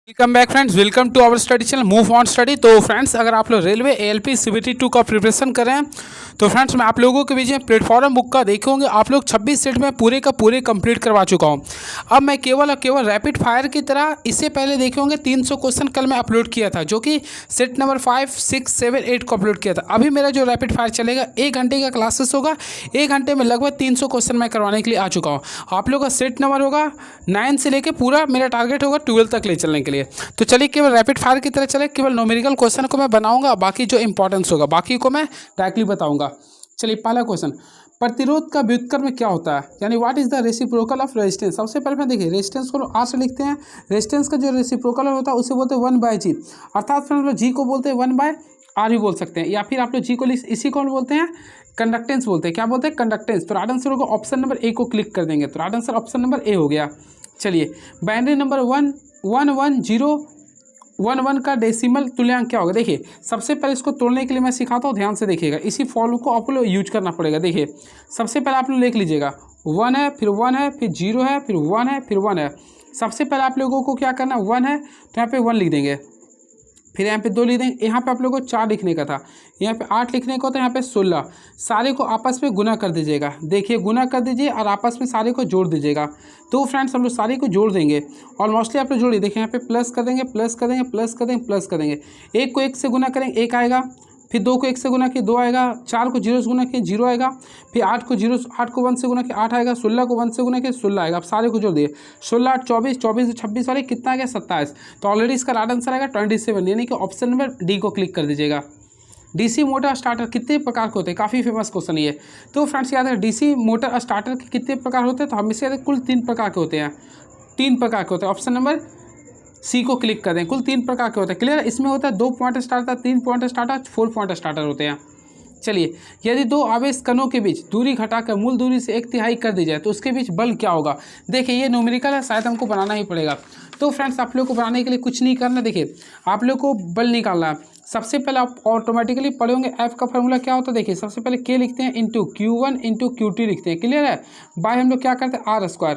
Welcome back friends, welcome to our study channel move on study. तो friends, अगर आप लोग रेलवे एएलपी सीबीटी 2 का प्रिपरेशन कर रहे हैं तो फ्रेंड्स मैं आप लोगों के बीच में प्लेटफॉर्म बुक का देखे होंगे। आप लोग 26 सेट में पूरे का पूरे कंप्लीट करवा चुका हूं। अब मैं केवल और केवल रैपिड फायर की तरह इससे पहले देखे होंगे 300 क्वेश्चन कल मैं अपलोड किया था, जो कि सेट नंबर 5, 6, 7, 8 को अपलोड किया था। अभी मेरा जो रैपिड फायर चलेगा 1 घंटे का क्लासेस होगा। 1 घंटे में लगभग 300 क्वेश्चन मैं करवाने के लिए आ चुका हूँ। आप लोग का सेट नंबर होगा 9 से लेकर पूरा मेरा टारगेट होगा 12 तक ले चलने के लिए। तो चलिए केवल रैपिड फायर की तरह चले, केवल न्यूमेरिकल क्वेश्चन को मैं बनाऊंगा, बाकी जो इंपॉर्टेंस होगा बाकी को मैं डायरेक्टली बताऊंगा। चलिए पहला क्वेश्चन, प्रतिरोध का व्युत्क्रम क्या होता है, यानी what is the reciprocal of resistance. सबसे पहले मैं देखिए रेजिस्टेंस को आर से लिखते हैं। रेजिस्टेंस का जो रेसिप्रोकल होता है उसे बोलते हैं 1/g, अर्थात फिर हम लोग जी को बोलते हैं 1/r भी बोल सकते हैं, या फिर आप लोग जी को इसी को बोलते हैं कंडक्टेंस बोलते हैं। क्या बोलते हैं? कंडक्टेंस। तो राइट आंसर होगा ऑप्शन नंबर ए को क्लिक कर देंगे। तो राइट आंसर ऑप्शन नंबर ए हो गया। चलिए बाइनरी नंबर 111 का डेसिमल तुल्यांक क्या होगा। देखिए सबसे पहले इसको तोड़ने के लिए मैं सिखाता हूँ, ध्यान से देखिएगा। इसी फॉर्मूले को आप लोग यूज करना पड़ेगा। देखिए सबसे पहले आप लोग लिख लीजिएगा 1 है, फिर 1 है, फिर 0 है, फिर 1 है, फिर 1 है। सबसे पहले आप लोगों को क्या करना, 1 है तो यहाँ पे 1 लिख देंगे, फिर यहाँ पे 2 लिख देंगे। यहाँ पे आप लोगों को 4 लिखने का था, यहाँ पे 8 लिखने का होता है, यहाँ पे 16। सारे को आपस में गुना कर दीजिएगा। देखिए गुना कर दीजिए और आपस में सारे को जोड़ दीजिएगा। तो फ्रेंड्स हम लोग सारे को जोड़ देंगे और मोस्टली आप लोग जोड़िए। देखिए यहाँ पे प्लस कर देंगे, प्लस कर देंगे, प्लस कर देंगे, प्लस कर देंगे। 1 को 1 से गुना करेंगे 1 आएगा, फिर 2 को 1 से गुना किए 2 आएगा, 4 को 0 से गुना किए 0 आएगा, फिर 8 को 1 से गुना किए 8 आएगा, 16 को 1 से गुना किए 16 आएगा। आप सारे को जोड़ दिए, 16 8 24, 24 से 26 वाले कितना आ गया 27। तो ऑलरेडी इसका राइट आंसर आएगा 27, यानी कि ऑप्शन नंबर डी को क्लिक कर दीजिएगा। डीसी मोटर स्टार्टर कितने प्रकार के होते हैं, काफ़ी फेमस क्वेश्चन ये। तो फ्रेंड्स याद है डीसी मोटर स्टार्टर के कितने प्रकार होते हैं, तो हमेशा याद है कुल 3 प्रकार के होते हैं। 3 प्रकार के होते हैं। ऑप्शन नंबर सी को क्लिक कर दें। कुल 3 प्रकार के होते हैं। क्लियर? इसमें होता है 2 point starter, 3 point starter, 4 point starter होते हैं। चलिए यदि 2 आवेश कणों के बीच दूरी घटाकर मूल दूरी से 1/3 कर दी जाए तो उसके बीच बल क्या होगा। देखिए ये न्यूमेरिकल है, शायद हमको बनाना ही पड़ेगा। तो फ्रेंड्स आप लोग को बनाने के लिए कुछ नहीं करना। देखिए आप लोग को बल निकालना है। सबसे पहले आप ऑटोमेटिकली पढ़े होंगे एफ का फॉर्मूला क्या होता है। देखिए सबसे पहले के लिखते हैं इंटू Q1 इंटू Q2 लिखते हैं। क्लियर है? बाय हम लोग क्या करते हैं R²।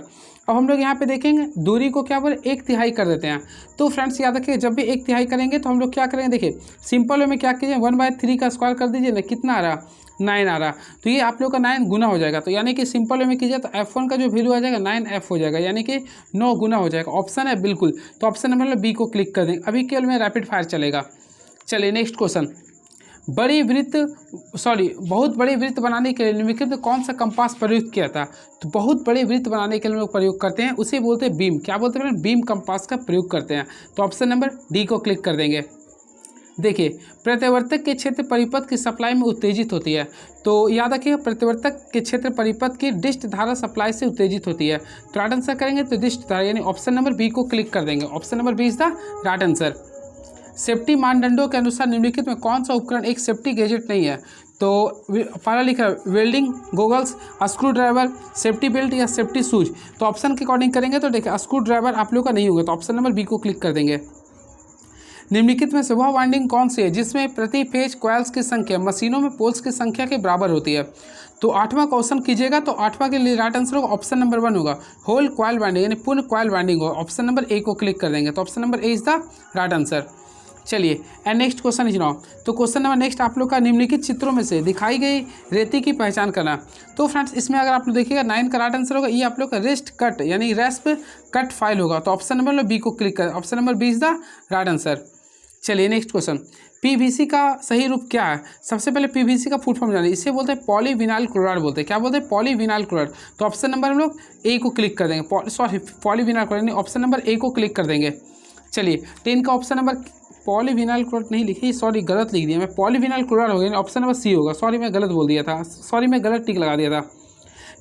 अब हम लोग यहाँ पे देखेंगे दूरी को क्या बोले 1/3 कर देते हैं। तो फ्रेंड्स याद रखिए जब भी 1/3 करेंगे तो हम लोग क्या करेंगे, देखिए सिंपल वे में क्या कीजिए 1/3 का स्क्वायर कर दीजिए ना, कितना आ रहा 9 आ रहा। तो ये आप लोग का 9 गुना हो जाएगा। तो यानी कि सिंपल वे में कीजिए तो F1 का जो वैल्यू आ जाएगा 9F हो जाएगा, यानी कि 9 गुना हो जाएगा। ऑप्शन है बिल्कुल। तो ऑप्शन नंबर बी को क्लिक कर देंगे। अभी केवल में रैपिड फायर चलेगा। चलिए नेक्स्ट क्वेश्चन, बहुत बड़ी वृत्त बनाने के लिए निम्नलिखित में कौन सा कंपास प्रयुक्त किया था। तो बहुत बड़े वृत्त बनाने के लिए लोग प्रयोग करते हैं, उसे बोलते हैं बीम। क्या बोलते हैं? बीम कंपास का प्रयोग करते हैं। तो ऑप्शन नंबर डी को क्लिक कर देंगे। देखिए प्रत्यावर्तक के क्षेत्र परिपथ की सप्लाई में उत्तेजित होती है। तो याद रखिए प्रत्यावर्तक के क्षेत्र परिपथ की डिस्ट धारा सप्लाई से उत्तेजित होती है। तो राइट आंसर करेंगे तो डिस्ट धारा, यानी ऑप्शन नंबर बी को क्लिक कर देंगे। Option number B is the right answer. Safety मानदंडों के अनुसार निम्नलिखित में कौन सा उपकरण एक सेफ्टी गैजेट नहीं है। तो पहला लिखा है welding goggles, screw driver, safety belt या सेफ्टी शूज। तो ऑप्शन के अकॉर्डिंग करेंगे तो देखिए स्क्रू ड्राइवर आप लोग का नहीं होगा। तो ऑप्शन नंबर बी को क्लिक कर देंगे। निम्नलिखित में से वह वाइंडिंग कौन सी है जिसमें प्रति पेज कॉइल्स की संख्या मशीनों में पोल्स की संख्या के बराबर होती है। तो 8वां क्वेश्चन कीजिएगा। तो 8वां के लिए राइट आंसर होगा ऑप्शन नंबर 1 होगा होल कॉइल वाइंडिंग, यानी पूर्ण कॉइल वाइंडिंग होगा। ऑप्शन नंबर ए को क्लिक कर देंगे। तो option number A is the right answer. चलिए and next question is now. तो क्वेश्चन नंबर नेक्स्ट आप लोग का निम्नलिखित चित्रों में से दिखाई गई रेती की पहचान करना। तो फ्रेंड्स इसमें अगर आप लोग देखिएगा 9 का राइट आंसर होगा ये आप लोग का रेस्ट कट, यानी रेस्प कट फाइल होगा। तो ऑप्शन नंबर बी को क्लिक कर, option number B is the right answer. चलिए नेक्स्ट क्वेश्चन, पीवीसी का सही रूप क्या है। सबसे पहले पीवीसी का फुल फॉर्म जानिए। इसे बोलते हैं पॉलीविनाइल क्लोराइड बोलते हैं। क्या बोलते हैं? Polyvinyl chloride. तो ऑप्शन नंबर हम लोग ए को क्लिक कर देंगे। Polyvinyl chloride, option number A को क्लिक कर देंगे। चलिए 10 का ऑप्शन नंबर पॉलीविनाइल क्लोराइड नहीं लिखी, सॉरी गलत लिख दिया मैं, पॉलीविनाइल क्लोराइड हो गया। ऑप्शन नंबर सी होगा। सॉरी मैं गलत बोल दिया था, सॉरी मैं गलत टिक लगा दिया था।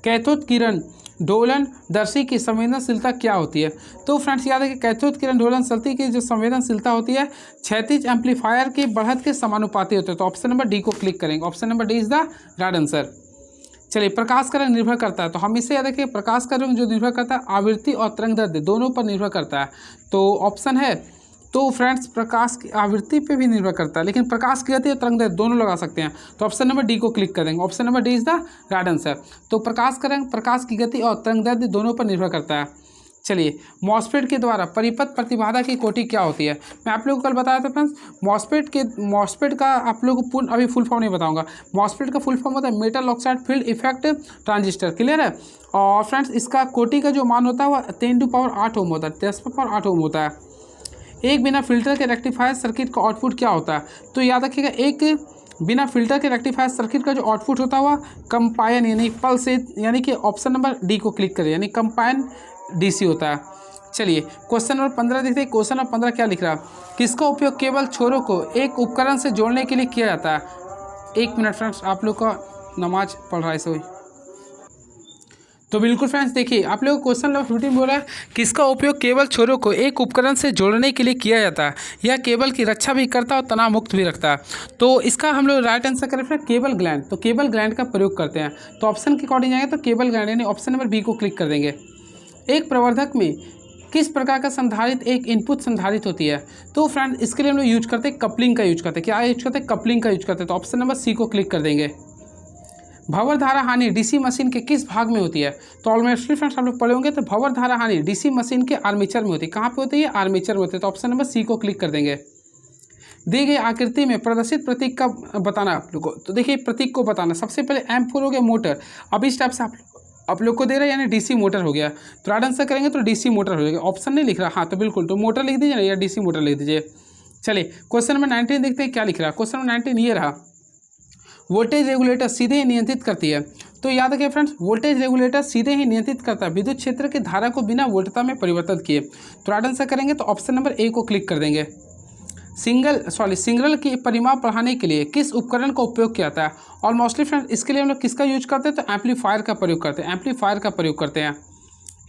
कैथोड किरण दोलन दर्शी की संवेदनशीलता क्या होती है। तो फ्रेंड्स याद है कि कैथोड किरण दोलनशीलता की जो संवेदनशीलता होती है क्षैतिज एम्पलीफायर के बढ़त के समानुपाती होते हैं। तो ऑप्शन नंबर डी को क्लिक करेंगे। Option number D is the right answer. चलिए प्रकाश का रंग निर्भर करता है। तो हम इसे याद रखिए प्रकाश का रंग जो निर्भर करता है आवृत्ति और तरंग दैर्ध्य दोनों पर निर्भर करता है। तो ऑप्शन है, तो फ्रेंड्स प्रकाश की आवृत्ति पे भी निर्भर करता है, लेकिन प्रकाश की गति और तरंग दैर्ध्य दोनों लगा सकते हैं। तो ऑप्शन नंबर डी को क्लिक कर देंगे। Option number D is the right answer. तो प्रकाश का रंग प्रकाश की गति और तरंग दैर्ध्य दोनों पर निर्भर करता है। चलिए, मॉस्फेट के द्वारा परिपथ प्रतिबाधा की कोटि क्या होती है? मैं आप लोगों को कल बताया था फ्रेंड्स, मॉस्फेट का आप लोगों को पूर्ण अभी फुल फॉर्म नहीं बताऊंगा। मॉस्फेट का फुल फॉर्म होता है metal oxide field effect transistor, clear है। और फ्रेंड्स इसका कोटि का जो मान होता है वह 10⁸ ओम होता है, 10⁸ ओम होता है। एक बिना फिल्टर के रेक्टिफायर सर्किट का आउटपुट क्या होता है? तो याद रखिएगा, एक बिना फिल्टर के रेक्टिफायर सर्किट का जो आउटपुट होता है वह कंपायन यानी पल्स, यानी कि ऑप्शन नंबर डी को क्लिक करें, यानी कंपायन डीसी होता है। चलिए, क्वेश्चन नंबर 15 देखते हैं। क्वेश्चन नंबर 15 क्या लिख रहा है? किसका उपयोग केवल छोरों को एक उपकरण से जोड़ने के लिए किया जाता है? 1 मिनट फ्रेंड्स, आप लोग का नमाज पढ़ रहा है सो। तो बिल्कुल फ्रेंड्स देखिए, आप लोग क्वेश्चन नंबर 15 बोल रहा है किसका उपयोग केवल छोरों को एक उपकरण से जोड़ने के लिए किया जाता है? यह केबल की रक्षा भी करता है और तनाव मुक्त भी रखता है। तो इसका हम लोग राइट आंसर करें फ्रेंड केबल ग्लैंड। तो केबल ग्लैंड का प्रयोग करते हैं, तो ऑप्शन के अकॉर्डिंग जाएंगे तो केबल ग्लैंड यानी ऑप्शन नंबर बी को क्लिक कर देंगे। एक प्रवर्धक में किस प्रकार का संधारित्र एक इनपुट संधारित्र होती है? तो फ्रेंड इसके लिए हम लोग यूज करते हैं कपलिंग का यूज करते हैं। क्या यूज करते हैं? कपलिंग का यूज करते हैं। तो ऑप्शन नंबर सी को क्लिक कर देंगे। भंवर धारा हानि डीसी मशीन के किस भाग में होती है? तो ऑलमोस्टली फ्रेंड्स आप लोग पढ़े होंगे। तो भंवर धारा हानि डीसी मशीन के आर्मेचर में होती है। कहाँ पे होती है? आर्मेचर में होती है। तो ऑप्शन नंबर सी को क्लिक कर देंगे। दी गई आकृति में प्रदर्शित प्रतीक का बताना आप लोग को। तो देखिए, प्रतीक को बताना सबसे पहले M4 हो गया मोटर। अब इस टाइप से आप लोग को दे रहा है, यानी डीसी मोटर हो गया। तो राइट आंसर करेंगे तो डीसी मोटर हो जाएगा। ऑप्शन नहीं लिख रहा, हाँ तो बिल्कुल, तो मोटर लिख दीजिए ना, या डीसी मोटर लिख दीजिए। चलिए, क्वेश्चन नंबर 19 देखते हैं क्या लिख रहा है। क्वेश्चन नंबर 19 ये रहा, वोल्टेज रेगुलेटर सीधे ही नियंत्रित करती है। तो याद रखिए फ्रेंड्स, वोल्टेज रेगुलेटर सीधे ही नियंत्रित करता है विद्युत क्षेत्र के धारा को बिना वोल्टता में परिवर्तित किए। तो राइट आंसर करेंगे तो ऑप्शन नंबर ए को क्लिक कर देंगे। सिग्नल की परिमाप बढ़ाने के लिए किस उपकरण का उपयोग किया जाता है? और मोस्टली फ्रेंड्स इसके लिए हम लोग किसका यूज करते हैं? तो एम्पलीफायर का प्रयोग करते हैं, एम्पलीफायर का प्रयोग करते हैं।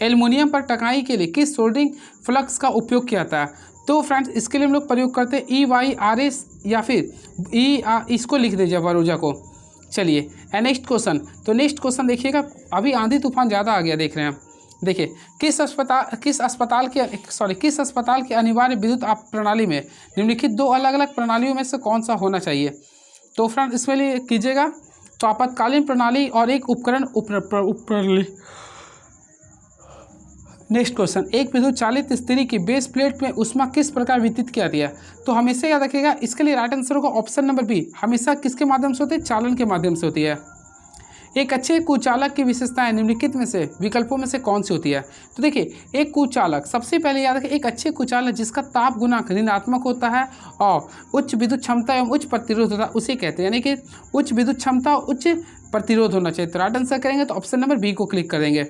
एल्युमिनियम पर टकाई के लिए किस सोल्डरिंग फ्लक्स का उपयोग किया जाता है? तो फ्रेंड्स इसके लिए हम लोग प्रयोग करते हैं EYRS या फिर इसको लिख दीजिए वरोजा को। चलिए, नेक्स्ट क्वेश्चन। तो नेक्स्ट क्वेश्चन देखिएगा, अभी आंधी तूफान ज़्यादा आ गया, देख रहे हैं। देखिए, किस अस्पताल की अनिवार्य विद्युत प्रणाली में निम्नलिखित दो अलग अलग प्रणालियों में से कौन सा होना चाहिए? तो फ्रेंड इसमें लिए कीजिएगा, तो आपातकालीन प्रणाली और एक उपकरण उपप्रणाली। नेक्स्ट क्वेश्चन, एक विद्युत चालित स्त्री की बेस प्लेट में ऊष्मा किस प्रकार वितरित किया जाती है? तो हमेशा याद रखिएगा, इसके लिए राइट आंसर होगा ऑप्शन नंबर बी। हमेशा किसके माध्यम से होती है? चालन के माध्यम से होती है। एक अच्छे कुचालक की विशेषताएं निम्नलिखित में से विकल्पों में से कौन सी होती है? तो देखिए, एक कुचालक सबसे पहले याद रखिए, एक अच्छे कुचालक जिसका ताप गुणांक ऋणात्मक होता है और उच्च विद्युत क्षमता एवं उच्च प्रतिरोध होता है, उसे कहते हैं। यानी कि उच्च विद्युत क्षमता और उच्च प्रतिरोध होना चाहिए। तो राइट आंसर करेंगे तो ऑप्शन नंबर बी को क्लिक कर देंगे।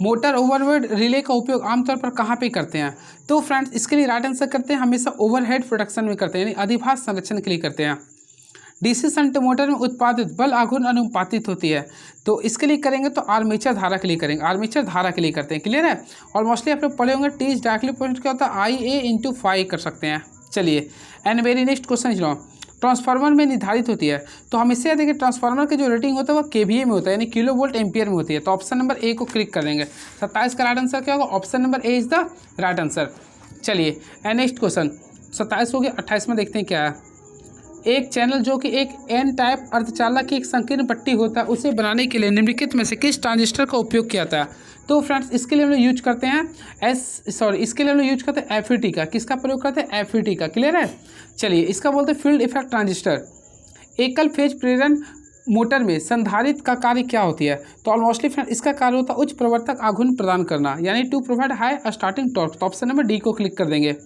मोटर ओवरहेड रिले का उपयोग आमतौर पर कहाँ पे करते हैं? तो फ्रेंड्स इसके लिए राइट आंसर करते हैं हमेशा ओवरहेड प्रोडक्शन में करते हैं, यानी अधिभार संरक्षण के लिए करते हैं। डीसी शंट मोटर में उत्पादित बल आघूर्ण अनुपातित होती है। तो इसके लिए करेंगे तो आर्मेचर धारा के लिए करेंगे, आर्मेचर धारा के लिए करते हैं, क्लियर है। और मोस्टली आप लोग पढ़े होंगे टी इज डायरेक्टली पॉइंट क्या होता है? IA/5 कर सकते हैं। चलिए, and very next question is transformer में निर्धारित होती है। तो हमेशा देखिए, ट्रांसफार्मर की जो रेटिंग होता है वो KVA में होता है, यानी किलो वोल्ट एम्पियर में होती है। तो ऑप्शन नंबर ए को क्लिक कर देंगे। 27 का राइट आंसर क्या होगा? Option number A is the right answer. चलिए, एंड नेक्स्ट क्वेश्चन, 27 हो गया। 28 में देखते हैं क्या है। एक चैनल जो कि एक N टाइप अर्धचालक की एक संकीर्ण पट्टी होता है, उसे बनाने के लिए निम्नलिखित में से किस ट्रांजिस्टर का उपयोग किया जाता है? तो फ्रेंड्स इसके लिए हम लोग यूज करते हैं इसके लिए हम लोग यूज करते हैं FET का। किसका प्रयोग करते हैं? FET का, क्लियर है। चलिए, इसका बोलते हैं फील्ड इफेक्ट ट्रांजिस्टर। एकल फेज प्रेरण मोटर में संधारित्र का कार्य क्या होती है? तो ऑलमोस्टली फ्रेंड इसका कार्य होता है उच्च प्रवर्तक आघूर्ण प्रदान करना, यानी to provide high starting torque. तो ऑप्शन नंबर डी को क्लिक कर देंगे।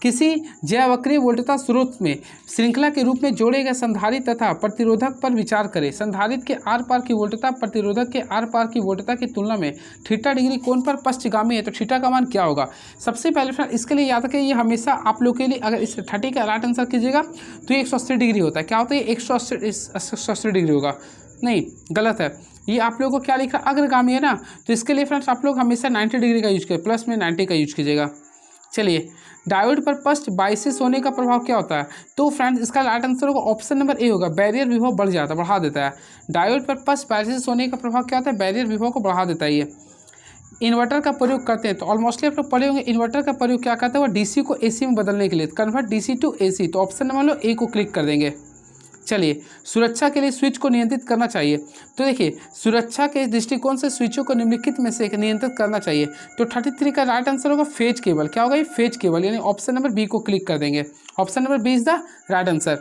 किसी जयावक्रीय वोल्टता स्रोत में श्रृंखला के रूप में जोड़े गए संधारित्र तथा प्रतिरोधक पर विचार करें। संधारित्र के आर पार की वोल्टता प्रतिरोधक के आर पार की वोल्टता की तुलना में थीटा डिग्री कोण पर पश्चगामी है। तो थीटा का मान क्या होगा? सबसे पहले फ्रेंड इसके लिए याद रखें, ये हमेशा आप लोग के लिए, अगर इस 30 का राइट आंसर कीजिएगा तो ये 180 डिग्री होता है। क्या होता है? 180 डिग्री होगा, नहीं गलत है। ये आप लोगों को क्या लिखा? अग्रगामी है ना। तो इसके लिए फ्रेंड्स आप लोग हमेशा 90 डिग्री का यूज करें, प्लस में 90 का यूज कीजिएगा। चलिए, डायोड पर पस्ट बाइसिस होने का प्रभाव क्या होता है? तो फ्रेंड्स इसका राइट आंसर होगा ऑप्शन नंबर ए होगा, बैरियर विभव बढ़ जाता है, बढ़ा देता है। डायोड पर पस्ट बाइसिस होने का प्रभाव क्या होता है? बैरियर विभव को बढ़ा देता है ये। इन्वर्टर का प्रयोग करते हैं, तो ऑलमोस्टली आप लोग पढ़े होंगे इन्वर्टर का प्रयोग क्या करता है? वो DC को AC में बदलने के लिए, कन्वर्ट DC टू AC। तो ऑप्शन नंबर लो ए को क्लिक कर देंगे। चलिए, सुरक्षा के लिए स्विच को नियंत्रित करना चाहिए। तो देखिए, सुरक्षा के दृष्टिकोण से स्विचों को निम्नलिखित में से एक नियंत्रित करना चाहिए। तो 33 का राइट आंसर होगा फेज केबल। क्या होगा ये? फेज केबल, यानी ऑप्शन नंबर बी को क्लिक कर देंगे। Option number B is the right answer.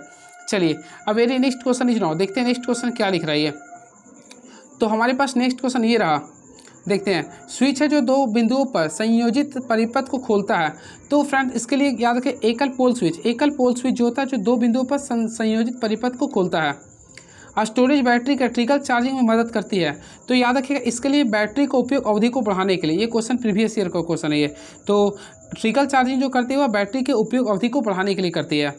चलिए, अब very next question is now, देखते हैं नेक्स्ट क्वेश्चन क्या लिख रहा है ये। तो हमारे पास नेक्स्ट क्वेश्चन ये रहा, देखते हैं। स्विच है जो दो बिंदुओं पर संयोजित परिपथ को खोलता है। तो फ्रेंड इसके लिए याद रखें, एकल पोल स्विच, एकल पोल स्विच जो होता है जो दो बिंदुओं पर संयोजित परिपथ को खोलता है। स्टोरेज बैटरी का ट्रिकल चार्जिंग में मदद करती है। तो याद रखिएगा, इसके लिए बैटरी का उपयोग अवधि को बढ़ाने के लिए, ये क्वेश्चन प्रीवियस ईयर का क्वेश्चन है ये। तो ट्रिकल चार्जिंग जो करती है वह बैटरी के उपयोग अवधि को बढ़ाने के लिए करती है।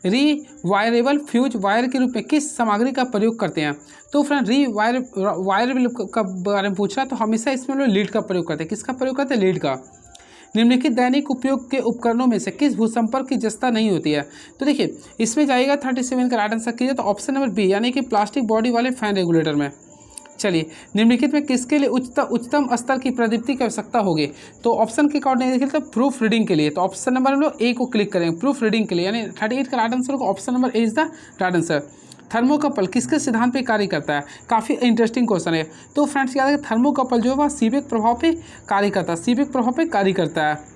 रीवायरेबल फ्यूज वायर के रूप में किस सामग्री का प्रयोग करते हैं? तो फ्रेंड वायरेबल का बारे में पूछ रहा, तो हमेशा इसमें लोग लीड का प्रयोग करते हैं। किसका प्रयोग करते हैं? लीड का। निम्नलिखित दैनिक उपयोग के उपकरणों में से किस भूसंपर्क की जस्ता नहीं होती है? तो देखिए, इसमें जाएगा 37 का राइट आंसर कीजिए, तो ऑप्शन नंबर बी, यानी कि प्लास्टिक बॉडी वाले फैन रेगुलेटर में। चलिए, निम्नलिखित में किसके लिए उच्चतम स्तर की प्रदीप्ति की आवश्यकता होगी? तो ऑप्शन के अकॉर्डिंग देखिए, तो प्रूफ रीडिंग के लिए। तो ऑप्शन नंबर हम लोग ए को क्लिक करेंगे, प्रूफ रीडिंग के लिए, यानी 38 का राइट आंसर होगा option number A is the right answer. Thermocouple किसके सिद्धांत पे कार्य करता है? काफ़ी इंटरेस्टिंग क्वेश्चन है। तो फ्रेंड्स याद है, थर्मोकपल जो है वह सीबेक प्रभाव पे कार्य करता है, सीबेक प्रभाव पे कार्य करता है।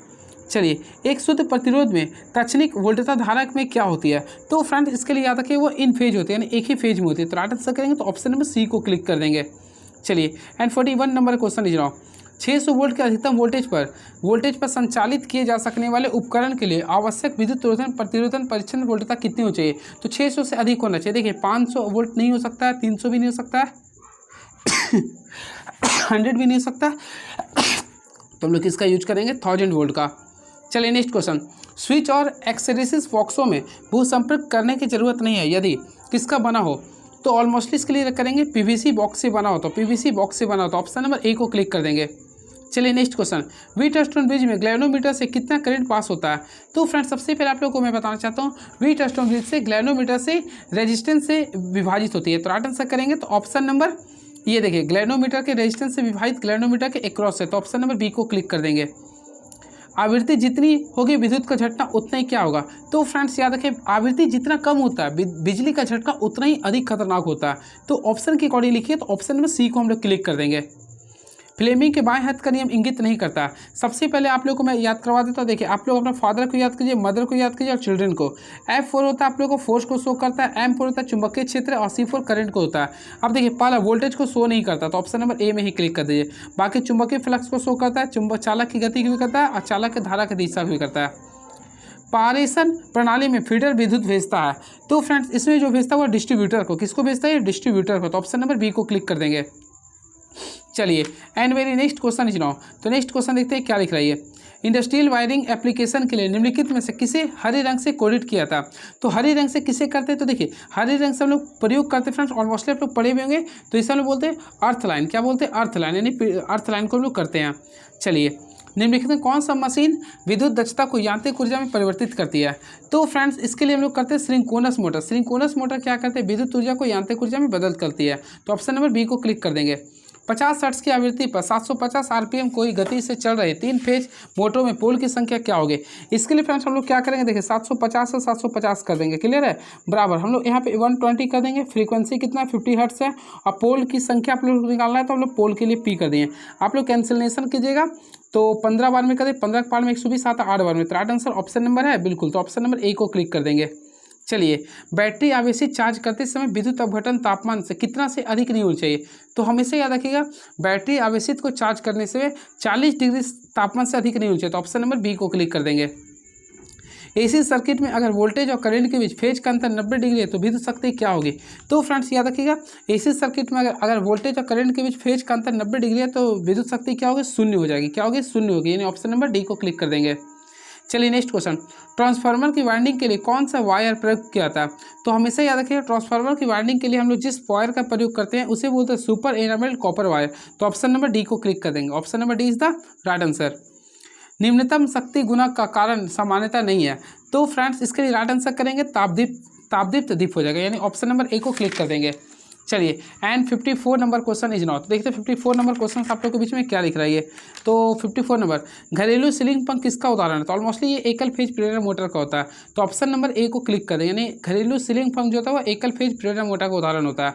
चलिए, एक शुद्ध प्रतिरोध में तत्क्षणिक वोल्टता धारक में क्या होती है? तो फ्रेंड्स इसके लिए याद रखिए, वो इन फेज होती है, यानी एक ही फेज में होती है। तो राइट आंसर करेंगे तो ऑप्शन नंबर सी को क्लिक कर देंगे। चलिए, and 41 number question is now, 600 volt के अधिकतम वोल्टेज पर संचालित किए जा सकने वाले उपकरण के लिए आवश्यक विद्युत प्रतिरोधन परीक्षण वोल्टता कितनी हो चाहिए? तो 600 से अधिक होना चाहिए। देखिए, 500 वोल्ट नहीं हो सकता है, 300 भी नहीं हो सकता है, 100 भी नहीं हो सकता, तो हम लोग किसका यूज करेंगे? 1000 वोल्ट का। चलिए, नेक्स्ट क्वेश्चन। स्विच और एक्सेसरीज बॉक्सों में भूसंपर्क करने की जरूरत नहीं है यदि किसका बना हो? तो ऑलमोस्ट इसके लिए करेंगे पीवीसी बॉक्स से बना हो। तो पीवीसी बॉक्स से बना हो, तो ऑप्शन नंबर ए को क्लिक कर देंगे। चलिए, नेक्स्ट क्वेश्चन। व्हीटस्टोन ब्रिज में ग्लैनोमीटर से कितना करंट पास होता है? तो फ्रेंड्स सबसे पहले आप लोगों को मैं बताना चाहता हूँ, व्हीटस्टोन ब्रिज से ग्लैनोमीटर से रेजिस्टेंस से विभाजित होती है। तो राइट आंसर करेंगे तो ऑप्शन नंबर ये देखिए, ग्लैनोमीटर के रेजिस्टेंस से विभाजित ग्लैनोमीटर के एक्रॉस है। तो ऑप्शन नंबर बी को क्लिक कर देंगे। आवृत्ति जितनी होगी विद्युत का झटका उतना ही क्या होगा? तो फ्रेंड्स याद रखें, आवृत्ति जितना कम होता है बिजली का झटका उतना ही अधिक खतरनाक होता है। तो ऑप्शन के अकॉर्डिंग लिखिए, तो ऑप्शन नंबर सी को हम लोग क्लिक कर देंगे। फ्लेमिंग के बाएं हाथ का नियम इंगित नहीं करता। सबसे पहले आप लोगों को मैं याद करवा देता हूँ। देखिए, आप लोग अपना फादर को याद कीजिए, मदर को याद कीजिए और चिल्ड्रन को। F4 होता है आप लोगों को फोर्स को शो करता है, M4 होता है चुंबकीय क्षेत्र और C4 करंट को होता है। अब देखिए, पहला वोल्टेज को शो नहीं करता, तो ऑप्शन नंबर ए में ही क्लिक कर दीजिए। बाकी चुंबकीय फ्लक्स को शो करता है, चुंबक चालक की गति भी करता है और चालक की धारा की दिशा भी करता है। पारेषण प्रणाली में फीडर विद्युत भेजता है। तो फ्रेंड्स इसमें जो भेजता है वो डिस्ट्रीब्यूटर को। किसको भेजता है? डिस्ट्रीब्यूटर को। तो ऑप्शन नंबर बी को क्लिक कर देंगे। चलिए, and very next question is now. तो नेक्स्ट क्वेश्चन देखते हैं क्या लिख रही है। इंडस्ट्रियल वायरिंग एप्लीकेशन के लिए निम्नलिखित में से किसे हरे रंग से कोडित किया था? तो हरे रंग से किसे करते हैं? तो देखिए, हरे रंग से हम लोग प्रयोग करते हैं फ्रेंड्स, ऑलमोस्टली आप लोग पढ़े हुए होंगे। तो इसे हम लोग बोलते हैं अर्थ लाइन। क्या बोलते हैं? अर्थ लाइन, यानी अर्थ लाइन को हम लोग करते हैं। चलिए, निम्नलिखित में कौन सा मशीन विद्युत दक्षता को यांत्रिक ऊर्जा में परिवर्तित करती है? तो फ्रेंड्स इसके लिए हम लोग करते हैं सिंक्रोनस मोटर। सिंक्रोनस मोटर क्या करते हैं? विद्युत ऊर्जा को यांत्रिक ऊर्जा में बदल करती है। तो ऑप्शन नंबर बी को क्लिक कर देंगे। 50 हर्ट्ज की आवृत्ति पर 750 आरपीएम कोई गति से चल रहे 3 फेज मोटरों में पोल की संख्या क्या होगी? इसके लिए फ्रेंड्स हम लोग क्या करेंगे? देखिए, 750 से 750 कर देंगे। क्लियर है? बराबर हम लोग यहाँ पे 120 कर देंगे। फ्रीक्वेंसी कितना है? 50 हर्ट्ज है। और पोल की संख्या आप लोग निकालना है, तो हम लोग पोल के लिए पी कर दिए। आप लोग कैंसिलेशन कीजिएगा, तो 15 बार में कर दे, 15 बार में 120 आता है, 8 बार में। तो राइट आंसर ऑप्शन नंबर है बिल्कुल। तो ऑप्शन नंबर ए को क्लिक कर देंगे। चलिए, बैटरी आवेशित चार्ज करते समय विद्युत अपघटन तापमान से कितना से अधिक नहीं होना चाहिए? तो हमेशा याद रखिएगा, बैटरी आवेशित को चार्ज करने से 40 डिग्री तापमान से अधिक नहीं होना चाहिए। तो ऑप्शन नंबर बी को क्लिक कर देंगे। एसी सर्किट में अगर वोल्टेज और करंट के बीच फेज का अंतर 90 डिग्री है तो विद्युत शक्ति क्या होगी? तो फ्रेंड्स याद रखिएगा, एसी सर्किट में अगर वोल्टेज और करंट के बीच फेज का अंतर 90 डिग्री है तो विद्युत शक्ति क्या होगी? शून्य हो जाएगी। क्या होगी? शून्य होगी, यानी ऑप्शन नंबर डी को क्लिक कर देंगे। चलिए, नेक्स्ट क्वेश्चन। ट्रांसफार्मर की वाइंडिंग के लिए कौन सा वायर प्रयोग किया था? तो हमेशा याद रखिएगा, ट्रांसफार्मर की वाइंडिंग के लिए हम लोग जिस वायर का प्रयोग करते हैं उसे बोलते हैं सुपर एनामेल्ड कॉपर वायर। तो ऑप्शन नंबर डी को क्लिक कर देंगे। Option number D is the right answer. निम्नतम शक्ति गुणक का कारण सामान्यता नहीं है। तो फ्रेंड्स इसके लिए राइट आंसर करेंगे तापदीप्त दीप हो जाएगा, यानी ऑप्शन नंबर ए को क्लिक कर देंगे। चलिए and 54 number question is not. देखते हैं 54 नंबर क्वेश्चन आप लोग के बीच में क्या लिख रहा है ये। तो 54 नंबर, घरेलू सीलिंग पंख किसका उदाहरण है? तो ऑलमोस्टली ये एकल फेज प्रेरण मोटर का होता है। तो ऑप्शन नंबर ए को क्लिक कर दें, यानी घरेलू सीलिंग पंख जो होता है वो एकल फेज प्रेरण मोटर का उदाहरण होता है।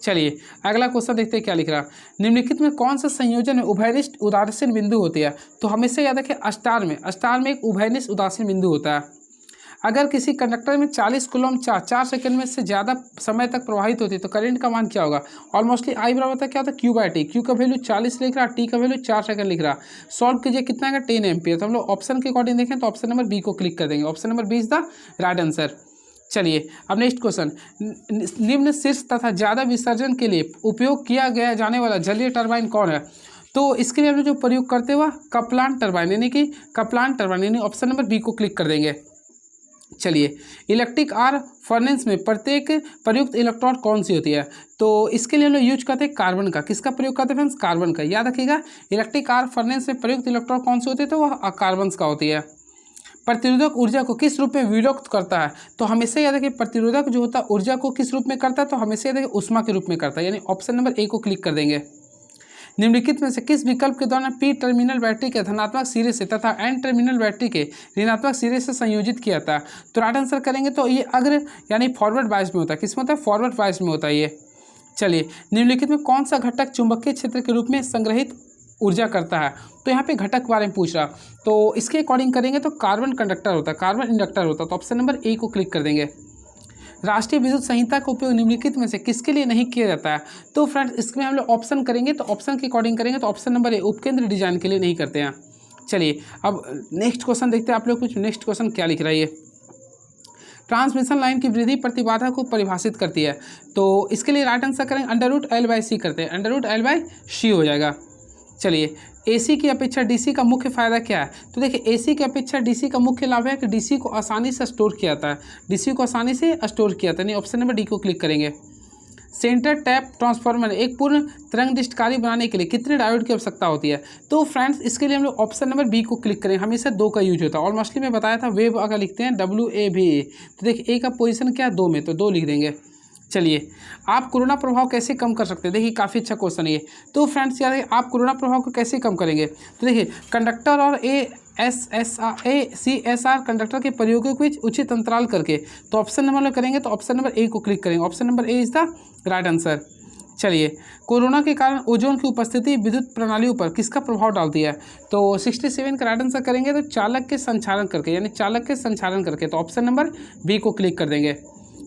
चलिए अगला क्वेश्चन देखते हैं क्या लिख रहा है। निम्नलिखित में कौन सा संयोजन में उभयनिष्ठ उदासीन बिंदु होती है? तो हमेशा याद रखें स्टार में एक उभयनिष्ठ उदासीन बिंदु होता है। अगर किसी कंडक्टर में 40 कूलम चार्ज 4 सेकंड में से ज़्यादा समय तक प्रवाहित होती है तो करंट का मान क्या होगा? ऑलमोस्टली आई बराबर होता है क्या होता है क्यू बाई टी। क्यू का वैल्यू 40 लिख रहा, टी का वैल्यू 4 सेकंड लिख रहा। सॉल्व कीजिए, कितना आएगा 10 एम्पियर। तो हम लोग ऑप्शन के अकॉर्डिंग देखें तो ऑप्शन नंबर बी को क्लिक कर देंगे। Option number B is the right answer. चलिए अब नेक्स्ट क्वेश्चन, निम्न शीर्ष तथा ज़्यादा विसर्जन के लिए उपयोग किया गया जाने वाला जलीय टरबाइन कौन है? तो इसके लिए हम लोग जो प्रयोग करते हुआ कप्लान टरबाइन, यानी कि कप्लान टरबाइन, यानी ऑप्शन नंबर बी को क्लिक कर देंगे। चलिए इलेक्ट्रिक आर्क फर्नेस में प्रत्येक प्रयुक्त इलेक्ट्रोड कौन सी होती है? तो इसके लिए हम लोग यूज करते हैं कार्बन का। किसका प्रयोग करते हैं फ्रेंड्स? कार्बन का। याद रखिएगा इलेक्ट्रिक आर्क फर्नेस में प्रयुक्त इलेक्ट्रोड कौन सी होती है? तो वह कार्बन का होती है। प्रतिरोधक ऊर्जा को किस रूप में विलुप्त करता है? तो हमेशा याद रखिए प्रतिरोधक जो होता है ऊर्जा को किस रूप में करता है? तो हमेशा याद रखिए ऊष्मा के रूप में करता है, यानी ऑप्शन नंबर ए को क्लिक कर देंगे। निम्नलिखित में से किस विकल्प के द्वारा पी टर्मिनल बैटरी के धनात्मक सिरे से तथा एन टर्मिनल बैटरी के ऋणात्मक सिरे से संयोजित किया था? तो राइट आंसर करेंगे तो ये अग्र यानी फॉरवर्ड बायस में होता है। किसमें होता है? फॉरवर्ड बायस में होता है ये। चलिए निम्नलिखित में कौन सा घटक चुंबकीय क्षेत्र के रूप में संग्रहित ऊर्जा करता है? तो यहाँ पे घटक के बारे में पूछ रहा, तो इसके अकॉर्डिंग करेंगे तो कार्बन कंडक्टर होता है, कार्बन इंडक्टर होता है। तो ऑप्शन नंबर ए को क्लिक कर देंगे। राष्ट्रीय विद्युत संहिता का उपयोग निम्नलिखित में से किसके लिए नहीं किया जाता है? तो फ्रेंड्स इसमें हम लोग ऑप्शन करेंगे तो ऑप्शन के अकॉर्डिंग करेंगे तो ऑप्शन नंबर ए उपकेंद्र डिजाइन के लिए नहीं करते हैं। चलिए अब नेक्स्ट क्वेश्चन देखते हैं आप लोग कुछ। नेक्स्ट क्वेश्चन क्या लिख रहा है ये। ट्रांसमिशन लाइन की वृद्धि प्रतिबाधा को परिभाषित करती है। तो इसके लिए राइट आंसर करेंगे √L/C करते हैं, √L/C हो जाएगा। चलिए एसी की अपेक्षा डीसी का मुख्य फायदा क्या है? तो देखिए एसी की अपेक्षा डीसी का मुख्य लाभ है कि डीसी को आसानी से स्टोर किया जाता है, डीसी को आसानी से स्टोर किया जाता है। ऑप्शन नंबर डी को क्लिक करेंगे। सेंटर टैप ट्रांसफार्मर एक पूर्ण तरंगनिष्ठकारी बनाने के लिए कितने डायोड की आवश्यकता होती है? तो फ्रेंड्स इसके लिए हम लोग ऑप्शन नंबर बी को क्लिक करें। हमेशा 2 का यूज होता है। ऑलमोस्टली मैं बताया था वेव अगर लिखते हैं WAVA, तो देखिए ए का पोजीशन क्या है 2 में, तो 2 लिख देंगे। चलिए आप कोरोना प्रभाव कैसे कम कर सकते हैं? देखिए काफ़ी अच्छा क्वेश्चन है ये। तो फ्रेंड्स याद है आप कोरोना प्रभाव को कैसे कम करेंगे? तो देखिए कंडक्टर और ACSR कंडक्टर के प्रयोगों के बीच उचित अंतराल करके, तो ऑप्शन नंबर करेंगे तो ऑप्शन नंबर ए को क्लिक करेंगे। Option number A is the right answer. चलिए कोरोना के कारण ओजोन की उपस्थिति विद्युत प्रणालियों पर किसका प्रभाव डालती है? तो 67 का राइट आंसर करेंगे तो चालक के संचालन करके, यानी चालक के संचालन करके। तो ऑप्शन नंबर बी को क्लिक कर देंगे।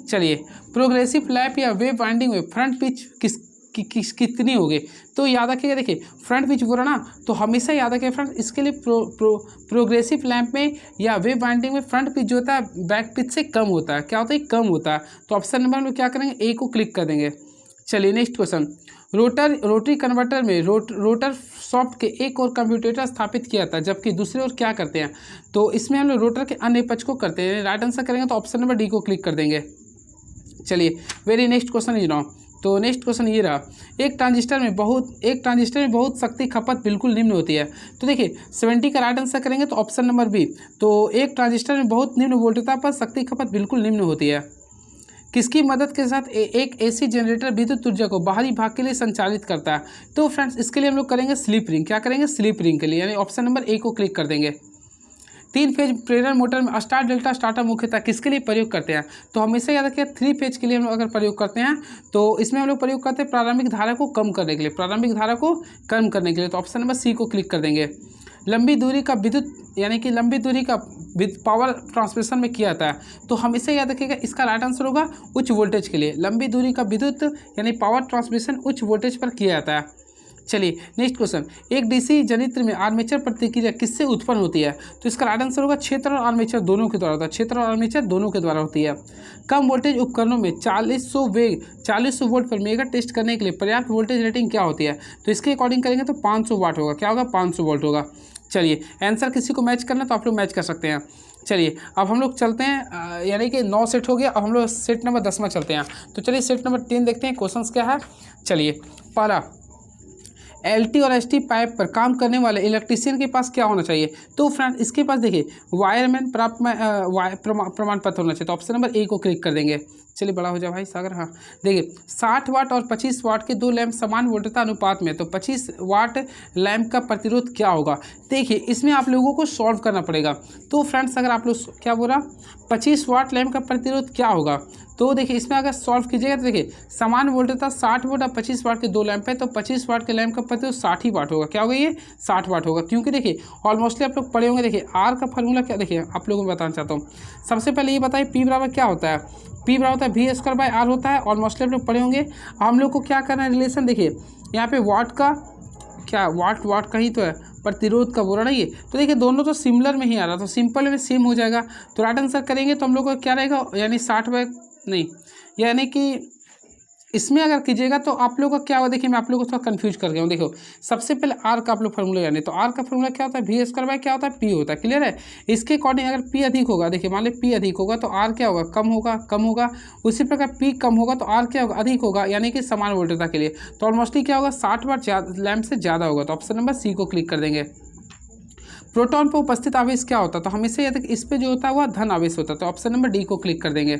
चलिए प्रोग्रेसिव लैप या वेव वाइंडिंग में फ्रंट पिच कितनी होगी? तो याद रखिएगा देखिए फ्रंट पिच बोला ना, तो हमेशा याद रखिए फ्रेंड्स इसके लिए प्रोग्रेसिव लैंप में या वेव वाइंडिंग में फ्रंट पिच जो होता है बैक पिच से कम होता है। क्या होता है? कम होता है। तो ऑप्शन नंबर में क्या करेंगे? ए को क्लिक कर देंगे। चलिए नेक्स्ट क्वेश्चन, रोटरी कन्वर्टर में रोटर सॉफ्ट के एक और कम्यूटेटर स्थापित किया था जबकि दूसरे ओर क्या करते हैं? तो इसमें हम लोग रोटर के अन्य पक्ष को करते हैं। राइट आंसर करेंगे तो ऑप्शन नंबर डी को क्लिक कर देंगे। चलिए very next question is now. तो नेक्स्ट क्वेश्चन ये रहा, एक ट्रांजिस्टर में बहुत शक्ति खपत बिल्कुल निम्न होती है। तो देखिए 70 का राइट आंसर करेंगे तो ऑप्शन नंबर बी। तो एक ट्रांजिस्टर में बहुत निम्न वोल्टता पर शक्ति खपत बिल्कुल निम्न होती है। किसकी मदद के साथ एक एसी जनरेटर विद्युत ऊर्जा को बाहरी भाग के लिए संचालित करता है? तो फ्रेंड्स इसके लिए हम लोग करेंगे स्लिप रिंग। क्या करेंगे? स्लिप रिंग के लिए, यानी ऑप्शन नंबर ए को क्लिक कर देंगे। 3 फेज प्रेरण मोटर में स्टार डेल्टा स्टार्टर मुख्यतः किसके लिए प्रयोग करते हैं? तो हमेशा याद रखिए 3 फेज के लिए हम लोग अगर प्रयोग करते हैं तो इसमें हम लोग प्रयोग करते हैं प्रारंभिक धारा को कम करने के लिए, प्रारंभिक धारा को कम करने के लिए। तो ऑप्शन नंबर सी को क्लिक कर देंगे। लंबी दूरी का विद्युत यानी कि लंबी दूरी का पावर ट्रांसमिशन में किया जाता है, तो हमेशा याद रखिएगा इसका राइट आंसर होगा उच्च वोल्टेज के लिए। लंबी दूरी का विद्युत यानी पावर ट्रांसमिशन उच्च वोल्टेज पर किया जाता है। चलिए नेक्स्ट क्वेश्चन, एक डीसी जनित्र में आर्मेचर प्रतिक्रिया किससे उत्पन्न होती है? तो इसका राइट आंसर होगा क्षेत्र और आर्मेचर दोनों के द्वारा होता है, क्षेत्र और आर्मेचर दोनों के द्वारा होती है। कम वोल्टेज उपकरणों में 4000 वोल्ट पर मेगा टेस्ट करने के लिए पर्याप्त वोल्टेज रेटिंग क्या होती है? तो इसके अकॉर्डिंग करेंगे तो 500 वाट होगा। क्या होगा? 500 वोल्ट होगा। चलिए आंसर किसी को मैच करना तो आप लोग मैच कर सकते हैं। चलिए अब हम लोग चलते हैं, यानी कि 9 सेट हो गया। अब हम लोग सेट नंबर 10 में चलते हैं। तो चलिए सेट नंबर 3 देखते हैं क्वेश्चंस क्या है। चलिए पहला, एलटी और एसटी पाइप पर काम करने वाले इलेक्ट्रीशियन के पास क्या होना चाहिए? तो फ्रेंड इसके पास देखिए वायरमैन प्रमाण पत्र होना चाहिए। तो ऑप्शन नंबर ए को क्लिक कर देंगे। चलिए बड़ा हो जाए भाई सागर। हाँ देखिए 60 वाट और 25 वाट के दो लैंप समान वोल्टता अनुपात में, तो 25 वाट लैंप का प्रतिरोध क्या होगा? देखिए इसमें आप लोगों को सॉल्व करना पड़ेगा। तो फ्रेंड्स अगर आप लोग क्या बोला 25 वाट लैंप का प्रतिरोध क्या होगा, तो देखिए इसमें अगर सॉल्व कीजिएगा तो देखिए समान वोल्टता 60 वाट और 25 वाट के दो लैंप है, तो 25 वाट के लैंप का प्रतिरोध 60 ही वाट होगा। क्या होगा ये 60 वाट होगा, क्योंकि देखिए ऑलमोस्टली आप लोग पढ़े होंगे। देखिए आर का फार्मूला क्या, देखिए आप लोगों को बताना चाहता हूँ। सबसे पहले ये बताइए पी बराबर क्या होता है? पी बराबर होता है वी स्क्वायर बाय आर होता है। ऑलमोस्टली आप लोग पढ़े होंगे। हम लोग को क्या करना है रिलेशन, देखिए यहाँ पे वाट का क्या वाट का ही तो है, प्रतिरोध का बोला नहीं है। तो देखिए दोनों तो सिमिलर में ही आ रहा, तो सिंपल में सेम हो जाएगा। तो राइट आंसर करेंगे तो हम लोग को क्या रहेगा, यानी 60 बाय नहीं, यानी कि इसमें अगर कीजिएगा तो आप लोगों का क्या होगा। देखिए मैं आप लोगों को थोड़ा कंफ्यूज कर गया हूँ। देखो सबसे पहले आर का आप लोग फार्मूला जाने, तो आर का फार्मूला क्या होता है? वी स्क्वायर बाय क्या होता है? पी होता है। क्लियर है? इसके अकॉर्डिंग अगर पी अधिक होगा, देखिए मान ली पी अधिक होगा तो आर क्या होगा? कम होगा, कम होगा। उसी प्रकार पी कम होगा तो आर क्या होगा? अधिक होगा, यानी कि समान वोल्टता के लिए। तो ऑलमोस्टली क्या होगा 60 वाट लैंप से ज़्यादा होगा। तो ऑप्शन नंबर सी को क्लिक कर देंगे। प्रोटॉन पर उपस्थित आवेश क्या होता है? तो हमेशा याद इस पे जो होता है वह धन आवेश होता है। तो ऑप्शन नंबर डी को क्लिक कर देंगे।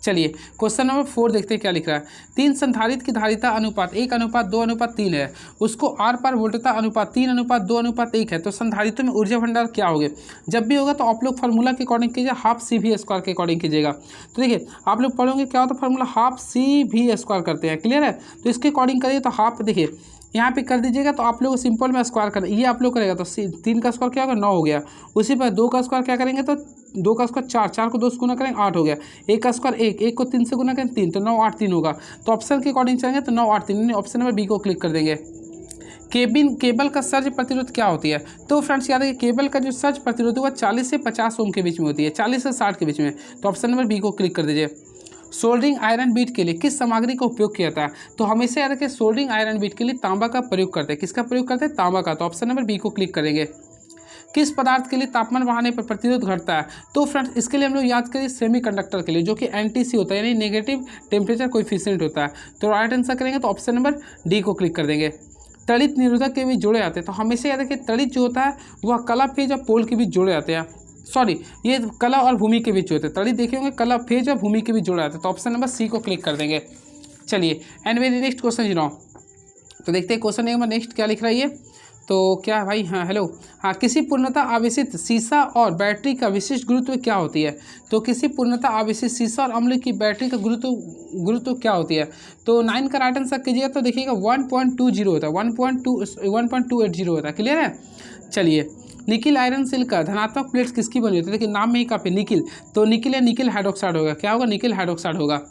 चलिए क्वेश्चन नंबर 4 देखते हैं क्या लिख रहा है। 3 संधारित्र की धारिता अनुपात 1:2:3 है, उसको आर पार वोल्टता अनुपात 3:2:1 है, तो संधारित्र में ऊर्जा भंडार क्या होगा? जब भी होगा तो आप लोग फार्मूला के अकॉर्डिंग कीजिए, हाफ सी वी स्क्वायर के अकॉर्डिंग कीजिएगा। तो देखिए आप लोग पढ़ोगे क्या होता है formula, half C V square करते हैं। क्लियर है? तो इसके अकॉर्डिंग करिए तो हाफ देखिए यहाँ पे कर दीजिएगा, तो आप लोग सिंपल में स्क्वायर कर ये आप लोग करेगा तो 3 का स्क्वायर क्या होगा 9 हो गया। उसी पर 2 का स्क्वायर क्या करेंगे तो 2 का स्क्वायर 4, 4 को 2 से गुना करेंगे 8 हो गया। 1 का स्क्वायर 1, 1 को 3 से गुना करेंगे 3, तो 9 8 3 होगा। तो ऑप्शन के अकॉर्डिंग चलेंगे तो 9 8 3, ऑप्शन नंबर बी को क्लिक कर देंगे। केबल का सर्ज प्रतिरोध क्या होती है? तो फ्रेंड्स याद है केबल का जो सर्ज प्रतिरोध है वह 40 से 50 ओम के बीच में होती है, 40 से 60 के बीच में। तो ऑप्शन नंबर बी को क्लिक कर दीजिए। सोल्डरिंग आयरन बीट के लिए किस सामग्री का उपयोग किया जाता है? तो हमेशा याद रखें सोल्डरिंग आयरन बीट के लिए तांबा का प्रयोग करते हैं। किसका प्रयोग करते हैं? तांबा का। तो ऑप्शन नंबर बी को क्लिक करेंगे। किस पदार्थ के लिए तापमान बढ़ाने पर प्रतिरोध घटता है? तो फ्रेंड्स इसके लिए हम लोग याद करें सेमीकंडक्टर के लिए, जो कि एनटीसी होता है, यानी नेगेटिव टेम्परेचर कोएफिशिएंट होता है। तो राइट आंसर करेंगे तो ऑप्शन नंबर डी को क्लिक कर देंगे। तड़ित निरोधक के बीच जोड़े जाते हैं, तो हमेशा याद रखें तड़ित जो होता है वह कला फेज और पोल के बीच जोड़े जाते हैं। सॉरी ये कला और भूमि के बीच होते हैं। तड़ित देखे होंगे कला फेज और भूमि के बीच जोड़े जाते हैं। तो ऑप्शन नंबर सी को क्लिक कर देंगे। चलिए एंड वेरी नेक्स्ट क्वेश्चन जी। तो देखते हैं क्वेश्चन नंबर नेक्स्ट क्या लिख रहा है ये। तो क्या भाई, हाँ हेलो, हाँ किसी पूर्णतः आवेशित सीसा और बैटरी का विशिष्ट गुरुत्व क्या होती है? तो किसी पूर्णतः आवेशित सीसा और अम्ल की बैटरी का गुरुत्व क्या होती है? तो 9 का राइट आंसर कीजिएगा तो देखिएगा 1.20 होता है, 1.280 होता है। क्लियर है? चलिए निकिल आयरन सिल्क धनात्मक प्लेट्स किसकी बनी होती है? देखिए नाम में ही काफ़ी निकिल, तो निकिल या निकिल हाइड्रोक्साइड होगा। क्या होगा? निकिल हाइड्रोक्साइड होगा।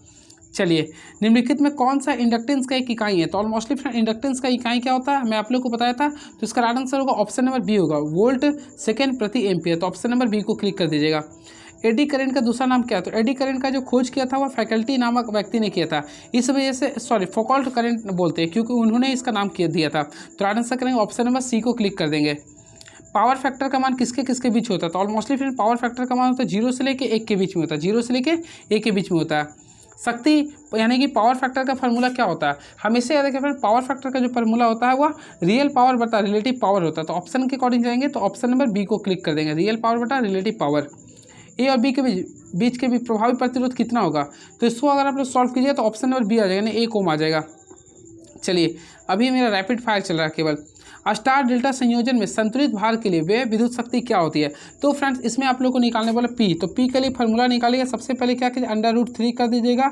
चलिए निम्नलिखित में कौन सा इंडक्टेंस का एक इकाई है? तो ऑलमोस्टली फ्रेंड इंडक्टेंस का इकाई क्या होता है मैं आप लोग को बताया था। तो इसका राइट आंसर होगा ऑप्शन नंबर बी होगा, वोल्ट सेकेंड प्रति एम्पियर। तो ऑप्शन नंबर बी को क्लिक कर दीजिएगा। एडी करंट का दूसरा नाम क्या है? तो एडी करंट का जो खोज किया था वह फैकल्टी नामक व्यक्ति ने किया था। इस वजह से फौकॉल्ट करंट बोलते हैं, क्योंकि उन्होंने इसका नाम दिया था। तो राइट आंसर करेंगे ऑप्शन नंबर सी को क्लिक कर देंगे। पावर फैक्टर का मान किसके किसके बीच होता है? तो ऑलमोस्टली फ्रेंड पावर फैक्टर का मान होता है 0 से लेकर 1 के बीच में होता है, 0 से लेकर 1 के बीच में होता है। शक्ति यानी कि पावर फैक्टर का फार्मूला क्या होता है? हमेशा याद रखें फ्रेंड पावर फैक्टर का जो फार्मूला होता है वह रियल पावर बटा रिलेटिव पावर होता है। तो ऑप्शन के अकॉर्डिंग जाएंगे तो ऑप्शन नंबर बी को क्लिक कर देंगे, रियल पावर बटा रिलेटिव पावर। ए और बी के बीच के भी प्रभावी प्रतिरोध कितना होगा? तो इसको अगर आप लोग सॉल्व कीजिए तो ऑप्शन नंबर बी आ जाएगा, यानी 1 ओम आ जाएगा। चलिए अभी मेरा रैपिड फायर चल रहा है केवल। स्टार डेल्टा संयोजन में संतुलित भार के लिए वे विद्युत शक्ति क्या होती है? तो फ्रेंड्स इसमें आप लोग को निकालने वाला पी, तो पी के लिए फार्मूला निकालिएगा। सबसे पहले क्या कीजिए √3 कर दीजिएगा।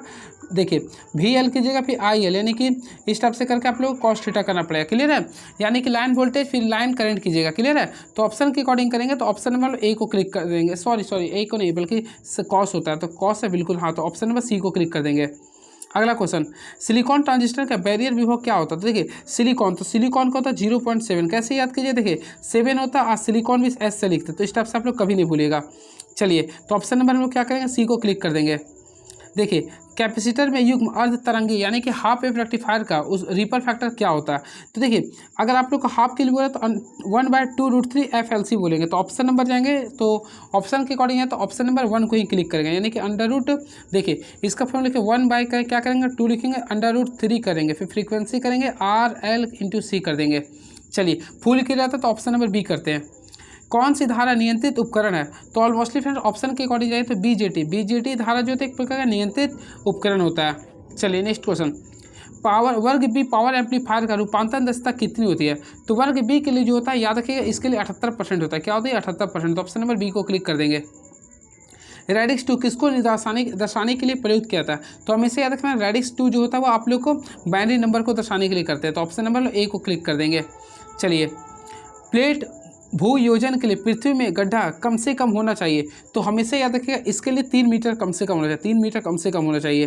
देखिए वी एल कीजिएगा फिर आई एल, यानी कि इस टाइप से करके आप लोग को cos थीटा करना पड़ेगा। क्लियर है? यानी कि लाइन वोल्टेज फिर लाइन करंट कीजिएगा। क्लियर है? तो ऑप्शन के अकॉर्डिंग करेंगे तो ऑप्शन नंबर ए को क्लिक कर देंगे। सॉरी ए को नहीं बल्कि कॉस होता है, तो कॉस है बिल्कुल। हाँ तो ऑप्शन नंबर सी को क्लिक कर देंगे। अगला क्वेश्चन, सिलिकॉन ट्रांजिस्टर का बैरियर विभव क्या होता है? तो देखिए सिलिकॉन, तो सिलिकॉन का होता है 0.7। कैसे याद कीजिए? देखिए 7 होता है और सिलिकॉन भी एस से लिखते, तो इस टाइप से आप लोग कभी नहीं भूलिएगा। चलिए तो ऑप्शन नंबर हम लोग क्या करेंगे सी को क्लिक कर देंगे। देखिए कैपेसिटर में युग्म अर्ध तरंगी यानी कि हाफ वेव रेक्टिफायर का उस रिपल फैक्टर क्या होता है। तो देखिए अगर आप लोग को हाफ के लिए बोला तो 1/2√3 FLC बोलेंगे, तो ऑप्शन नंबर जाएंगे तो ऑप्शन के अकॉर्डिंग है तो ऑप्शन नंबर 1 को ही क्लिक करेंगे, यानी कि अंडर रूट। देखिए इसका फॉर्म लिखे 1 बाय का क्या करेंगे 2 लिखेंगे, अंडर रूट 3 करेंगे, फिर फ्रीक्वेंसी करेंगे RL/C कर देंगे। चलिए फुल क्लियर आता है तो ऑप्शन नंबर बी करते हैं। कौन सी धारा नियंत्रित उपकरण है, तो ऑलमोस्टली फ्रेंड्स ऑप्शन के अकॉर्डिंग जाए तो बीजेटी धारा जो होता है एक प्रकार का नियंत्रित उपकरण होता है। चलिए नेक्स्ट क्वेश्चन, पावर वर्ग बी पावर एम्पलीफायर का रूपांतरण दक्षता कितनी होती है, तो वर्ग बी के लिए जो होता है याद रखिएगा इसके लिए 78% होता है। क्या होता है 78%, तो ऑप्शन नंबर बी को क्लिक कर देंगे। रेडिक्स 2 किसको दर्शाने के लिए प्रयुक्त किया था, तो हमेशा याद रखना रेडिक्स 2 जो होता है वो आप लोग को बाइनरी नंबर को दर्शाने के लिए करते हैं, तो ऑप्शन नंबर ए को क्लिक कर देंगे। चलिए प्लेट भू योजन के लिए पृथ्वी में गड्ढा कम से कम होना चाहिए, तो हमेशा याद रखिएगा इसके लिए 3 मीटर कम से कम होना चाहिए, 3 मीटर कम से कम होना चाहिए।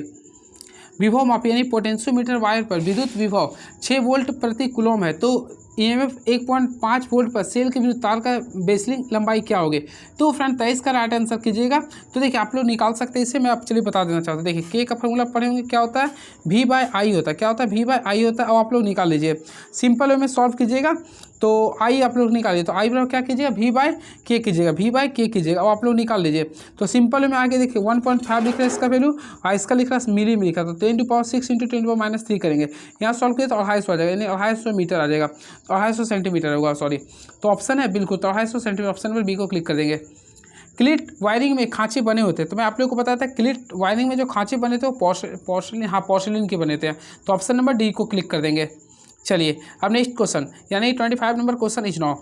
विभव मापी यानी पोटेंशियोमीटर वायर पर विद्युत विभव 6 वोल्ट प्रति कूलम है, तो EMF 1.5 वोल्ट पर सेल के विद्युत तार का बेसलिंग लंबाई क्या होगी, तो फ्रेंड 23 का राइट आंसर कीजिएगा। तो देखिए आप लोग निकाल सकते हैं इसे, मैं आप चलिए बता देना चाहता हूँ। देखिए के का फॉर्मूला पढ़े होंगे, क्या होता है V/I होता है, क्या होता है V/I होता है। अब आप लोग निकाल लीजिए, सिंपल वे में सॉल्व कीजिएगा तो आई आप लोग निकालिए, तो आई बराबर क्या कीजिएगा V/K कीजिएगा, V/K कीजिएगा। अब आप लोग निकाल लीजिए, तो सिंपल में आगे देखिए 1.5 लिख रहा है इसका वैल्यू, और इसका लिख रहा है मिली में लिखा, तो 10⁻6 × 10⁻³ करेंगे, यहाँ सॉल्व किया तो 250 आ जाएगा, यानी 250 मीटर आ जाएगा, 250 सेंटीमीटर होगा, सॉरी। तो ऑप्शन है बिल्कुल, तो 250 सेंटीमीटर, ऑप्शन नंबर बी को क्लिक कर देंगे। क्लिट वायरिंग में खांचे बने होते हैं, तो मैं आप लोग को बताया था क्लिट वायरिंग में जो खांचे बने थे वो पोर्सिलिन के बने थे, तो ऑप्शन नंबर डी को क्लिक कर देंगे। चलिए अब नेक्स्ट क्वेश्चन यानी 25 नंबर क्वेश्चन इज नाउ,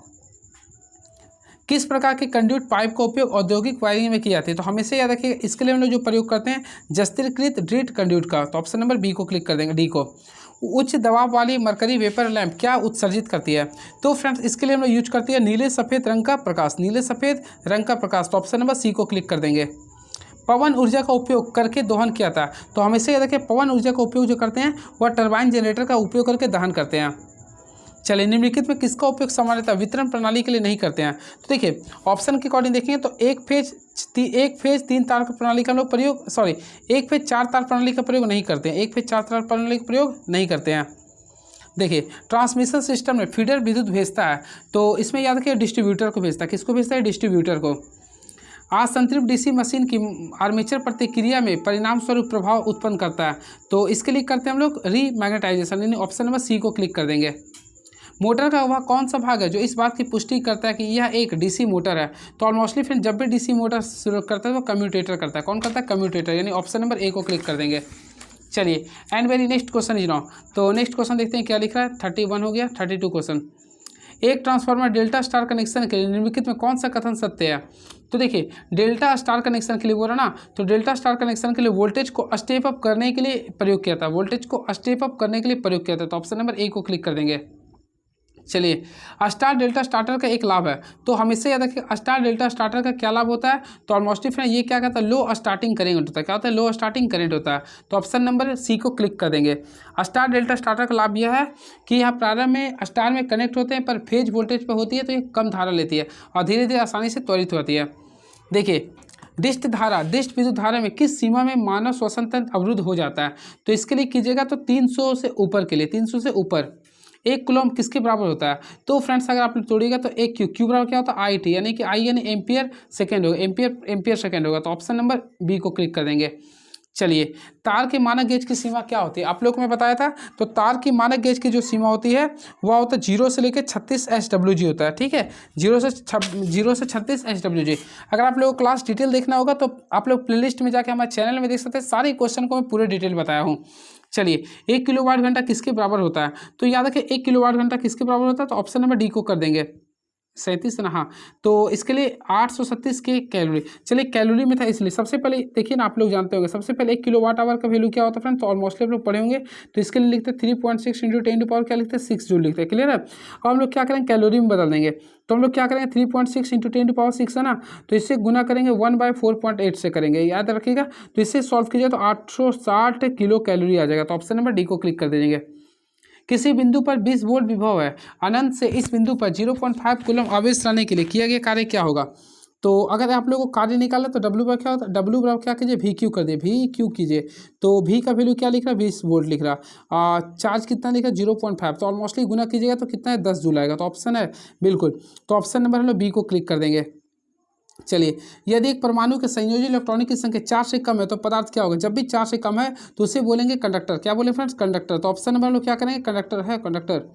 किस प्रकार के कंड्यूट पाइप का उपयोग औद्योगिक वायरिंग में किया जाता है, तो हमेशा याद रखिएगा इसके लिए हम लोग जो प्रयोग करते हैं जस्तीकृत ड्रिट कंड्यूट का, तो ऑप्शन नंबर बी को क्लिक कर देंगे, डी को। उच्च दबाव वाली मरकरी वेपर लैंप क्या उत्सर्जित करती है, तो फ्रेंड्स इसके लिए हम लोग यूज करती है नीले सफ़ेद रंग का प्रकाश, नीले सफ़ेद रंग का प्रकाश, तो ऑप्शन नंबर सी को क्लिक कर देंगे। पवन ऊर्जा का उपयोग करके दोहन किया था, तो हमेशा याद रखिए पवन ऊर्जा का उपयोग जो करते हैं वह टरबाइन जनरेटर का उपयोग करके दहन करते हैं। चलिए निम्नलिखित में किसका उपयोग सामान्यतः वितरण प्रणाली के लिए नहीं करते हैं, तो देखिए ऑप्शन के अकॉर्डिंग देखेंगे तो एक फेज 3 तार का प्रणाली का हम लोग प्रयोग, सॉरी एक फेज 4 तार प्रणाली का प्रयोग नहीं करते हैं, एक फेज 4 तार प्रणाली का प्रयोग नहीं करते हैं। देखिए ट्रांसमिशन सिस्टम में फीडर विद्युत भेजता है, तो इसमें याद रखिए डिस्ट्रीब्यूटर को भेजता है, किसको भेजता है डिस्ट्रीब्यूटर को। असंतृप्त डीसी मशीन की आर्मेचर प्रतिक्रिया में परिणाम स्वरूप प्रभाव उत्पन्न करता है, तो इसके लिए करते हैं हम लोग रीमैग्नेटाइजेशन, यानी ऑप्शन नंबर सी को क्लिक कर देंगे। मोटर का वह कौन सा भाग है जो इस बात की पुष्टि करता है कि यह एक डीसी मोटर है, तो ऑलमोस्टली फ्रेंड जब भी डीसी मोटर शुरू करता है वो कम्यूटेटर करता है, कौन करता है कम्यूटेटर, यानी ऑप्शन नंबर ए को क्लिक कर देंगे। चलिए and very next question is now, तो नेक्स्ट क्वेश्चन देखते हैं क्या लिख रहा है। 31 हो गया, 32 क्वेश्चन, एक ट्रांसफार्मर डेल्टा स्टार कनेक्शन के लिए निम्नलिखित में कौन सा कथन सत्य है, तो देखिए डेल्टा स्टार कनेक्शन के लिए बोला ना, तो डेल्टा स्टार कनेक्शन के लिए वोल्टेज को स्टेप अप करने के लिए प्रयोग किया था, वोल्टेज को स्टेप अप करने के लिए प्रयोग किया था, तो ऑप्शन नंबर ए को क्लिक कर देंगे। चलिए स्टार डेल्टा स्टार्टर का एक लाभ है, तो हमेशा याद रखिए स्टार डेल्टा स्टार्टर का क्या लाभ होता है, तो ऑलमोस्टली फ्रेंड ये क्या कहता है लो स्टार्टिंग करंट होता है, क्या होता है लो स्टार्टिंग करंट होता है, तो ऑप्शन नंबर सी को क्लिक कर देंगे। स्टार डेल्टा स्टार्टर का लाभ यह है कि यहाँ प्रारंभ में स्टार में कनेक्ट होते हैं पर फेज वोल्टेज पर होती है, तो ये कम धारा लेती है और धीरे धीरे आसानी से त्वरित होती है। देखिए डिस्ट विद्युत धारा में किस सीमा में मानव श्वसन तंत्र अवरुद्ध हो जाता है, तो इसके लिए कीजिएगा तो 300 से ऊपर के लिए, 300 से ऊपर। एक कूलम किसके बराबर होता है, तो फ्रेंड्स अगर आप तोड़िएगा तो एक क्यू बराबर क्या होता है आई टी, यानी कि आई यानी एम्पियर सेकेंड होगा, एम्पियर सेकेंड होगा, तो ऑप्शन नंबर बी को क्लिक कर देंगे। चलिए तार के मानक गेज की सीमा क्या होती है, आप लोग को मैं बताया था, तो तार की मानक गेज की जो सीमा होती है वह होता है 0 से लेकर 36 SWG होता है, ठीक है 0 से 36 SWG। अगर आप लोगों को क्लास डिटेल देखना होगा तो आप लोग प्लेलिस्ट में जाके हमारे चैनल में देख सकते हैं, सारे क्वेश्चन को मैं पूरे डिटेल बताया हूँ। चलिए 1 किलोवाट घंटा किसके बराबर होता है, तो याद रखिए 1 किलोवाट घंटा किसके बराबर होता है, तो ऑप्शन नंबर डी को कर देंगे 37 ना, हाँ तो इसके लिए 837 के कैलोरी। चलिए कैलोरी में था इसलिए सबसे पहले देखिए ना, आप लोग जानते होंगे सबसे पहले 1 किलोवाट आवर का वैल्यू क्या होता है फ्रेंड, तो ऑलमोस्टली आप लोग पढ़े होंगे, तो इसके लिए लिखते हैं 3.6 × 10⁻, क्या लिखते हैं 6 जूल लिखते हैं, क्लियर है। और हम लोग क्या करेंगे कैलोरी में बदल देंगे, तो हम लोग क्या करेंगे 3.6 × 10⁻6 है ना, तो इससे गुना करेंगे 1/4.8 से करेंगे, याद रखिएगा। तो इससे सॉल्व कीजिए तो 860 किलो कैलोरी आ जाएगा, तो ऑप्शन नंबर डी को क्लिक कर दीजिए। किसी बिंदु पर 20 वोल्ट विभव है, अनंत से इस बिंदु पर 0.5 कूलम आवेश लाने के लिए किया गया कार्य क्या होगा, तो अगर आप लोगों को कार्य निकालना तो डब्ल्यू बराबर क्या होता है, डब्ल्यू बराबर क्या कीजिए, वी क्यू कर दिए, वी क्यू कीजिए। तो वी का वैल्यू क्या लिख रहा है, 20 वोल्ट लिख रहा। चार्ज कितना लिखा है, 0.5। तो ऑलमोस्टली गुना कीजिएगा तो कितना है, 10 जूल आएगा। तो ऑप्शन है बिल्कुल, तो ऑप्शन नंबर हम लोग बी को क्लिक कर देंगे। चलिए, यदि एक परमाणु के संयोजी इलेक्ट्रॉनिक की संख्या 4 से कम है तो पदार्थ क्या होगा, जब भी 4 से कम है तो उसे बोलेंगे कंडक्टर। क्या बोले फ्रेंड्स, कंडक्टर। तो ऑप्शन नंबर हम लोग क्या करेंगे, कंडक्टर है, कंडक्टर।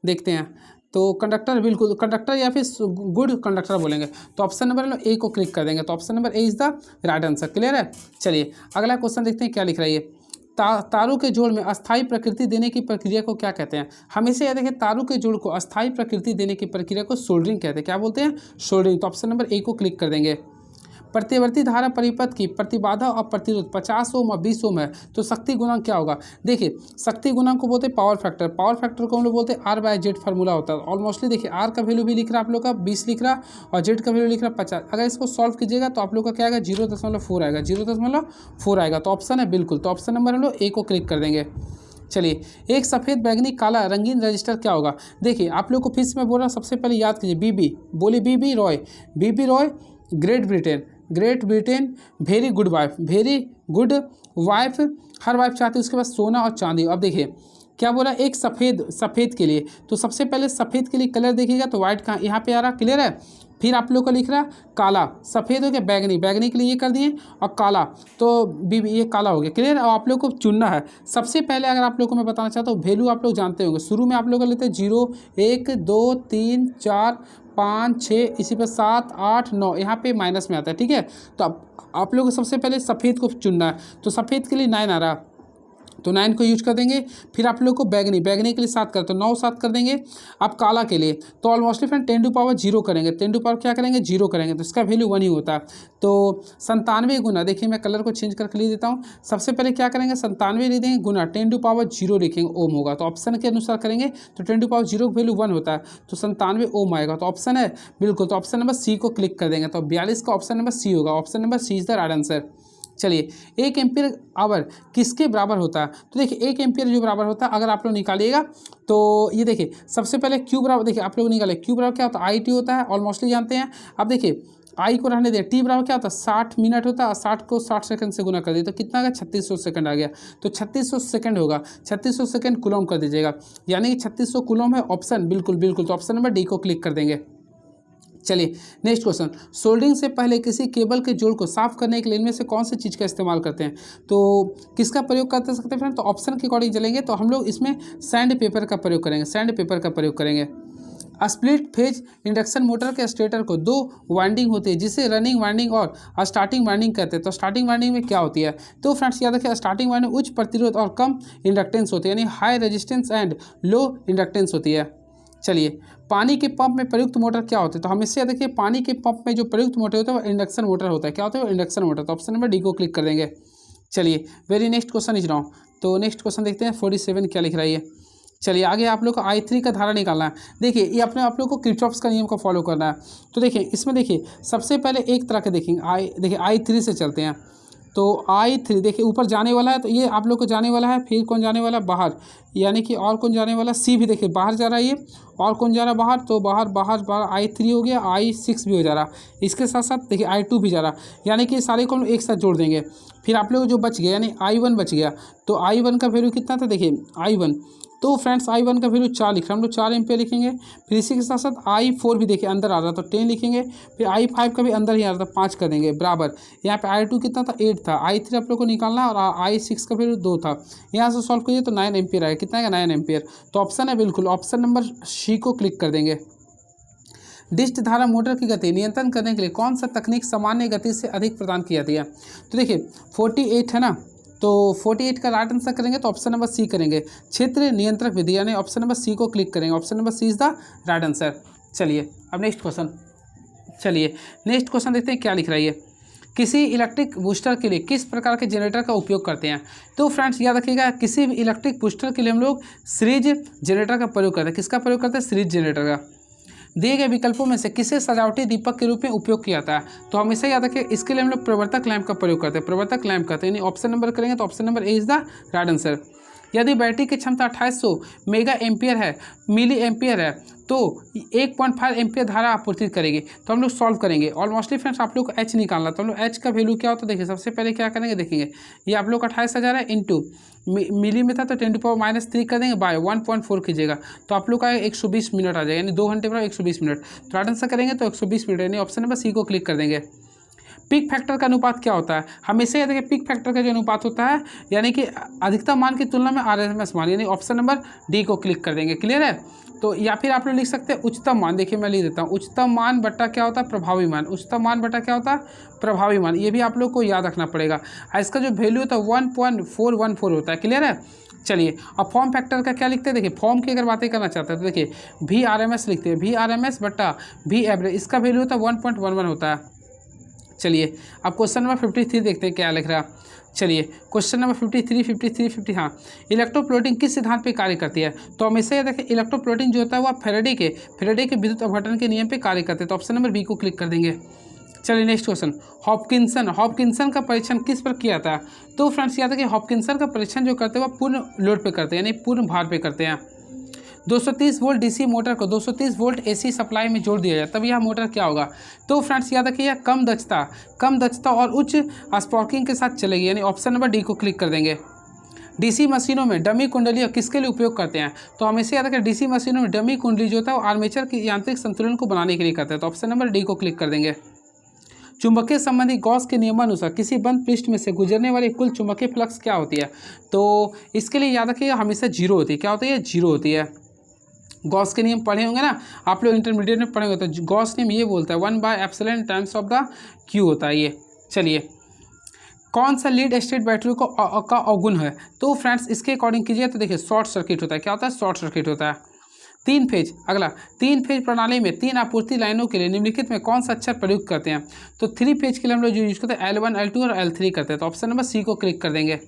देखते हैं, तो कंडक्टर, बिल्कुल कंडक्टर या फिर गुड कंडक्टर बोलेंगे। तो ऑप्शन नंबर हम लोग ए को क्लिक कर देंगे। तो option number A is the right answer. Clear है। चलिए अगला क्वेश्चन देखते हैं क्या लिख रहा है ये। तारों के जोड़ में अस्थायी प्रकृति देने की प्रक्रिया को क्या कहते हैं। हमेशा याद रखें, तारों के जोड़ को अस्थायी प्रकृति देने की प्रक्रिया को सोल्डरिंग कहते हैं। क्या बोलते हैं, सोल्डरिंग। तो ऑप्शन नंबर ए को क्लिक कर देंगे। प्रतिवर्ती धारा परिपथ की प्रतिबाधा और प्रतिरोध 50 ओम और 20 ओम है तो शक्ति गुणांक क्या होगा। देखिए, शक्ति गुणांक को बोलते हैं पावर फैक्टर। पावर फैक्टर को हम लोग बोलते हैं आर बाय जेड फार्मूला होता है। ऑलमोस्टली देखिए, आर का वैल्यू भी लिख रहा है आप लोग का 20 लिख रहा और जेड का वैल्यू लिख रहा 50। अगर इसको सॉल्व कीजिएगा तो आप लोग का क्या आएगा, 0.4 आएगा, 0.4 आएगा। तो ऑप्शन है बिल्कुल, तो ऑप्शन नंबर हम लोग ए को क्लिक कर देंगे। चलिए, एक सफ़ेद बैगनी काला रंगीन रजिस्टर क्या होगा। देखिए, आप लोग को फिर से मैं बोल रहा हूँ, सबसे पहले याद कीजिए, बीबी बोले, बीबी रॉय, बीबी Roy great Britain, great Britain very good wife, very good wife, हर वाइफ चाहती है उसके पास सोना और चांदी। अब देखिए क्या बोला, एक सफ़ेद के लिए, तो सबसे पहले सफ़ेद के लिए कलर देखिएगा तो वाइट कहाँ, यहाँ पे आ रहा, क्लियर है। फिर आप लोग का लिख रहा काला, सफ़ेद हो गया, बैगनी, बैगनी के लिए ये कर दिए और काला, तो बीबी ये काला हो गया, क्लियर। और आप लोग को चुनना है। सबसे पहले अगर आप लोग को मैं बताना चाहता हूँ, वैल्यू आप लोग जानते होंगे, शुरू में आप लोग लेते हैं 0, 1, 2, 3, 4, 5, 6, इसी पर 7, 8, 9, यहाँ पे माइनस में आता है, ठीक है। तो अब आप लोग को सबसे पहले सफ़ेद को चुनना है, तो सफ़ेद के लिए 9 आ रहा, तो 9 को यूज कर देंगे। फिर आप लोग को बैगनी, बैगनी के लिए 7 करते, तो 9 7 कर देंगे। अब काला के लिए तो ऑलमोस्टली फ्रेंड 10 टू पावर 0 करेंगे, 10 टू पावर क्या करेंगे, 0 करेंगे, तो इसका वैल्यू 1 ही होता है। तो 97 गुना, देखिए मैं कलर को चेंज करके लिख देता हूँ। सबसे पहले क्या करेंगे, 97 लिख देंगे गुना 10 टू पावर 0 लिखेंगे, ओम होगा। तो ऑप्शन के अनुसार करेंगे तो 10 टू पावर 0 का वैल्यू 1 होता है, तो 97 ओम आएगा। तो ऑप्शन है बिल्कुल, तो ऑप्शन नंबर सी को क्लिक कर देंगे। तो 42 का ऑप्शन नंबर सी होगा, option number C is the right answer. चलिए, 1 एम्पीयर आवर किसके बराबर होता है। तो देखिए, 1 एम्पीयर जो बराबर होता है, अगर आप लोग निकालिएगा तो ये देखिए, सबसे पहले क्यू बराबर, देखिए आप लोग निकाले क्यू बराबर क्या होता है, आई टी होता है, ऑलमोस्टली जानते हैं। अब देखिए, आई को रहने दें, टी बराबर क्या होता है, 60 मिनट होता है, और 60 को 60 सेकंड से गुना कर दिए तो कितना आ गया, 3600 सेकंड आ गया। तो 3600 सेकंड होगा, 3600 सेकंड कूलम कर दीजिएगा, यानी कि 3600 कूलम है ऑप्शन, बिल्कुल बिल्कुल। तो ऑप्शन नंबर डी को क्लिक कर देंगे। चलिए नेक्स्ट क्वेश्चन, सोल्डरिंग से पहले किसी केबल के जोड़ को साफ करने के लिए इनमें से कौन सी चीज़ का इस्तेमाल करते हैं। तो किसका प्रयोग कर सकते हैं फ्रेंड, तो ऑप्शन के अकॉर्डिंग चलेंगे तो हम लोग इसमें सैंड पेपर का प्रयोग करेंगे, सैंड पेपर का प्रयोग करेंगे। स्प्लिट फेज इंडक्शन मोटर के स्टेटर को 2 वाइंडिंग होती है जिसे रनिंग वाइंडिंग और स्टार्टिंग वाइंडिंग कहते हैं। तो स्टार्टिंग वाइंडिंग में क्या होती है, तो फ्रेंड्स याद रखिए, स्टार्टिंग वाइंडिंग उच्च प्रतिरोध और कम इंडक्टेंस होती है, यानी high resistance and low inductance होती है। चलिए, पानी के पंप में प्रयुक्त मोटर क्या होता है, तो हमेशा देखिए पानी के पंप में जो प्रयुक्त मोटर होता है वो इंडक्शन मोटर होता है। क्या होता है, वो इंडक्शन मोटर। तो ऑप्शन नंबर डी को क्लिक कर देंगे। चलिए, वेरी नेक्स्ट क्वेश्चन इज रहा। तो नेक्स्ट क्वेश्चन देखते हैं 47 क्या लिख रहा है ये। चलिए आगे आप लोग को I3 का धारा निकालना है। देखिए, ये अपने आप लोग को किरचॉफ्स का नियम को फॉलो करना है। तो देखिए, इसमें देखिए सबसे पहले एक तरह के देखेंगे, देखिए I3 से चलते हैं। तो I3 देखिए ऊपर जाने वाला है, तो ये आप लोग को जाने वाला है, फिर कौन जाने वाला है, बाहर, यानी कि और कौन जाने वाला, सी भी देखिए बाहर जा रहा है ये, और कौन जा रहा है बाहर, तो बाहर बाहर बाहर I3 हो गया, I6 भी हो जा रहा। इसके साथ साथ देखिए I2 भी जा रहा, यानी कि सारे को हम एक साथ जोड़ देंगे। फिर आप लोग जो बच गया यानी I1 बच गया, तो I1 का वैल्यू कितना था, देखिए I1, तो फ्रेंड्स I1 का वैल्यू 4 लिख रहे हैं हम लोग, 4 एम्पियर लिखेंगे। फिर इसी के साथ साथ I4 भी देखिए अंदर आ रहा था, तो 10 लिखेंगे। फिर I5 का भी अंदर ही आ रहा था, 5 कर देंगे बराबर। यहाँ पे I2 कितना था, 8 था। I3 आप लोग को निकालना, और I6 का वैल्यू 2 था। यहाँ से सॉल्व करिए तो 9 एम्पियर आएगा, कितना आएगा, 9 एम्पियर। तो ऑप्शन है बिल्कुल, ऑप्शन नंबर सी को क्लिक कर देंगे। डिस्ट धारा मोटर की गति नियंत्रण करने के लिए कौन सा तकनीक सामान्य गति से अधिक प्रदान की जाती है। तो देखिए 48 है ना, तो 48 का राइट आंसर करेंगे तो ऑप्शन नंबर सी करेंगे, क्षेत्र नियंत्रक विधि, यानी ऑप्शन नंबर सी को क्लिक करेंगे। Option number C is the right answer. चलिए अब नेक्स्ट क्वेश्चन देखते हैं क्या लिख रही है। किसी इलेक्ट्रिक बूस्टर के लिए किस प्रकार के जनरेटर का उपयोग करते हैं। तो फ्रेंड्स याद रखिएगा, किसी भी इलेक्ट्रिक बूस्टर के लिए हम लोग सीरीज जनरेटर का प्रयोग करते हैं। किसका प्रयोग करते हैं, सीरीज जनरेटर का। दिए गए विकल्पों में से किसे सजावटी दीपक के रूप में उपयोग किया जाता है। तो हमेशा याद रखिए, इसके लिए हम लोग प्रवर्तक लैंप का प्रयोग करते हैं, प्रवर्तक लैंप करते हैं, यानी ऑप्शन नंबर करेंगे तो option number A is the right answer. यदि बैटरी की क्षमता 2800 मेगा एम्पियर है, मिली एम्पियर है, तो 1.5 एम्पियर धारा आपूर्ति करेगी। तो हम लोग सॉल्व करेंगे। ऑलमोस्टली फ्रेंड्स आप लोग को एच निकालना, तो हम लोग एच का वैल्यू क्या होता है देखिए। सबसे पहले क्या करेंगे देखेंगे, ये आप लोग का 28,000 है, इंटू मिली में था तो 10⁻³ कर देंगे, बाय 1.4 कीजिएगा, तो आप लोग का 120 मिनट आ जाएगा, यानी 2 घंटे पर 120 मिनट। तो राइट आंसर करेंगे तो 120 मिनट, यानी ऑप्शन नंबर सी को क्लिक कर देंगे। पिक फैक्टर का अनुपात क्या होता है, हमेशा याद रखिए पिक फैक्टर का जो अनुपात होता है यानी कि अधिकतम मान की तुलना में आरएमएस मान, यानी ऑप्शन नंबर डी को क्लिक कर देंगे। क्लियर है। तो या फिर आप लोग लिख सकते हैं उच्चतम मान। देखिए मैं लिख देता हूँ, उच्चतम मान बट्टा क्या होता है, प्रभावी मान। उच्चतम मान बट्टा क्या होता है, प्रभावी मान। ये भी आप लोग को याद रखना पड़ेगा। इसका जो वैल्यू होता है 1.414 होता है। क्लियर है। चलिए अब फॉर्म फैक्टर का क्या लिखते हैं, देखिए फॉर्म की अगर बातें करना चाहते हैं तो देखिए VRMS लिखते हैं, VRMS बट्टा V एवरेज, इसका वैल्यू होता है 1.11 होता है। चलिए अब क्वेश्चन नंबर 53 देखते हैं क्या लिख रहा है। चलिए क्वेश्चन नंबर 53, हाँ, इलेक्ट्रोप्लेटिंग किस सिद्धांत पे कार्य करती है। तो हमेशा ये देखें इलेक्ट्रोप्लेटिंग जो होता है वह फेरेडे के विद्युत अपघटन के नियम पे कार्य करते हैं। तो ऑप्शन नंबर बी को क्लिक कर देंगे। चलिए नेक्स्ट क्वेश्चन, हॉपकिंसन का परीक्षण किस पर किया था। तो फ्रेंड्स याद है कि हॉपकिंसन का परीक्षण जो करते हैं वह पूर्ण लोड पे करते हैं, यानी पूर्ण भार पे करते हैं। 230 वोल्ट डीसी मोटर को 230 वोल्ट एसी सप्लाई में जोड़ दिया जाए, तब यह मोटर क्या होगा। तो फ्रेंड्स याद रखिए कम दक्षता और उच्च स्पार्किंग के साथ चलेगी, यानी ऑप्शन नंबर डी को क्लिक कर देंगे। डीसी मशीनों में डमी कुंडली किसके लिए उपयोग करते हैं। तो हमेशा याद रखें डीसी मशीनों में डमी कुंडली जो होता है वो आर्मेचर की यांत्रिक संतुलन को बनाने के लिए करते हैं। तो ऑप्शन नंबर डी को क्लिक कर देंगे। चुंबकीय संबंधी गॉस के नियमानुसार किसी बंद पृष्ठ में से गुजरने वाली कुल चुंबकीय फ्लक्स क्या होती है। तो इसके लिए याद रखिएगा हमेशा जीरो होती है। क्या होती है, जीरो होती है। गॉस के नियम पढ़े होंगे ना आप लोग, इंटरमीडिएट में पढ़े होंगे। तो गॉस नियम ये बोलता है 1/ε टाइम्स ऑफ द क्यू होता है ये। चलिए कौन सा लीड एसिड बैटरी का अवगुण है। तो फ्रेंड्स इसके अकॉर्डिंग कीजिए तो देखिए शॉर्ट सर्किट होता है। क्या होता है, शॉर्ट सर्किट होता है। 3 फेज, अगला 3 फेज प्रणाली में 3 आपूर्ति लाइनों के लिए निम्नलिखित में कौन सा अक्षर प्रयुक्त करते हैं। तो 3 फेज के लिए हम लोग जो यूज करते हैं L1, L2 और L3 करते हैं। तो ऑप्शन नंबर सी को क्लिक कर देंगे।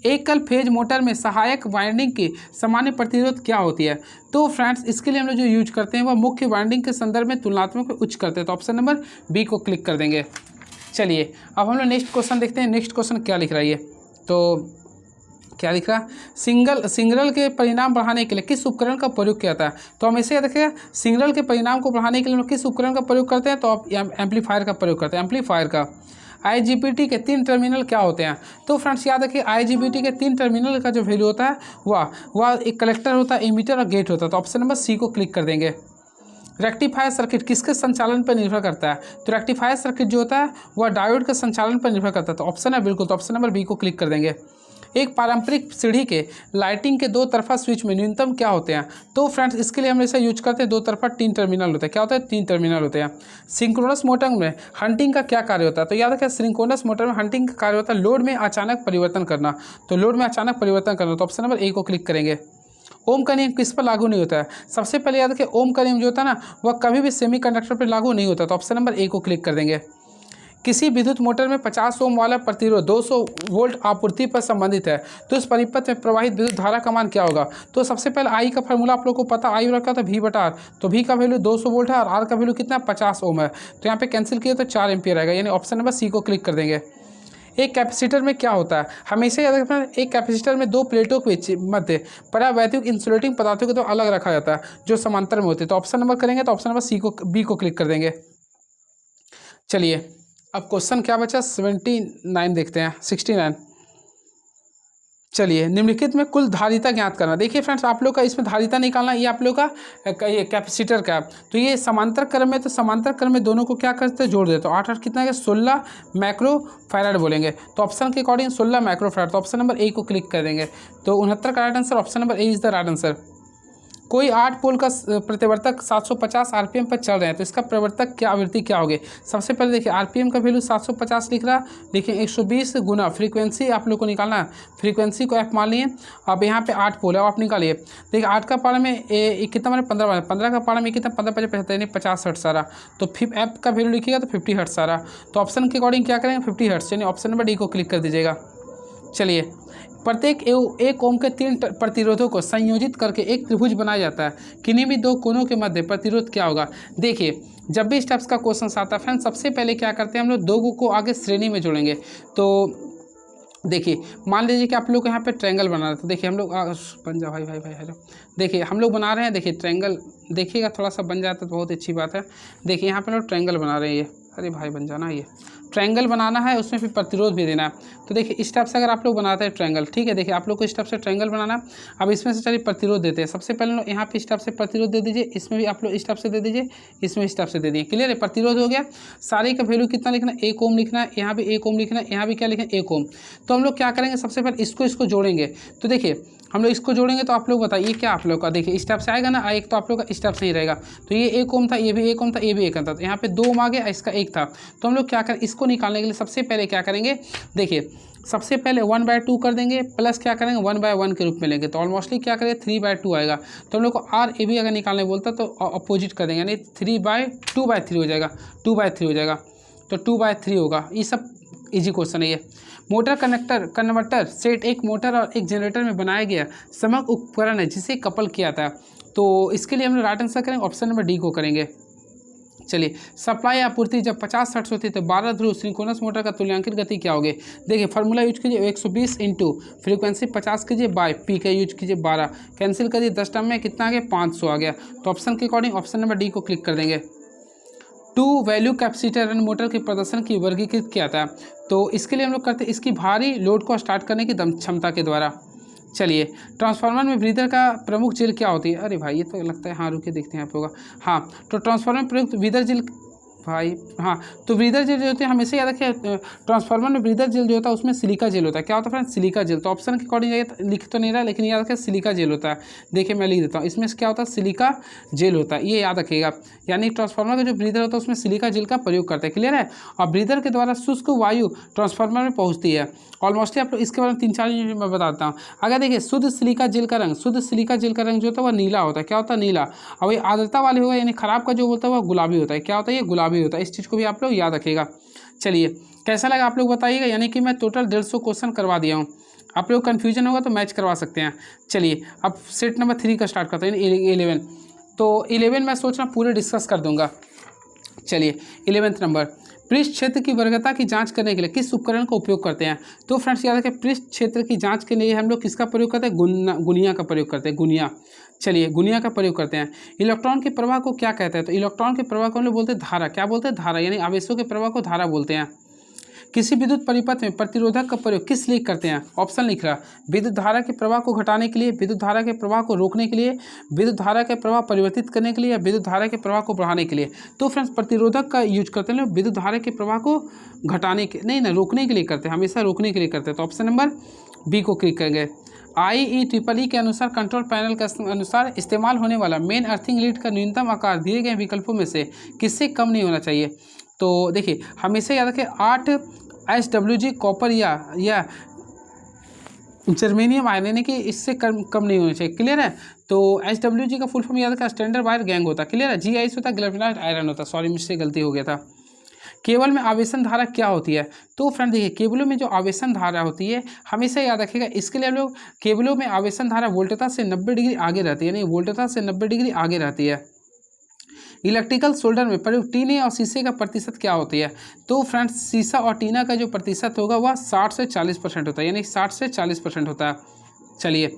एकल फेज मोटर में सहायक वाइंडिंग की सामान्य प्रतिरोध क्या होती है। तो फ्रेंड्स इसके लिए हम लोग जो यूज करते हैं वह मुख्य वाइंडिंग के संदर्भ में तुलनात्मक उच्च करते हैं। तो ऑप्शन नंबर बी को क्लिक कर देंगे। चलिए अब हम लोग नेक्स्ट क्वेश्चन देखते हैं। नेक्स्ट क्वेश्चन क्या लिख रहा है ये, तो क्या लिख रहा है, सिग्नल के परिणाम बढ़ाने के लिए किस उपकरण का प्रयोग किया था। तो हमेशा देखिए सिग्नल के परिणाम को बढ़ाने के लिए हम किस उपकरण का प्रयोग करते हैं। तो आप एम्पलीफायर का प्रयोग करते हैं। एम्पलीफायर का IGBT के 3 टर्मिनल क्या होते हैं। तो फ्रेंड्स याद रखिए IGBT के 3 टर्मिनल का जो वैल्यू होता है वह एक कलेक्टर होता है, इमीटर और गेट होता है। तो ऑप्शन नंबर सी को क्लिक कर देंगे। रेक्टिफायर सर्किट किसके संचालन पर निर्भर करता है। तो रेक्टिफायर सर्किट जो होता है वह डायोड के संचालन पर निर्भर करता है। तो ऑप्शन है बिल्कुल, तो ऑप्शन नंबर बी को क्लिक कर देंगे। एक पारंपरिक सीढ़ी के लाइटिंग के 2 तरफा स्विच में न्यूनतम क्या होते हैं। तो फ्रेंड्स इसके लिए हम ऐसा यूज करते हैं 2 तरफा 3 टर्मिनल होते हैं। क्या होता है, 3 टर्मिनल होते हैं। सिंक्रोनस मोटर में हंटिंग का क्या कार्य होता है। तो याद रखें सिंक्रोनस मोटर में हंटिंग का कार्य होता है लोड में अचानक परिवर्तन करना। तो लोड में अचानक परिवर्तन करना। तो ऑप्शन नंबर ए को क्लिक करेंगे। ओम का नियम किस पर लागू नहीं होता है। सबसे पहले याद रखें ओम का नियम जो होता है ना वह कभी भी सेमीकंडक्टर पर लागू नहीं होता। तो ऑप्शन नंबर ए को क्लिक कर देंगे। किसी विद्युत मोटर में 50 ओम वाला प्रतिरोध 200 वोल्ट आपूर्ति पर संबंधित है, तो इस परिपथ में प्रवाहित विद्युत धारा का मान क्या होगा। तो सबसे पहले आई का फार्मूला आप लोग को पता, आई रखा था V/R। तो V का वैल्यू 200 वोल्ट है और R का वैल्यू कितना 50 ओम है। तो यहाँ पे कैंसिल किया तो 4 एम्पियर आएगा, यानी ऑप्शन नंबर सी को क्लिक कर देंगे। एक कैपेसिटर में क्या होता है, हमेशा याद रखना एक कैपेसिटर में 2 प्लेटों के मध्य परावैद्युत इंसुलेटिंग पदार्थों को तो अलग रखा जाता है जो समांतर में होते हैं। तो ऑप्शन नंबर करेंगे तो ऑप्शन नंबर बी को क्लिक कर देंगे। चलिए अब क्वेश्चन क्या बचा, 79 देखते हैं, 69। चलिए निम्नलिखित में कुल धारिता ज्ञात करना। देखिए फ्रेंड्स आप लोग का इसमें धारिता निकालना, ये आप लोग का ये कैपेसिटर का। तो ये समांतर क्रम में, तो समांतर क्रम में दोनों को क्या करते हैं, जोड़ देते। तो 8 कितना है, 16 माइक्रोफैराड बोलेंगे। तो ऑप्शन के अकॉर्डिंग 16 माइक्रोफैराड। तो ऑप्शन नंबर ए को क्लिक कर देंगे। तो 69 का right answer option number A is the right answer. कोई 8 पोल का प्रतिवर्तक 750 RPM पर चल रहे हैं, तो इसका प्रवर्तक क्या आवृत्ति क्या होगी। सबसे पहले देखिए RPM का वैल्यू 750 लिख रहा है, लेकिन 120 गुना फ्रीक्वेंसी आप लोग को निकालना है। फ्रीक्वेंसी को F मान लिए। अब यहाँ पे 8 पोल है, आप निकालिए। देखिए 8 का पारा में कितना माने 15, 15 का पारा में कितना 15 75 यानी 50 हर्ट्ज सारा। तो F का वैल्यू लिखिएगा तो 50 हर्ट्ज सारा। तो ऑप्शन के अकॉर्डिंग क्या करेंगे 50 हर्ट्ज, यानी ऑप्शन नंबर डी को क्लिक कर दीजिएगा। चलिए प्रत्येक 1 ओम के 3 प्रतिरोधों को संयोजित करके एक त्रिभुज बनाया जाता है, किन्हीं भी 2 कोनों के मध्य प्रतिरोध क्या होगा। देखिए जब भी स्टेप्स का क्वेश्चन आता है फ्रेंड्स, सबसे पहले क्या करते हैं हम लोग 2 को आगे श्रेणी में जोड़ेंगे। तो देखिए मान लीजिए कि आप लोग यहाँ पे ट्रायंगल बना रहे थे। देखिए हम लोग बन जाओ भाई भाई भाई हेलो। देखिए हम लोग बना रहे हैं, देखिए ट्रायंगल देखिएगा, थोड़ा सा बन जाता है तो बहुत अच्छी बात है। देखिए यहाँ पे लोग ट्रायंगल बना रहे हैं ये, अरे भाई बन जाना, ये ट्रायंगल बनाना है, उसमें फिर प्रतिरोध भी देना है। तो देखिए इस टाइप से अगर आप लोग बनाते हैं ट्रायंगल, ठीक है, देखिए आप लोग को इस टाइप से ट्रायंगल बनाना। अब इसमें से चलिए प्रतिरोध देते हैं। सबसे पहले लोग यहाँ पे इस टाइप से प्रतिरोध दे दीजिए, इसमें भी आप लोग इस टाइप से दे दीजिए, इसमें इस टाइप से दे दिए। क्लियर है, प्रतिरोध हो गया। सारे का वैल्यू कितना लिखना है, 1 ओम लिखना है, यहाँ भी 1 ओम लिखना है, यहाँ भी क्या लिखना है 1 ओम। तो हम लोग क्या करेंगे, सबसे पहले इसको जोड़ेंगे। तो देखिए हम लोग इसको जोड़ेंगे तो आप लोग बताइए क्या आप लोग का, देखिए इस टाइप से आएगा ना, एक तो आप लोग का इस टाइप से ही रहेगा। तो ये 1 ओम था, ये भी 1 ओम था, ये भी 1 ओम था, तो यहाँ पे 2 ओम आ गया, इसका 1 था। तो हम लोग क्या करें, इसको निकालने के लिए सबसे पहले क्या करेंगे, देखिए सबसे पहले 1/2 कर देंगे, प्लस क्या करेंगे 1/1 के रूप में लेंगे, तो ऑलमोस्टली क्या करेंगे 3/2 आएगा। तो हम लोग को आर ए बी अगर निकालने बोलता तो अपोजिट कर देंगे, यानी 3/2/3 हो जाएगा, 2/3 हो जाएगा, तो 2/3 होगा। ये सब इजी क्वेश्चन है ये। मोटर कन्वर्टर सेट एक मोटर और एक जनरेटर में बनाया गया समग्र उपकरण है जिसे कपल किया था। तो इसके लिए हम लोग राइट आंसर करेंगे, ऑप्शन नंबर डी को करेंगे। चलिए सप्लाई आपूर्ति जब 50 हर्ट्ज होती है तो 12 ध्रुव सिंक्रोनस मोटर का तुल्यांकित गति क्या होगी। देखिए फार्मूला यूज कीजिए, 120 इंटू फ्रीक्वेंसी 50 कीजिए बाय पी का यूज कीजिए 12, कैंसिल करिए 10 टर्म में कितना आ गया 500 आ गया। तो ऑप्शन के अकॉर्डिंग ऑप्शन नंबर डी को क्लिक कर देंगे। 2 वैल्यू कैपेसिटर रन मोटर के प्रदर्शन की वर्गीकृत किया था। तो इसके लिए हम लोग करते हैं इसकी भारी लोड को स्टार्ट करने की दम क्षमता के द्वारा। चलिए ट्रांसफार्मर में ब्रीदर का प्रमुख जेल क्या होती है, अरे भाई ये तो लगता है, हाँ रुके देखते हैं आप लोग। हाँ तो ट्रांसफार्मर में प्रयुक्त ब्रीदर जेल भाई, हाँ तो ब्रीदर जेल जो होते हैं हमेशा याद रखिए, ट्रांसफार्मर में ब्रीदर जेल जो होता है उसमें सिलिका जेल होता है। क्या होता है फ्रेंड्स, सिलिका जेल। तो ऑप्शन के अकॉर्डिंग ये लिख तो नहीं रहा, लेकिन याद रखिए सिलिका जेल होता है। देखिए मैं लिख देता हूँ, इसमें क्या होता है सिलिका जेल होता है, ये याद रखिएगा। यानी ट्रांसफार्मर का जो ब्रीदर होता है उसमें सिलिका जेल का प्रयोग करते हैं। क्लियर है, और ब्रीदर के द्वारा शुष्क वायु ट्रांसफार्मर में पहुँचती है। ऑलमोस्टली आप लोग इसके बारे में 3-4 यूनिट मैं बताता हूँ। अगर देखिए शुद्ध सिलिका जेल का रंग, शुद्ध सिलिका जेल का रंग जो होता है वह नीला होता है। क्या होता है, नीला। और वही आर्द्रता वाले होगा यानी खराब का जो होता है वह गुलाबी होता है। क्या होता है, ये गुलाबी होता है। इस चीज़ को भी आप लोग याद रखिएगा। चलिए कैसा लगा आप लोग बताइएगा। यानी कि मैं टोटल 150 क्वेश्चन करवा दिया हूँ। आप लोग कन्फ्यूजन होगा तो मैच करवा सकते हैं। चलिए अब सेट नंबर 3 का स्टार्ट करते हैं, 11। तो 11 मैं सोच रहा हूँ पूरे डिस्कस कर दूंगा। चलिए 11th नंबर, पृष्ठ क्षेत्र की वर्गता की जांच करने के लिए किस उपकरण का उपयोग करते हैं। तो फ्रेंड्स याद रखें, पृष्ठ क्षेत्र की जांच के लिए हम लोग किसका प्रयोग करते हैं, गुनिया का प्रयोग करते हैं, गुनिया। चलिए गुनिया का प्रयोग करते हैं। इलेक्ट्रॉन के प्रवाह को क्या कहते हैं, तो इलेक्ट्रॉन के प्रवाह को हम लोग बोलते हैं धारा। क्या बोलते हैं, धारा, यानी आवेशों के प्रवाह को धारा बोलते हैं। किसी विद्युत परिपथ में प्रतिरोधक का प्रयोग किस लिए करते हैं, ऑप्शन लिख रहा, विद्युत धारा के प्रवाह को घटाने के लिए, विद्युत धारा के प्रवाह को रोकने के लिए, विद्युत धारा के प्रवाह परिवर्तित करने के लिए, या विद्युत धारा के प्रवाह को बढ़ाने के लिए। तो फ्रेंड्स प्रतिरोधक का यूज करते हैं विद्युत धारा के प्रवाह को घटाने के नहीं ना रोकने के लिए करते हैं, हमेशा रोकने के लिए करते हैं। तो ऑप्शन नंबर बी को क्लिक करेंगे। IEEE के अनुसार कंट्रोल पैनल के अनुसार इस्तेमाल होने वाला मेन अर्थिंग लीड का न्यूनतम आकार दिए गए विकल्पों में से किससे कम नहीं होना चाहिए। तो देखिए हमेशा याद रखें 8 SWG कॉपर या जर्मेनियम आयरन, यानी कि इससे कम नहीं होना चाहिए। क्लियर है, तो SWG का फुल फॉर्म याद रखा, स्टैंडर्ड वायर गैंग होता है। क्लियर है, GI होता है गैल्वेनाइज्ड आयरन होता है। सॉरी मुझसे गलती हो गया था। केबल में आवेशन धारा क्या होती है। तो फ्रेंड देखिए केबलों में जो आवेशन धारा होती है हमेशा याद रखिएगा, इसके लिए हम लोग केबलों में आवेशन धारा वोल्टता से 90 डिग्री आगे रहती है, यानी वोल्टता से 90 डिग्री आगे रहती है। इलेक्ट्रिकल सोल्डर में प्रयुक्त टीने और शीशे का प्रतिशत क्या होती है। तो फ्रेंड्स शीशा और टीना का जो प्रतिशत होगा वह 60 से 40% होता है, यानी 60 से 40% होता है। चलिए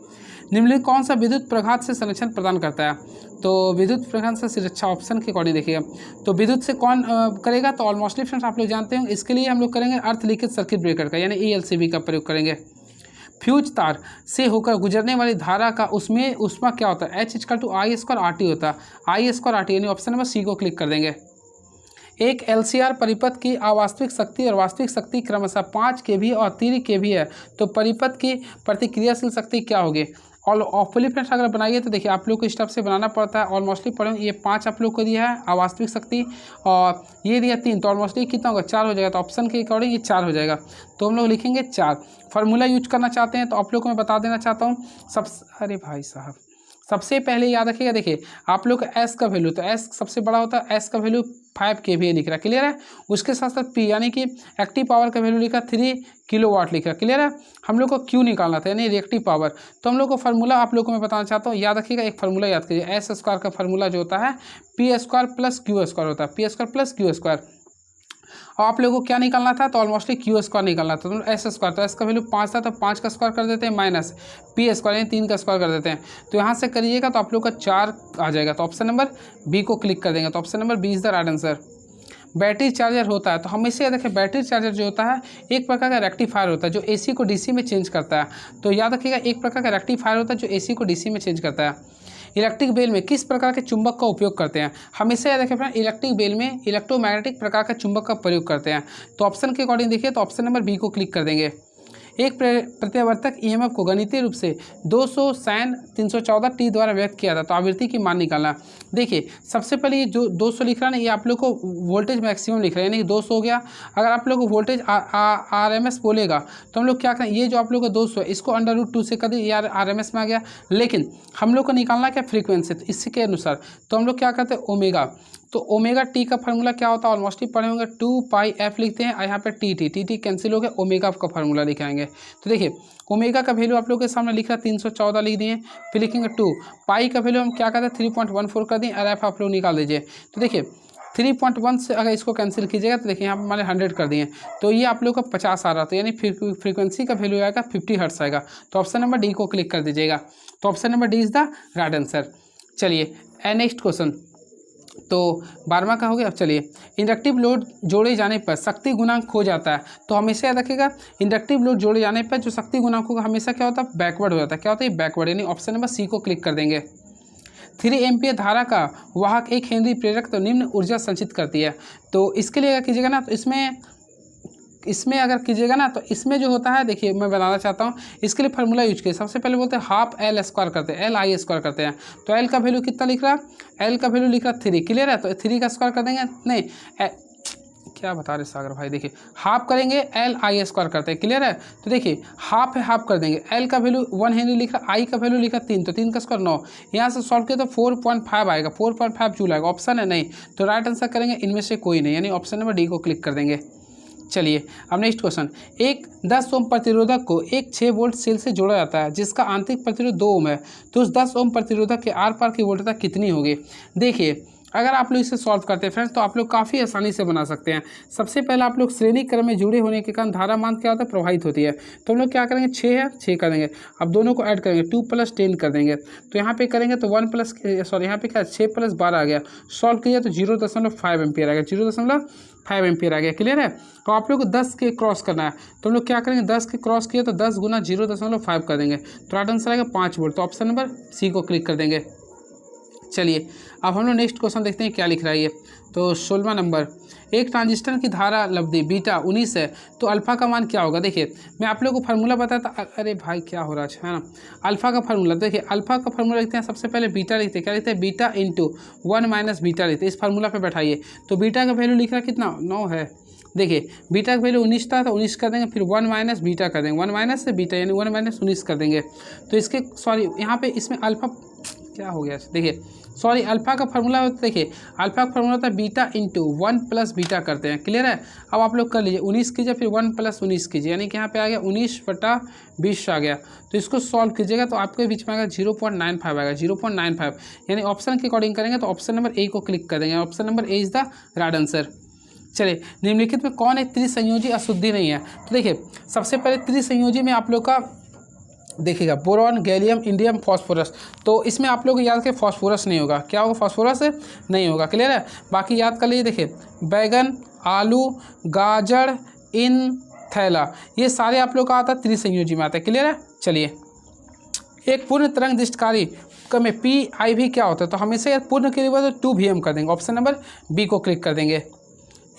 निम्नलिखित कौन सा विद्युत प्रघात से संरक्षण प्रदान करता है। तो विद्युत प्रघात से सुरक्षा, ऑप्शन के अकॉर्डिंग देखिएगा, तो विद्युत से कौन करेगा, तो ऑलमोस्टली फ्रेंड्स आप लोग जानते होंगे। इसके लिए हम लोग करेंगे अर्थ लिखित सर्किट ब्रेकर का, यानी ELCB का प्रयोग करेंगे। फ्यूज तार से होकर गुजरने वाली धारा का उसमें ऊष्मा क्या होता है, H=I² होता है, I²RT, यानी ऑप्शन नंबर सी को क्लिक कर देंगे। एक LCR परिपथ की अवास्तविक शक्ति और वास्तविक शक्ति क्रमशः 5 kV और 3 kV है, तो परिपथ की प्रतिक्रियाशील शक्ति क्या होगी। और ऑफली फ्रेंड्स अगर बनाइए तो देखिए आप लोग को स्टेप से बनाना पड़ता है। ऑलमोस्टली पढ़ेंगे, ये 5 आप लोग को दिया है अवास्तविक शक्ति, और ये दिया 3, तो ऑलमोस्टली कितना होगा 4 हो जाएगा। तो ऑप्शन के अकॉर्डिंग ये 4 हो जाएगा, तो हम लोग लिखेंगे 4। फार्मूला यूज करना चाहते हैं तो आप लोग को मैं बता देना चाहता हूँ। अरे भाई साहब, सबसे पहले याद रखिएगा, देखिए आप लोग का एस का वैल्यू, तो एस सबसे बड़ा होता है, एस का वैल्यू 5 kVA लिख रहा है। क्लियर है, उसके साथ साथ पी यानी कि एक्टिव पावर का वैल्यू लिखा 3 किलोवाट लिख रहा है। क्लियर है, हम लोग को क्यू निकालना था यानी रिएक्टिव पावर। तो हम लोग को फार्मूला आप लोग को मैं बताना चाहता हूँ, याद रखिएगा एक फार्मूला याद कीजिए, S² का फार्मूला जो होता है P² + Q² होता है, P² + Q²। और आप लोगों को क्या निकालना था, तो ऑलमोस्टली क्यू स्क्वायर निकालना था, तो एस स्क्वायर, तो एस का वैल्यू 5 था तो 5 का स्क्वायर कर देते हैं माइनस पी स्क्वायर यानी 3 का स्क्वायर कर देते हैं। तो यहाँ से करिएगा तो आप लोग का 4 आ जाएगा। तो ऑप्शन नंबर बी को क्लिक कर देंगे। तो option number B is the right answer. Battery charger होता है, तो हमेशा याद रखें बैटरी चार्जर जो होता है एक प्रकार का रेक्टिफायर होता है जो एसी को डीसी में चेंज करता है। तो याद रखिएगा एक प्रकार का रेक्टिफायर होता है जो एसी को डीसी में चेंज करता है। इलेक्ट्रिक बेल में किस प्रकार के चुंबक का उपयोग करते हैं, हमेशा याद रखें फ्रेंड इलेक्ट्रिक बेल में इलेक्ट्रोमैग्नेटिक प्रकार का चुंबक का प्रयोग करते हैं। तो ऑप्शन के अकॉर्डिंग देखिए तो ऑप्शन नंबर बी को क्लिक कर देंगे। एक प्रत्यावर्तक ईएमएफ को गणितीय रूप से 200 sin 314 t द्वारा व्यक्त किया था। तो आवृत्ति की मान निकालना। देखिए सबसे पहले ये जो 200 लिख रहा है ना, ये आप लोग को वोल्टेज मैक्सिमम लिख रहा है, यानी कि 200 हो गया। अगर आप लोग को वोल्टेज RMS बोलेगा तो हम लोग क्या करें, ये जो आप लोग का 200 है इसको √2 से कर दिए, यार RMS में आ गया। लेकिन हम लोग को निकालना क्या फ्रीक्वेंसी, तो इसी के अनुसार तो हम लोग क्या करते हैं ओमेगा। तो ओमेगा टी का फार्मूला क्या होता है, ऑलमोस्ट ही पढ़े होंगे 2πf लिखते हैं और यहाँ पे टी कैंसिल हो गया, ओमेगा का फार्मूला लिखाएंगे। तो देखिए ओमेगा का वैल्यू आप लोग के सामने लिख रहा है 314 लिख दिए, फिर लिखेंगे 2 पाई का वैल्यू हम क्या करते हैं 3.14 कर दिए और एफ आप लोग निकाल दीजिए। तो देखिए 3.1 से अगर इसको कैंसिल कीजिएगा तो देखिए यहाँ पर मैंने 100 कर दिए, तो ये आप लोग का 50 आ रहा था, यानी फ्रीक्वेंसी का वैल्यू आएगा 50 हर्ट्ज आएगा। तो ऑप्शन नंबर डी को क्लिक कर दीजिएगा। तो option number D is the right answer. चलिए नेक्स्ट क्वेश्चन, तो 12वां का हो गया। अब चलिए इंडक्टिव लोड जोड़े जाने पर शक्ति गुणांक खो जाता है। तो हमेशा याद रखिएगा इंडक्टिव लोड जोड़े जाने पर जो शक्ति गुणांक होगा हमेशा क्या होता है बैकवर्ड हो जाता है। क्या होता है बैकवर्ड, यानी ऑप्शन नंबर सी को क्लिक कर देंगे। 3 एम्पियर धारा का वाहक 1 हेनरी प्रेरक तो निम्न ऊर्जा संचित करती है। तो इसके लिए अगर कीजिएगा ना तो इसमें अगर कीजिएगा ना तो इसमें जो होता है, देखिए मैं बताना चाहता हूँ इसके लिए फार्मूला यूज किया। सबसे पहले बोलते हैं हाफ एल स्क्वायर करते हैं, LI स्क्वायर करते हैं। तो एल का वैल्यू कितना लिख रहा है, एल का वैल्यू लिख रहा है 3, क्लियर है। तो 3 का स्क्वायर कर देंगे, नहीं क्या बता रहे सागर भाई, देखिए हाफ करेंगे LI स्क्वायर करते हैं, क्लियर है। तो देखिए हाफ है हाफ कर देंगे, एल का वैल्यू 1 हेनरी लिख रहा है, आई का वैल्यू लिखा 3, तो 3 का स्क्वायर 9, यहाँ से सॉल्व किया तो 4.5 आएगा, 4.5 जूल आएगा। ऑप्शन है नहीं, तो राइट आंसर करेंगे इनमें से कोई नहीं, यानी ऑप्शन नंबर डी को क्लिक कर देंगे। चलिए अब नेक्स्ट क्वेश्चन, एक 10 ओम प्रतिरोधक को एक 6 वोल्ट सेल से जोड़ा जाता है जिसका आंतरिक प्रतिरोध 2 ओम है, तो उस 10 ओम प्रतिरोधक के आर पार की वोल्टता कितनी होगी। देखिए अगर आप लोग इसे सॉल्व करते हैं फ्रेंड्स तो आप लोग काफ़ी आसानी से बना सकते हैं। सबसे पहले आप लोग श्रेणी क्रम में जुड़े होने के कारण धारा मान क्या होता है प्रवाहित होती है। तो हम लोग क्या करेंगे 6 है 6 कर देंगे, अब दोनों को ऐड करेंगे 2 + 10 कर देंगे। तो यहाँ पे करेंगे तो 1 प्लस यहाँ पे क्या 6 + 12 आ गया, सॉल्व किया तो 0.5 एम्पियर आ गया, 0.5 एम्पियर आ गया, क्लियर है। तो आप लोग को 10 के क्रॉस करना है, तो हम लोग क्या करेंगे 10 के क्रॉस किया तो 10 गुना 0.5 कर देंगे, तो राइट आंसर आएगा 5 वोल्ट। तो ऑप्शन नंबर सी को क्लिक कर देंगे। चलिए अब हम लोग नेक्स्ट क्वेश्चन देखते हैं क्या लिख रहा है ये। तो 16वां नंबर, एक ट्रांजिस्टर की धारा लब्धि बीटा 19 है तो अल्फा का मान क्या होगा। देखिए मैं आप लोगों को फार्मूला बताता, अरे भाई क्या हो रहा है ना, अल्फा का फार्मूला देखिए, अल्फा का फार्मूला लिखते हैं सबसे पहले बीटा लिखते हैं, क्या लिखते हैं बीटा इंटू 1 - बीटा लिखते हैं। इस फार्मूला पे बैठाइए, तो बीटा का वैल्यू लिख रहा है कितना 9 है। देखिए बीटा का वैल्यू 19 था तो 19 कर देंगे, फिर 1 - बीटा कर देंगे, 1 - से बीटा यानी 1 - 19 कर देंगे। तो इसके सॉरी यहाँ पे इसमें अल्फा क्या हो गया, देखिए सॉरी अल्फा का फार्मूला होता है, देखिए अल्फा का फार्मूला होता है बीटा इंटू 1 + बीटा करते हैं, क्लियर है। अब आप लोग कर लीजिए 19 कीजिए फिर 1 + 19 कीजिए, यानी कि यहाँ पे आ गया 19/20 आ गया। तो इसको सॉल्व कीजिएगा तो आपके बीच में आएगा 0.95 आएगा, 0.95 यानी ऑप्शन के अकॉर्डिंग करेंगे तो ऑप्शन नंबर ए को क्लिक कर देंगे। Option number A is the right answer. चलिए निम्नलिखित में कौन एक त्रिसंयोजी अशुद्धि नहीं है। तो देखिए सबसे पहले त्रिसंयोजी में आप लोग का देखिएगा बोरॉन, गैलियम, इंडियम, फास्फोरस। तो इसमें आप लोग याद करें फास्फोरस नहीं होगा, क्या होगा फास्फोरस नहीं होगा, क्लियर है। बाकी याद कर लीजिए, देखिए बैगन, आलू, गाजर, इन थैला, ये सारे आप लोग का आता है त्रिसंयोजी में आता है, क्लियर है। चलिए एक पूर्ण तरंग दृष्टकारी में PIV क्या होता है, तो हमेशा पूर्ण के लिए 2Vm कर देंगे, ऑप्शन नंबर बी को क्लिक कर देंगे।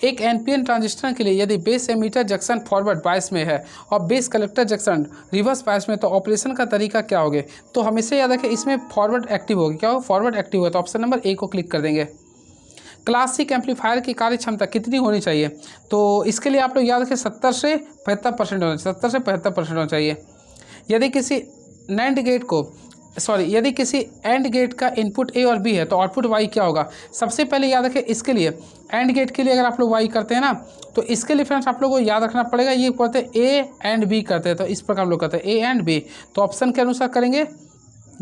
एक NPN ट्रांजिस्टर के लिए यदि base emitter junction forward bias में है और base collector junction reverse bias में, तो ऑपरेशन का तरीका क्या होगा। तो हमेशा याद रखें इसमें फॉरवर्ड एक्टिव होगी, क्या होगा फॉरवर्ड एक्टिव होगा। तो ऑप्शन नंबर ए को क्लिक कर देंगे। क्लासिक एम्पलीफायर की कार्य क्षमता कितनी होनी चाहिए, तो इसके लिए आप लोग याद रखें 70 से 75% होना चाहिए, 70 से 75% होना चाहिए। यदि किसी नैंड गेट को यदि किसी एंड गेट का इनपुट ए और बी है तो आउटपुट वाई क्या होगा। सबसे पहले याद रखें इसके लिए एंड गेट के लिए अगर आप लोग वाई करते हैं ना, तो इसके लिए फ्रेंड्स आप लोगों को याद रखना पड़ेगा, ये पढ़ते हैं ए एंड बी करते हैं, तो इस प्रकार हम लोग करते हैं ए एंड बी। तो ऑप्शन के अनुसार करेंगे,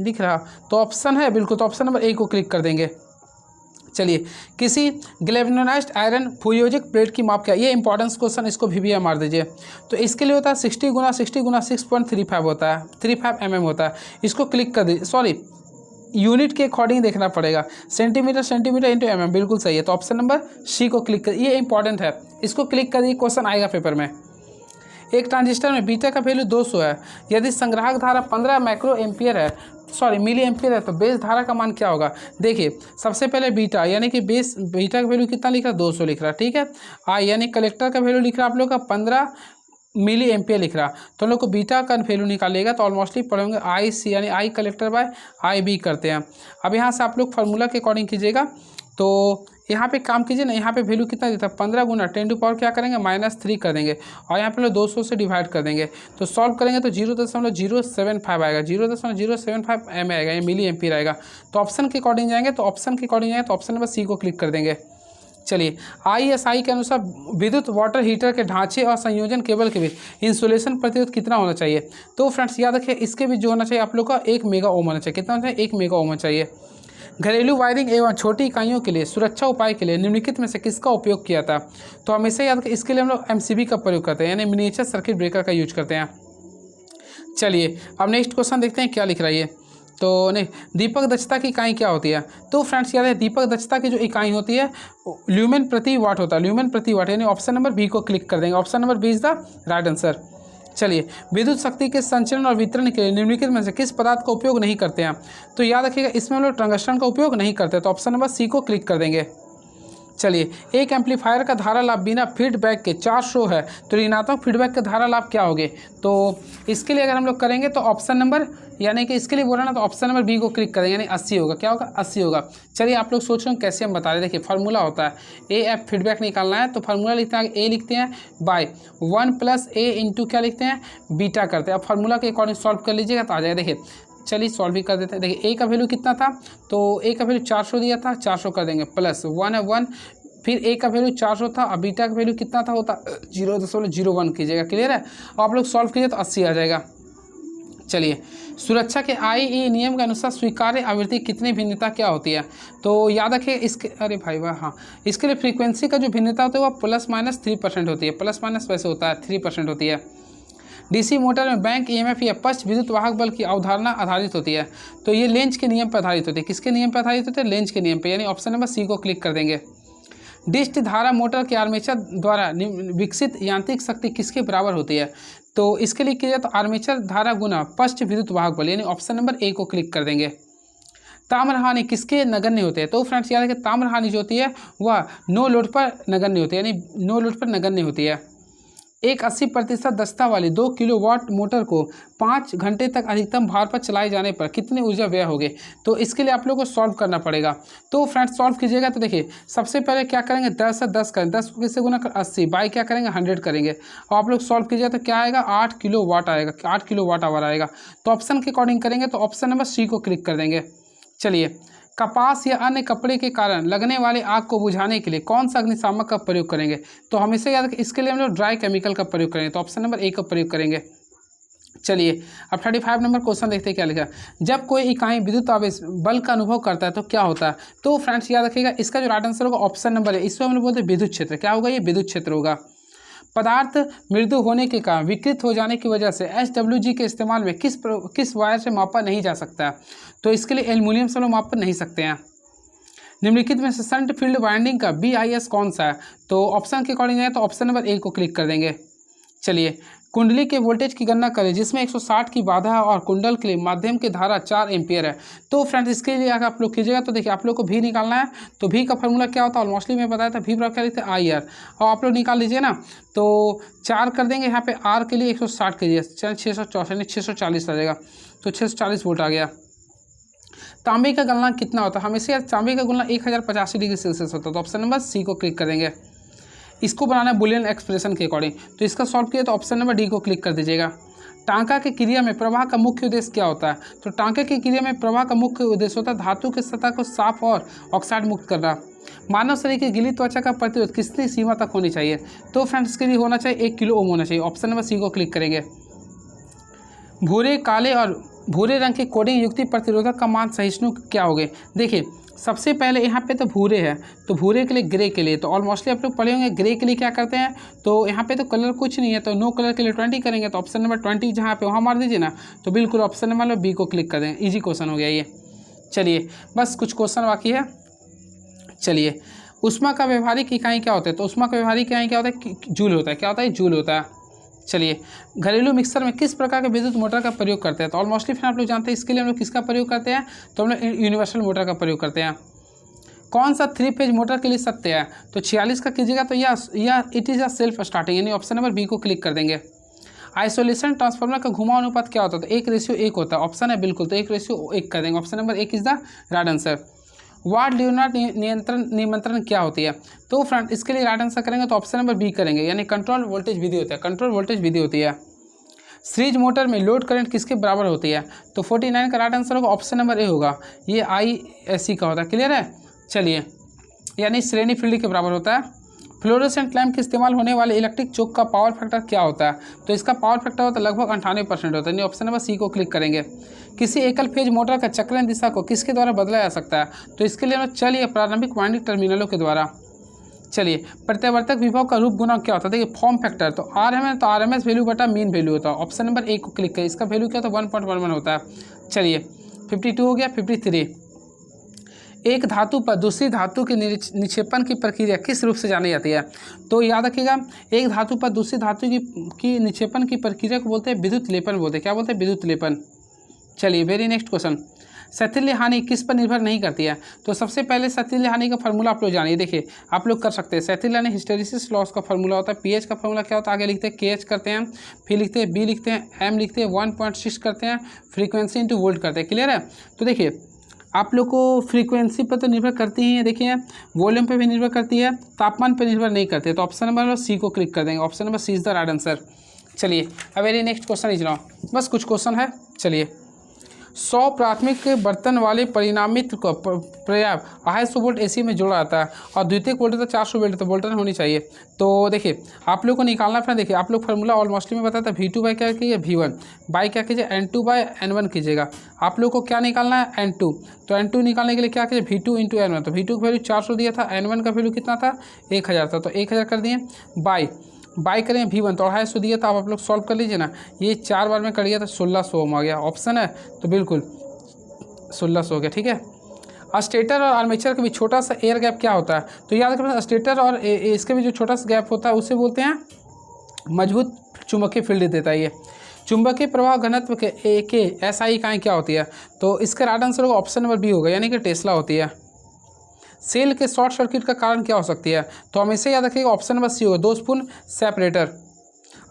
दिख रहा तो ऑप्शन है बिल्कुल, तो ऑप्शन नंबर ए को क्लिक कर देंगे। चलिए, किसी गैल्वेनाइज्ड आयरन फ्यूजिक प्लेट की माप क्या है? ये इंपॉर्टेंस क्वेश्चन, इसको भी मार दीजिए। तो इसके लिए होता है 60 गुना 60 गुना 6.35 होता है, 35 mm होता है। इसको क्लिक कर दीजिए, सॉरी यूनिट के अकॉर्डिंग देखना पड़ेगा, सेंटीमीटर सेंटीमीटर इंटू mm, बिल्कुल सही है। तो ऑप्शन नंबर सी को क्लिक कर, ये इंपॉर्टेंट है, इसको क्लिक कर दिए, क्वेश्चन आएगा पेपर में। एक ट्रांजिस्टर में बीटा का वैल्यू 200 है, यदि संग्राहक धारा 15 माइक्रो एम्पियर है, सॉरी मिली एम्पियर है, तो बेस धारा का मान क्या होगा? देखिए, सबसे पहले बीटा यानी कि बेस, बीटा का वैल्यू कितना लिख रहा है? 200 लिख रहा है, ठीक है। आई यानी कलेक्टर का वैल्यू लिख रहा है आप लोग का 15 मिली एम्पियर लिख रहा, तो हम लोग को बीटा का वैल्यू निकालेगा, तो ऑलमोस्टली पढ़ेंगे आई सी यानी आई कलेक्टर बाय आई बी करते हैं। अब यहाँ से आप लोग फार्मूला के अकॉर्डिंग कीजिएगा, तो यहाँ पे काम कीजिए ना, यहाँ पे वैल्यू कितना देता है? 15 गुना 10 टू पावर क्या करेंगे? -3 कर देंगे, और यहाँ पे लोग 200 से डिवाइड कर देंगे, तो सॉल्व करेंगे तो 0.075 आएगा, 0.075 m आएगा, ये मिली एम्पियर आएगा। तो ऑप्शन के अकॉर्डिंग जाएंगे, तो ऑप्शन के अकॉर्डिंग जाएंगे, तो ऑप्शन नंबर सी को क्लिक कर देंगे। चलिए, ISI के अनुसार विद्युत वाटर हीटर के ढांचे और संयोजन केबल के बीच इंसुलेशन प्रतिरोध कितना होना चाहिए? तो फ्रेंड्स याद रखिए, इसके बीच जो होना चाहिए आप लोग का 1 मेगा ओम होना चाहिए। कितना होना चाहिए? 1 मेगा ओम होना चाहिए। घरेलू वायरिंग एवं छोटी इकाइयों के लिए सुरक्षा उपाय के लिए निम्नलिखित में से किसका उपयोग किया था? तो हमेशा याद रखें, इसके लिए हम लोग MCB का प्रयोग करते हैं, यानी मिनिएचर सर्किट ब्रेकर का यूज करते हैं। चलिए, अब नेक्स्ट क्वेश्चन देखते हैं क्या लिख रहा है ये। तो नहीं, दीपक दक्षता की इकाई क्या होती है? तो फ्रेंड्स याद है, दीपक दक्षता की जो इकाई होती है ल्यूमेन प्रति वाट होता है, ल्यूमेन प्रति वाट, यानी ऑप्शन नंबर बी को क्लिक कर देंगे, option number B is the right answer. चलिए, विद्युत शक्ति के संचरण और वितरण के लिए निम्नलिखित में से किस पदार्थ का उपयोग नहीं करते हैं? तो याद रखिएगा, इसमें हम लोग टंगस्टन का उपयोग नहीं करते, तो ऑप्शन नंबर सी को क्लिक कर देंगे। चलिए, एक एम्पलीफायर का धारा लाभ बिना फीडबैक के 400 है, तो ऋणात्मक फीडबैक के धारा लाभ क्या होंगे? तो इसके लिए अगर हम लोग करेंगे तो ऑप्शन नंबर, यानी कि इसके लिए बोला ना, तो ऑप्शन नंबर बी को क्लिक करेंगे, यानी 80 होगा। क्या होगा? 80 होगा। चलिए, आप लोग सोच रहे हो कैसे हम बता रहे हैं, देखिए फार्मूला होता है ए एफ फीडबैक निकालना है, तो फार्मूला लिखते हैं, ए लिखते हैं बाय 1 + a इंटू क्या लिखते हैं? बीटा करते हैं। अब फार्मूला के अकॉर्डिंग सॉल्व कर लीजिएगा तो आ जाएगा। देखिए, चलिए सॉल्व भी कर देते हैं। देखिए, ए का वैल्यू कितना था? तो ए का वैल्यू 400 दिया था, 400 कर देंगे, प्लस 1 है 1, फिर ए का वैल्यू 400 था, अब बीटा का वैल्यू कितना था? होता 0.01 कीजिएगा, क्लियर है। और आप लोग सॉल्व कीजिए तो 80 आ जाएगा। चलिए, सुरक्षा के IE नियम के अनुसार स्वीकार्य आवृत्ति कितनी भिन्नता क्या होती है? तो याद रखिए, इसके, अरे भाई वाह, हाँ, इसके लिए फ्रीक्वेंसी का जो भिन्नता होता है वो ±3% होती है, प्लस माइनस वैसे होता है 3% होती है। DC मोटर में बैंक EMF या पश्च विद्युत वाहक बल की अवधारणा आधारित होती है, तो ये लेंज के नियम पर आधारित होती है। किसके नियम पर आधारित होती है? लेंज के नियम पर, यानी ऑप्शन नंबर सी को क्लिक कर देंगे। डिस्ट धारा मोटर के आर्मेचर द्वारा विकसित यांत्रिक शक्ति किसके बराबर होती है? तो इसके लिए किया तो आर्मेचर धारा गुना पश्च विद्युत वाहक बल, यानी ऑप्शन नंबर ए को क्लिक कर देंगे। ताम्र हानि किसके नगण्य होते हैं? तो फ्रेंड्स याद है कि ताम्र हानि जो होती है वह नो लोड पर नगण्य होती है, यानी नो लोड पर नगण्य होती है। एक 80% दक्षता वाली 2 किलोवाट मोटर को 5 घंटे तक अधिकतम भार पर चलाए जाने पर कितनी ऊर्जा व्यय होगी? तो इसके लिए आप लोग को सॉल्व करना पड़ेगा। तो फ्रेंड्स सॉल्व कीजिएगा तो देखिए, सबसे पहले क्या करेंगे? 10 से 10 करें, 10 को किससे गुना कर? 80 बाई क्या करेंगे? 100 करेंगे, और आप लोग सॉल्व कीजिएगा तो क्या आएगा? 8 किलोवाट आएगा, 8 किलोवाट आवर आएगा। तो ऑप्शन के अकॉर्डिंग करेंगे तो ऑप्शन नंबर सी को क्लिक कर देंगे। चलिए, कपास या अन्य कपड़े के कारण लगने वाले आग को बुझाने के लिए कौन सा अग्निशामक का प्रयोग करेंगे? तो हमेशा याद रखें, इसके लिए हम लोग ड्राई केमिकल का प्रयोग करेंगे, तो ऑप्शन नंबर ए का प्रयोग करेंगे। चलिए, अब 35 नंबर क्वेश्चन देखते हैं क्या लिखा। जब कोई इकाई विद्युत आवेश बल का अनुभव करता है तो क्या होता है? तो फ्रेंड्स याद रखिएगा, इसका जो राइट आंसर होगा ऑप्शन नंबर है, इसको हम लोग बोलते हैं विद्युत क्षेत्र। क्या होगा? ये विद्युत क्षेत्र होगा। पदार्थ मृदु होने के कारण विकृत हो जाने की वजह से SWG के इस्तेमाल में किस वायर से मापा नहीं जा सकता? तो इसके लिए एल्युमिनियम से हम लोग माप नहीं सकते हैं। निम्नलिखित में से शंट फील्ड वाइंडिंग का BIS कौन सा है? तो ऑप्शन के अकॉर्डिंग है तो ऑप्शन नंबर ए को क्लिक कर देंगे। चलिए, कुंडली के वोल्टेज की गणना करें जिसमें 160 की बाधा है और कुंडल के लिए माध्यम की धारा 4 एम्पियर है। तो फ्रेंड्स इसके लिए अगर आप लोग कीजिएगा तो देखिए, आप लोग को भी निकालना है, तो भी का फॉर्मूला क्या होता है? ऑलमोस्टली मैं बताया था, भी बराबर क्या लिखते हैं? IR, और आप लोग निकाल लीजिए ना, तो 4 कर देंगे, यहाँ पे R के लिए 160 कीजिए, 640 आ जाएगा, तो 640 वोल्ट आ गया। तांबे का गलनांक कितना होता है? हमेशा तांबे का गलनांक 1085 डिग्री सेल्सियस होता है, तो ऑप्शन नंबर सी को क्लिक कर देंगे। इसको बनाना है बुलियन एक्सप्रेशन के अकॉर्डिंग, तो इसका सॉल्व किया तो ऑप्शन नंबर डी को क्लिक कर दीजिएगा। टांका की क्रिया में प्रवाह का मुख्य उद्देश्य क्या होता है? तो टांका की क्रिया में प्रवाह का मुख्य उद्देश्य होता है धातु की सतह को साफ और ऑक्साइड मुक्त करना। मानव शरीर की गीली त्वचा का प्रतिरोध कितनी सीमा तक होनी चाहिए? तो फ्रेंड्स इसके लिए होना चाहिए 1 किलो ओम होना चाहिए, ऑप्शन नंबर सी को क्लिक करेंगे। भूरे, काले और भूरे रंग के कोडिंग युक्ति प्रतिरोधक का मान सहिष्णु क्या होगे? देखिए, सबसे पहले यहाँ पे तो भूरे है, तो भूरे के लिए ग्रे के लिए, तो ऑलमोस्टली आप लोग पढ़े होंगे ग्रे के लिए क्या करते हैं, तो यहाँ पे तो कलर कुछ नहीं है, तो नो कलर के लिए 20 करेंगे, तो ऑप्शन नंबर 20 जहाँ पे वहाँ मार दीजिए ना, तो बिल्कुल ऑप्शन नंबर बी को क्लिक कर देंगे। ईजी क्वेश्चन हो गया ये। चलिए बस कुछ क्वेश्चन बाकी है। चलिए, ऊष्मा का व्यवहारिक इकाई क्या होता है, तो ऊष्मा का व्यवहारिक इकाई क्या होता है, जूल होता है। क्या होता है, जूल होता है। चलिए, घरेलू मिक्सर में किस प्रकार के विद्युत मोटर का प्रयोग करते हैं, तो ऑलमोस्टली फिर आप लोग जानते हैं इसके लिए हम लोग किसका प्रयोग करते हैं, तो हम लोग यूनिवर्सल मोटर का प्रयोग करते हैं। कौन सा 3 फेज मोटर के लिए सत्य है, तो 46 का कीजिएगा, तो यह it is a self starting, यानी ऑप्शन नंबर बी को क्लिक कर देंगे। आइसोलेशन ट्रांसफार्मर का घुमाव अनुपात क्या होता है, तो 1:1 होता है। ऑप्शन है बिल्कुल, तो 1:1 कर देंगे। Option number 1 is the right answer. Ward Leonard नियंत्रण क्या होती है, तो फ्रेंड इसके लिए राइट आंसर करेंगे तो ऑप्शन नंबर बी करेंगे, यानी कंट्रोल वोल्टेज विधि होता है। कंट्रोल वोल्टेज विधि होती है। सीरीज मोटर में लोड करंट किसके बराबर होती है, तो 49 का राइट आंसर होगा, ऑप्शन नंबर ए होगा, ये ISC का होता है। क्लियर है। चलिए, यानी श्रेणी फील्ड के बराबर होता है। फ्लोरोसेंट लैंप के इस्तेमाल होने वाले इलेक्ट्रिक चोक का पावर फैक्टर क्या होता है, तो इसका पावर फैक्टर होता है लगभग 98% होता है, यानी ऑप्शन नंबर सी को क्लिक करेंगे। किसी एकल फेज मोटर का चक्रण दिशा को किसके द्वारा बदला जा सकता है, तो इसके लिए चलिए प्रारंभिक वाइंडिंग टर्मिनलों के द्वारा। चलिए, प्रत्यावर्तक विभव का रूप गुणा क्या होता है, देखिए फॉर्म फैक्टर, तो RM है तो RMS वैल्यू बटा मीन वैल्यू होता है। ऑप्शन नंबर ए को क्लिक करें, इसका वैल्यू क्या होता है, 1.11 होता है। चलिए, 52 हो गया। 53, एक धातु पर दूसरी धातु के निक्षेपण की प्रक्रिया किस रूप से जानी जाती है, तो याद रखिएगा, एक धातु पर दूसरी धातु की निक्षेपण की प्रक्रिया को बोलते हैं विद्युत लेपन बोलते हैं। क्या बोलते हैं, विद्युत लेपन। चलिए, वेरी नेक्स्ट क्वेश्चन, शैथिल्य हानि किस पर निर्भर नहीं करती है, तो सबसे पहले शैथिल्य हानि का फॉर्मूला आप लोग जानिए। देखिए, आप लोग कर सकते हैं, शैथिल्य हानि हिस्टेरिसिस लॉस का फॉर्मूला होता है। पीएच का फॉर्मूला क्या होता है, आगे लिखते हैं KH करते हैं, फिर लिखते हैं B लिखते हैं, M लिखते हैं, 1.6 करते हैं, फ्रीक्वेंसी इंटू वोल्ट करते हैं। क्लियर है। तो देखिए, आप लोग को फ्रीक्वेंसी पर तो निर्भर करती ही है, देखिए वॉल्यूम पे भी निर्भर करती है, तापमान पर निर्भर नहीं करती है, तो ऑप्शन नंबर सी को क्लिक कर देंगे। Option number C is the right answer. चलिए, अब very next question is now, बस कुछ क्वेश्चन है। चलिए, 100 प्राथमिक बर्तन वाले परिणामित को पर्याप्त 250 वोल्ट AC में जोड़ा जाता है और द्वितीयक वोल्टेज 400 वोल्ट तो वोल्टेज होनी चाहिए। तो देखिए, आप लोग को निकालना फिर, देखिए आप लोग फार्मूला ऑलमोस्टली में बताता है, V2 बाई क्या कीजिए, V1 बाई क्या कीजिए, N2 बाई N1 कीजिएगा। आप लोग को क्या निकालना है, N2, तो N2 निकालने के लिए क्या कीजिए, V2 इंटू N1, तो V2 का वैल्यू 400 दिया था, N1 का वैल्यू कितना था, 1000 था, तो 1000 कर दिए, बाई करें V1, तो 250 दिया था। आप लोग सॉल्व कर लीजिए ना, ये 4 बार में कर लिया तो 1600 आ गया। ऑप्शन है तो बिल्कुल 1600 हो गया। ठीक है। स्टेटर और आर्मेचर के बीच छोटा सा एयर गैप क्या होता है, तो याद रखना, स्टेटर और इसके बीच जो छोटा सा गैप होता है उसे बोलते हैं मजबूत चुंबकीय फील्ड देता है ये। चुंबकीय प्रवाह घनत्व के SI इकाई क्या होती है, तो इसका राइट आंसर होगा ऑप्शन नंबर बी होगा, यानी कि टेस्ला होती है। सेल के शॉर्ट सर्किट का कारण क्या हो सकती है, तो हमेशा याद रखिएगा ऑप्शन नंबर सी होगा, दोषपूर्ण सेपरेटर।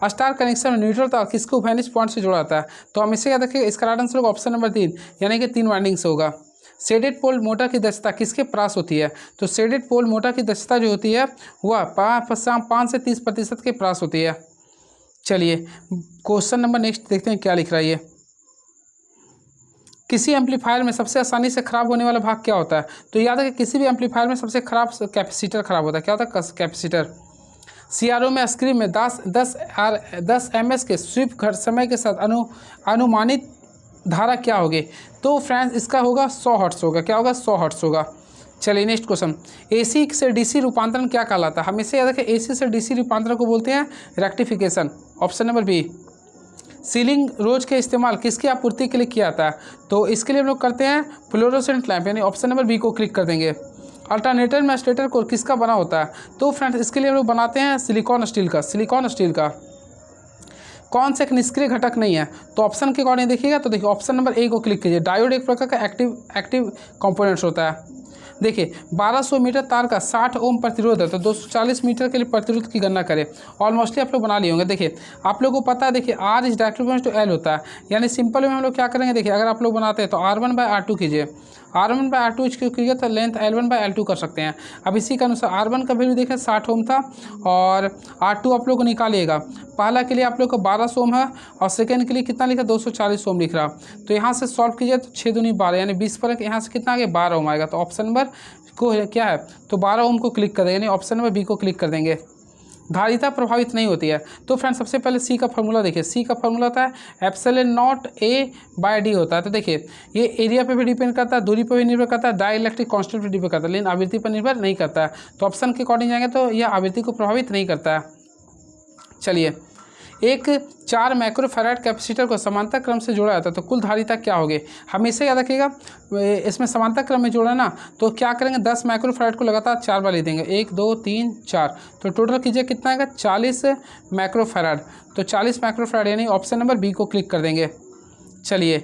स्टार कनेक्शन में न्यूट्रल तार किसको वाइनिस पॉइंट से जोड़ा जाता है, तो हमेशा याद रखिएगा इसका राइट आंसर होगा ऑप्शन नंबर 3, यानी कि 3 वाइंडिंग से होगा। शेडेड पोल मोटर की दक्षता किसके पास होती है, तो शेडेड पोल मोटर की दक्षता जो होती है वह 5 से 30% के पास होती है। चलिए, क्वेश्चन नंबर नेक्स्ट देखते हैं क्या लिख रहा है ये। किसी एम्पलीफायर में सबसे आसानी से खराब होने वाला भाग क्या होता है, तो याद है कि किसी भी एम्पलीफायर में सबसे खराब कैपेसिटर खराब होता है। क्या होता है, कैपेसिटर। CRO में स्क्रीन में 10 ms के स्वीप घट समय के साथ अनुमानित धारा क्या होगी, तो फ्रेंड्स इसका होगा 100 हर्ट्ज होगा। क्या होगा, 100 हर्ट्ज होगा। चलिए नेक्स्ट क्वेश्चन, AC से DC रूपांतरण क्या कहलाता है, हमेशा याद रखें AC से DC रूपांतरण को बोलते हैं rectification. Option number B. Ceiling rose के इस्तेमाल किसकी आपूर्ति के लिए किया जाता है, तो इसके लिए हम लोग करते हैं फ्लोरोसेंट लैंप, यानी ऑप्शन नंबर बी को क्लिक कर देंगे। अल्टरनेटर में स्टेटर कोर किसका बना होता है, तो फ्रेंड्स इसके लिए हम लोग बनाते हैं सिलिकॉन स्टील का। कौन से एक निष्क्रिय घटक नहीं है, तो ऑप्शन के अकॉर्डिंग देखिएगा, तो देखिए ऑप्शन नंबर ए को क्लिक कीजिए। डायोड एक प्रकार का एक्टिव कंपोनेंट्स होता है। देखिए 1200 मीटर तार का 60 ओम प्रतिरोध है, तो 240 मीटर के लिए प्रतिरोध की गणना करें। ऑलमोस्टली आप लोग बना लिए होंगे। देखिए आप लोगों को पता है, देखिए R इज डायरेक्ट टू L होता है, यानी सिंपल में हम लोग क्या करेंगे, देखिए अगर आप लोग बनाते हैं तो R1/R2 कीजिए, R1/R2 कीजिए तो लेंथ L1/L2 कर सकते हैं। अब इसी के अनुसार R1 का वैल्यू देखें 60 ओम था और R2 आप लोग को निकालिएगा। पहला के लिए आप लोग को 1200 ओम है और सेकेंड के लिए कितना लिखा, 240 ओम लिख रहा। तो यहाँ से सॉल्व कीजिए तो 6 दूनी 12, यानी 20 पर यहाँ से कितना आ गया, 12 ओम आएगा। तो ऑप्शन नंबर को क्या है, तो 12 ओम को क्लिक कर देंगे, यानी ऑप्शन नंबर बी को क्लिक कर देंगे। धारिता प्रभावित नहीं होती है। तो फ्रेंड सबसे पहले सी का फॉर्मूला देखिए, सी का फॉर्मूला होता है epsilon naught A by D होता है। तो देखिए ये एरिया पे भी डिपेंड करता है, दूरी पर भी निर्भर करता है, डाइलेक्ट्रिक कांस्टेंट पर डिपेंड करता है, लेकिन आवृत्ति पर निर्भर नहीं करता है। तो ऑप्शन के अकॉर्डिंग जाएंगे तो यह आवृत्ति को प्रभावित नहीं करता है। चलिए, एक 4 माइक्रोफैराड कैपेसिटर को समांतर क्रम से जोड़ा जाता है तो कुल धारिता क्या होगी? हमेशा याद रखिएगा, इसमें समांतर क्रम में जोड़ा ना तो क्या करेंगे, 10 माइक्रोफैराड को लगातार 4 बार ले देंगे, 1 2 3 4, तो टोटल कीजिए कितना आएगा, 40 माइक्रोफैराड। तो 40 माइक्रोफैराड यानी ऑप्शन नंबर बी को क्लिक कर देंगे। चलिए,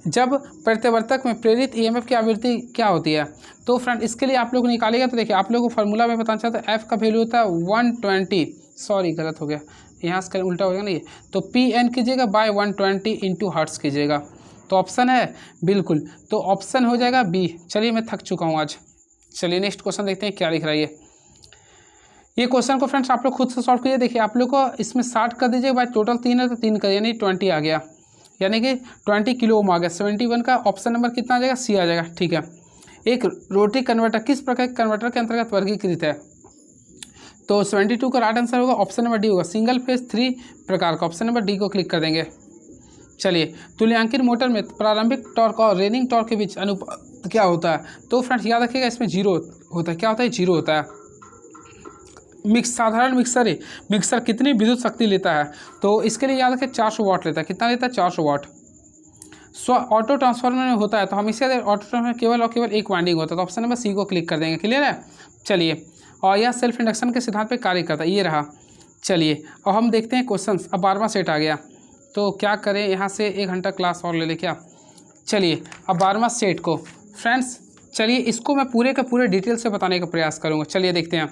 जब प्रतिवर्तक में प्रेरित ईएमएफ की आवृत्ति क्या होती है? तो फ्रेंड इसके लिए आप लोग निकालिएगा। तो देखिए आप लोगों को फार्मूला में बताना चाहता हूँ, एफ का वैल्यू होता है 120, सॉरी गलत हो गया, यहाँ से उल्टा हो गया ना ये, तो पी एन कीजिएगा बाय 120 इंटू हर्ट्स कीजिएगा। तो ऑप्शन है बिल्कुल, तो ऑप्शन हो जाएगा बी। चलिए मैं थक चुका हूँ आज। चलिए नेक्स्ट क्वेश्चन देखते हैं क्या लिख रहा है ये क्वेश्चन को फ्रेंड्स आप लोग खुद से सॉल्व कीजिए। देखिए आप लोग को इसमें 60 कर दीजिएगा, बाय टोटल 3 है तो 3 कर, यानी 20 आ गया, यानी कि 20 किलो ओम आ गया। 71 का ऑप्शन नंबर कितना आ जाएगा, सी आ जाएगा। ठीक है, एक रोटरी कन्वर्टर किस प्रकार के कन्वर्टर के अंतर्गत वर्गीकृत है? तो 72 का राइट आंसर होगा ऑप्शन नंबर डी होगा, सिंगल फेज 3 प्रकार का। ऑप्शन नंबर डी को क्लिक कर देंगे। चलिए, तुल्यांकित मोटर में प्रारंभिक टॉर्क और रेनिंग टॉर्क के बीच अनुपात क्या होता है? तो फ्रेंड्स याद रखिएगा, इसमें 0 होता है। क्या होता है? 0 होता है। साधारण मिक्सर कितनी विद्युत शक्ति लेता है? तो इसके लिए याद रखें 400 वाट लेता है। कितना लेता है? 400 वाट। ऑटो ट्रांसफार्मर में होता है तो हमेशा ऑटो ट्रांसफार्मर केवल और केवल एक वाइंडिंग होता है। तो ऑप्शन नंबर सी को क्लिक कर देंगे। क्लियर है? चलिए, और यह सेल्फ इंडक्शन के सिद्धांत पे कार्य करता है, ये रहा। चलिए और हम देखते हैं क्वेश्चंस। अब 12वां सेट आ गया तो क्या करें, यहाँ से 1 घंटा क्लास और ले क्या? चलिए अब 12वां सेट को फ्रेंड्स, चलिए इसको मैं पूरे का पूरे डिटेल से बताने का प्रयास करूँगा। चलिए देखते हैं।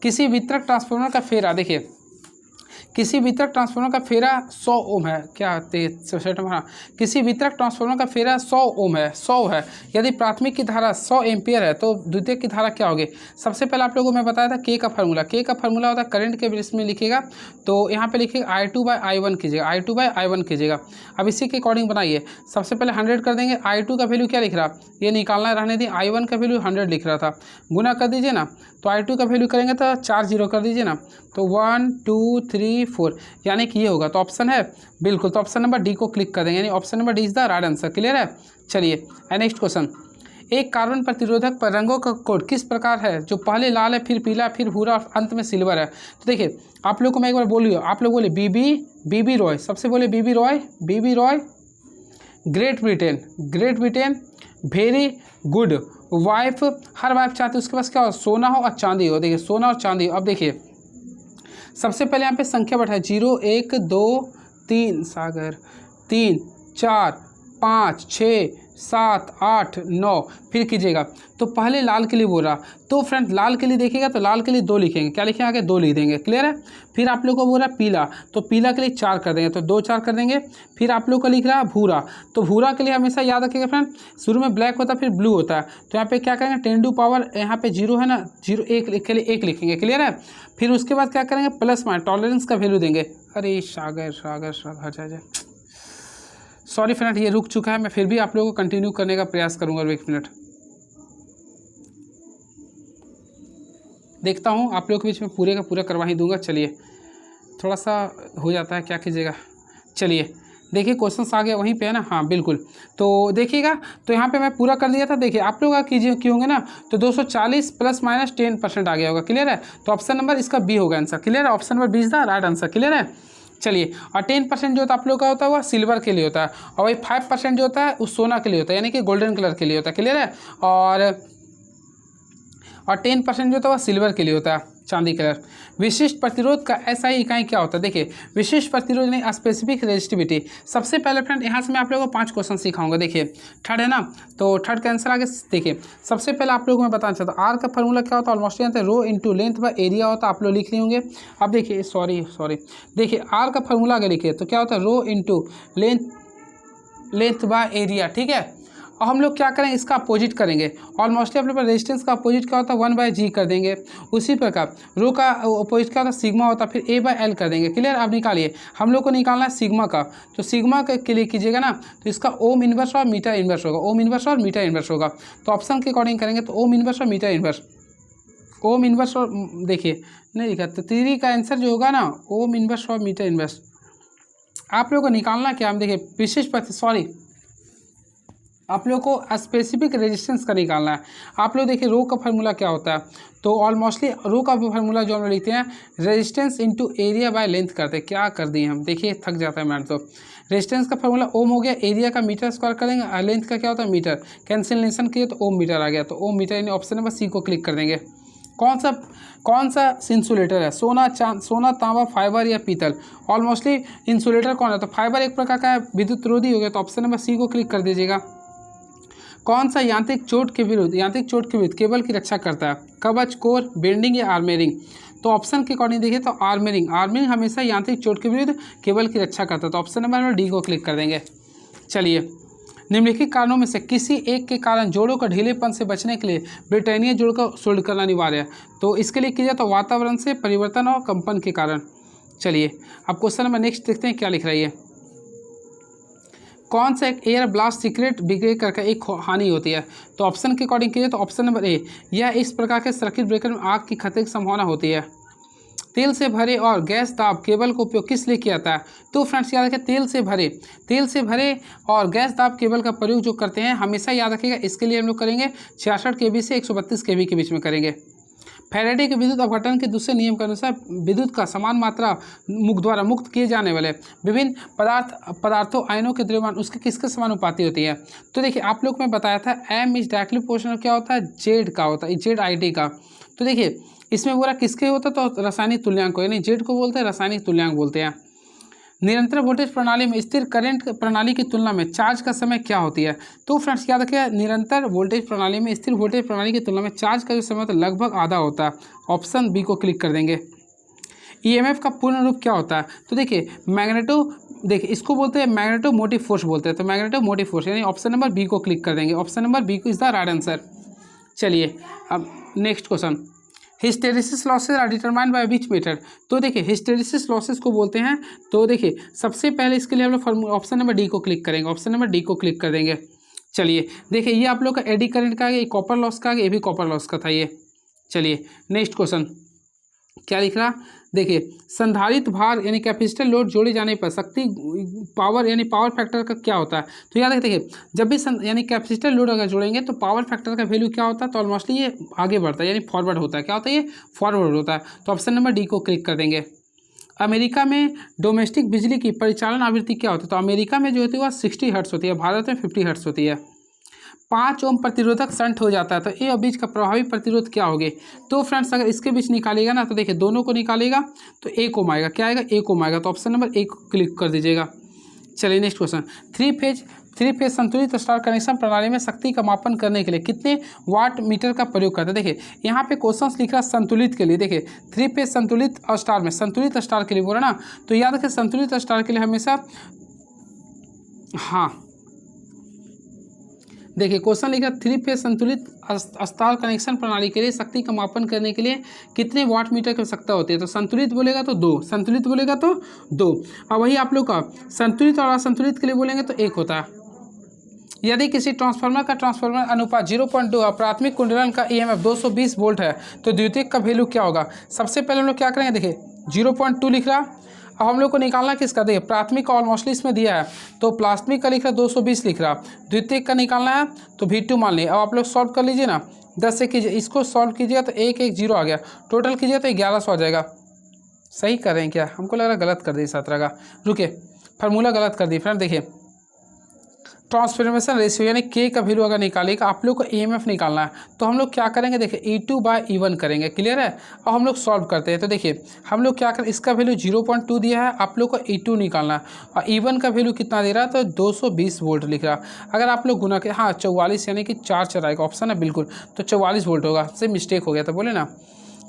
किसी वितरक ट्रांसफार्मर का फेरा, देखिए किसी वितरक ट्रांसफार्मर का फेरा 100 ओम है। क्या किसी वितरक ट्रांसफार्मर का फेरा 100 ओम है, 100 है। यदि प्राथमिक की धारा 100 एम्पियर है तो द्वितीयक की धारा क्या होगी? सबसे पहले आप लोगों को मैं बताया था के का फार्मूला। के का फार्मूला होता है करंट के बेस में लिखिएगा, तो यहाँ पे लिखिएगा I2/I1 कीजिएगा, I2/I1 कीजिएगा। अब इसी के अकॉर्डिंग बनाइए। सबसे पहले 100 कर देंगे। I2 का वैल्यू क्या लिख रहा, ये निकालना रहने दी। I1 का वैल्यू 100 लिख रहा था, गुना कर दीजिए ना। तो I2 का वैल्यू करेंगे तो 4 0 कर दीजिए ना, तो 1 2 3 4, यानी कि ये होगा। तो ऑप्शन है बिल्कुल, तो ऑप्शन नंबर डी को क्लिक कर देंगे, यानी option number D is the right answer. Clear है? चलिए नेक्स्ट क्वेश्चन। एक कार्बन प्रतिरोधक पर रंगों का कोड किस प्रकार है, जो पहले लाल है, फिर पीला, फिर भूरा और अंत में सिल्वर है? तो देखिए आप लोग को मैं एक बार बोलिए, आप लोग बोले बीबी रॉय, सबसे बोले बीबी Roy, great Britain, very good wife, हर वाइफ चाहती है उसके पास क्या हो, सोना हो और चांदी हो। देखिए सोना और चांदी। अब देखिए सबसे पहले यहाँ पे संख्या बैठा है 0 1 2 3, सागर 3 4 5 6 7 8 9, फिर कीजिएगा। तो पहले लाल के लिए बोल रहा, तो फ्रेंड लाल के लिए देखिएगा तो लाल के लिए 2 लिखेंगे, क्या लिखेंगे आगे 2 लिख देंगे। क्लियर है? फिर आप लोग को बोल रहा पीला, तो पीला के लिए 4 कर देंगे, तो 2 4 कर देंगे। फिर आप लोग को लिख रहा है भूरा, तो भूरा के लिए हमेशा याद रखिएगा फ्रेंड, शुरू में ब्लैक होता है फिर ब्लू होता है। तो यहाँ पे क्या करेंगे 10 टू पावर, यहाँ पे 0 है ना, 0 1 के लिए 1 लिखेंगे। क्लियर है? फिर उसके बाद क्या करेंगे प्लस माइनस टॉलरेंस का वैल्यू देंगे। अरे सागर जाए सॉरी फ्रेंड, ये रुक चुका है, मैं फिर भी आप लोगों को कंटिन्यू करने का प्रयास करूंगा। 1 मिनट देखता हूं, आप लोगों के बीच में पूरे का पूरा करवा ही दूंगा। चलिए थोड़ा सा हो जाता है, क्या कीजिएगा। चलिए देखिए क्वेश्चन आ गया वहीं पे है ना, हाँ बिल्कुल। तो देखिएगा, तो यहाँ पे मैं पूरा कर दिया था। देखिए आप लोग कीजिए क्यों होंगे ना, तो 240 प्लस माइनस 10% आ गया होगा। क्लियर है? तो ऑप्शन नंबर इसका बी होगा आंसर। क्लियर है? Option number B is the right answer. Clear है? चलिए, और 10% जो होता है आप लोग का होता है वह सिल्वर के लिए होता है, और वही 5% जो होता है उस सोना के लिए होता है, यानी कि गोल्डन कलर के लिए होता है। क्लियर है? और 10% जो होता है वह सिल्वर के लिए होता है, चांदी कलर। विशिष्ट प्रतिरोध का ऐसा ही इकाई क्या होता है? देखिए विशिष्ट प्रतिरोध यानी स्पेसिफिक रेजिस्टिविटी। सबसे पहले फ्रेंड यहाँ से मैं आप लोगों को 5 क्वेश्चन सिखाऊंगा। देखिए थर्ड है ना, तो थर्ड का आंसर आगे देखिए। सबसे पहले आप लोगों को मैं बताना चाहता हूँ आर का फॉर्मूला क्या होता है, ऑलमोस्ट जानते हैं, rho into length by area होता है। आप लोग लिख लिए होंगे। अब देखिए सॉरी देखिए आर का फॉर्मूला आगे लिखिए, तो क्या होता है rho into length by area. ठीक है? और हम लोग क्या करेंगे, इसका अपोजिट करेंगे। ऑलमोस्टली अपने पास रेजिस्टेंस का अपोजिट क्या होता है 1/g कर देंगे। उसी प्रकार रो का अपोजिट क्या होता है सिग्मा होता है, फिर a/l कर देंगे। क्लियर? अब निकालिए, हम लोग को निकालना है सिग्मा का, तो सिग्मा के लिए कीजिएगा ना, तो इसका ओम इन्वर्स और मीटर इन्वर्स होगा, ओम इन्वर्स और मीटर इन्वर्स होगा। तो ऑप्शन के अकॉर्डिंग करेंगे तो ओम इन्वर्स और मीटर इन्वर्स। ओम इनवर्स और देखिए नहीं लिखा, तो 3 का आंसर जो होगा ना ओम इनवर्स और मीटर इनवर्स। आप लोगों को निकालना क्या, हम देखिए विशेष सॉरी आप लोग को स्पेसिफिक रेजिस्टेंस का निकालना है। आप लोग देखिए रो का फार्मूला क्या होता है, तो ऑलमोस्टली रो का फार्मूला जो हम लोग लिखते हैं resistance into area by length करते हैं। क्या कर दिए हम, देखिए थक जाता है मैंने। तो रेजिस्टेंस का फार्मूला ओम हो गया, एरिया का मीटर स्क्वायर करेंगे, लेंथ का क्या होता है मीटर, कैंसिलेशन किए तो ओम मीटर आ गया, तो ओम मीटर यानी ऑप्शन नंबर सी को क्लिक कर देंगे। कौन सा इंसुलेटर है, सोना सोना तांबा फाइबर या पीतल। ऑलमोस्टली इंसुलेटर कौन है, तो फाइबर एक प्रकार का विद्युत रोधी हो गया, तो ऑप्शन नंबर सी को क्लिक कर दीजिएगा। कौन सा यांत्रिक चोट के विरुद्ध केबल की रक्षा करता है, कवच, कोर, बेंडिंग या आर्मेरिंग। तो ऑप्शन के अकॉर्डिंग देखिए तो आर्मेरिंग हमेशा यांत्रिक चोट के विरुद्ध केबल की रक्षा करता है, तो ऑप्शन नंबर डी को क्लिक कर देंगे। चलिए, निम्नलिखित कारणों में से किसी एक के कारण जोड़ों का ढीलेपन से बचने के लिए ब्रिटानिया जोड़ का सोल्ड करना अनिवार्य है। तो इसके लिए किया तो वातावरण से परिवर्तन और कंपन के कारण। चलिए अब क्वेश्चन नंबर नेक्स्ट देखते हैं क्या लिख रही है। कौन सा एक एयर ब्लास्ट सीक्रेट ब्रेकर का एक हानि होती है, तो ऑप्शन के अकॉर्डिंग कीजिए तो ऑप्शन नंबर ए, यह इस प्रकार के सर्किट ब्रेकर में आग की खतरे की संभावना होती है। तेल से भरे और गैस दाब केबल का उपयोग किस लिए किया जाता है, तो फ्रेंड्स याद रखें तेल से भरे और गैस दाब केबल का प्रयोग जो करते हैं हमेशा याद रखिएगा, इसके लिए हम लोग करेंगे 66 kV से 132 kV के बीच में करेंगे। फैराडे के विद्युत अपघटन के दूसरे नियम के अनुसार विद्युत का समान मात्रा द्वारा मुक्त किए जाने वाले विभिन्न पदार्थों आयनों के द्रव्यमान उसके किसके समानुपाती होती है। तो देखिए आप लोग को मैं बताया था एम इज डायरेक्टली प्रोपोर्शनल क्या होता है, जेड का होता है, जेड आई डी का। तो देखिए इसमें बोला किसके होता है, तो रासायनिक तुल्यांक को, यानी जेड को बोलते हैं रासायनिक तुल्यांक बोलते हैं। निरंतर वोल्टेज प्रणाली में स्थिर करंट प्रणाली की तुलना में चार्ज का समय क्या होती है, तो फ्रेंड्स याद रखिए निरंतर वोल्टेज प्रणाली में स्थिर वोल्टेज प्रणाली की तुलना में चार्ज का जो समय होता है लगभग आधा होता है। ऑप्शन बी को क्लिक कर देंगे। ईएमएफ का पूर्ण रूप क्या होता है, तो देखिए इसको बोलते हैं मैग्नेटो मोटिव फोर्स बोलते हैं, तो मैग्नेटो मोटिव फोर्स यानी ऑप्शन नंबर बी को क्लिक कर देंगे। ऑप्शन नंबर बी को इज द राइट आंसर। चलिए अब next question, hysteresis losses are determined by which method. तो देखिए हिस्टेरिसिस लॉसेज को बोलते हैं, तो देखिए सबसे पहले इसके लिए हम लोग ऑप्शन नंबर डी को क्लिक करेंगे, ऑप्शन नंबर डी को क्लिक कर देंगे। चलिए देखिए ये आप लोग का एडी करंट का, ये कॉपर लॉस का, ये भी कॉपर लॉस का था ये। चलिए नेक्स्ट क्वेश्चन क्या लिख रहा, देखिए संधारित भार यानी कैपेसिटर लोड जोड़े जाने पर शक्ति पावर यानी पावर फैक्टर का क्या होता है, तो याद रखिए देखिए जब भी यानी कैपेसिटर लोड अगर जोड़ेंगे तो पावर फैक्टर का वैल्यू क्या होता है, तो ऑलमोस्टली ये आगे बढ़ता है यानी फॉरवर्ड होता है। क्या होता है, ये फॉरवर्ड होता है, तो ऑप्शन नंबर डी को क्लिक कर देंगे। अमेरिका में डोमेस्टिक बिजली की परिचालन आवृत्ति क्या होती है, तो अमेरिका में जो होती है वह 60 हर्ट्ज होती है, भारत में 50 हर्ट्ज होती है। 5 ओम प्रतिरोधक शंट हो जाता है, तो ए और बीच का प्रभावी प्रतिरोध क्या होगी, तो फ्रेंड्स अगर इसके बीच निकालेगा ना तो देखिए दोनों को निकालेगा तो 1 ओम आएगा, क्या आएगा 1 ओम आएगा, तो ऑप्शन नंबर ए को क्लिक कर दीजिएगा। चलिए नेक्स्ट क्वेश्चन, थ्री फेज संतुलित स्टार कनेक्शन प्रणाली में शक्ति का मापन करने के लिए कितने वाट मीटर का प्रयोग करते हैं। देखिए यहाँ पे क्वेश्चन लिख रहा है संतुलित के लिए, देखिए 3 फेज संतुलित स्टार में, संतुलित स्टार के लिए बोला ना, तो याद रखें संतुलित स्टार के लिए हमेशा, हाँ देखिए क्वेश्चन लिखा 3 फेज संतुलित स्टार कनेक्शन प्रणाली के लिए शक्ति का मापन करने के लिए कितने वाट मीटर की आवश्यकता होती है, तो संतुलित बोलेगा तो 2, संतुलित बोलेगा तो 2, और वही आप लोग का संतुलित और असंतुलित के लिए बोलेंगे तो 1 होता है। यदि किसी ट्रांसफार्मर का ट्रांसफार्मर अनुपात 0.2 और प्राथमिक कुंडलन का ईएमएफ 220 वोल्ट है तो द्वितीयक का वैल्यू क्या होगा। सबसे पहले हम लोग क्या करेंगे, देखिए 0.2 लिख रहा, अब हम लोग को निकालना किसका, देखिए प्राथमिक का ऑलमोस्टली इसमें दिया है तो प्राथमिक का लिख रहा 220 लिख रहा, द्वितीयक का निकालना है तो V2 मान लीजिए। अब आप लोग सॉल्व कर लीजिए ना, 10 से कीजिए, इसको सॉल्व कीजिएगा तो 110 आ गया, टोटल कीजिए तो 1100 आ जाएगा। सही कर रहे हैं क्या, हमको लग रहा गलत कर दी 17 का, रुके फार्मूला गलत कर दी फ्रेंड। देखिए ट्रांसफॉर्मेशन रेशियो यानी के का वैल्यू अगर निकालेगा, आप लोग को ईएमएफ निकालना है तो हम लोग क्या करेंगे, देखिए E2/E1 करेंगे, क्लियर है। और हम लोग सॉल्व करते हैं तो देखिए हम लोग क्या करें, इसका वैल्यू 0.2 दिया है, आप लोग को E2 निकालना है और E1 का वैल्यू कितना दे रहा है, तो 220 वोल्ट लिख रहा। अगर आप लोग गुना के, हाँ 44 यानी कि 4 चलाएगा ऑप्शन है बिल्कुल, तो 44 वोल्ट होगा, से मिस्टेक हो गया था बोले ना।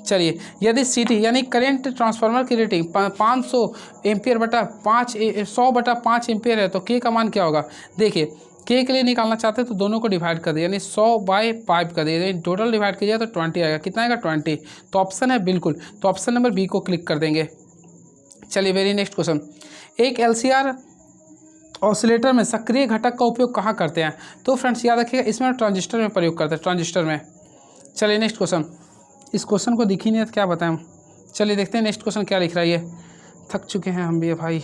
चलिए यदि CT यानी करंट ट्रांसफार्मर की रेटिंग 500 एम्पियर बटा 100/5 एम्पियर है तो के का मान क्या होगा। देखिए के लिए निकालना चाहते हैं तो दोनों को डिवाइड कर दिए यानी 100/5 कर दिए, यानी टोटल डिवाइड कीजिए तो 20 आएगा, कितना आएगा 20, तो ऑप्शन है बिल्कुल, तो ऑप्शन नंबर बी को क्लिक कर देंगे। चलिए वेरी नेक्स्ट क्वेश्चन, एक LCR ऑसिलेटर में सक्रिय घटक का उपयोग कहाँ करते हैं, तो फ्रेंड्स याद रखिएगा इसमें ट्रांजिस्टर में प्रयोग करते हैं, ट्रांजिस्टर में। चलिए नेक्स्ट क्वेश्चन, इस क्वेश्चन को दिख ही नहीं है तो क्या बताएं। चलिए देखते हैं नेक्स्ट क्वेश्चन क्या लिख रहा है ये। थक चुके हैं हम भी भाई।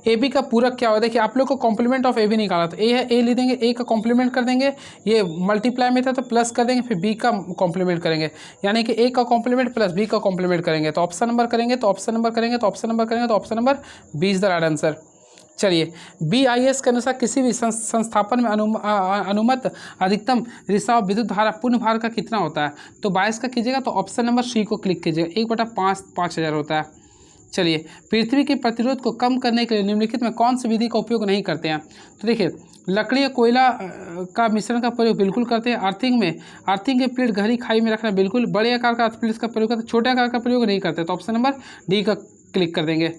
ए बी का पूरक क्या होगा, देखिए आप लोग को कॉम्प्लीमेंट ऑफ ए बी निकाला, तो ए है ए ले देंगे, ए का कॉम्प्लीमेंट कर देंगे, ये मल्टीप्लाई में था तो प्लस कर देंगे, फिर बी का कॉम्प्लीमेंट करेंगे, यानी कि ए का कॉम्प्लीमेंट प्लस बी का कॉम्प्लीमेंट करेंगे तो ऑप्शन नंबर करेंगे तो ऑप्शन नंबर करेंगे तो ऑप्शन नंबर करेंगे तो option number B is the right answer. चलिए BIS के अनुसार किसी भी संस्थापन में अनुमत अधिकतम रिसाव विद्युत धारा पूर्ण भार का कितना होता है, तो 22 का कीजिएगा तो ऑप्शन नंबर सी को क्लिक कीजिएगा, 1/5 5000 होता है। चलिए पृथ्वी के प्रतिरोध को कम करने के लिए निम्नलिखित में कौन सी विधि का उपयोग नहीं करते हैं, तो देखिए लकड़ी या कोयला का मिश्रण का प्रयोग बिल्कुल करते हैं। अर्थिंग के प्लेट गहरी खाई में रखना बिल्कुल, बड़े आकार का प्लेट का प्रयोग करते हैं, छोटे आकार का प्रयोग नहीं करते, तो ऑप्शन नंबर डी का क्लिक कर देंगे।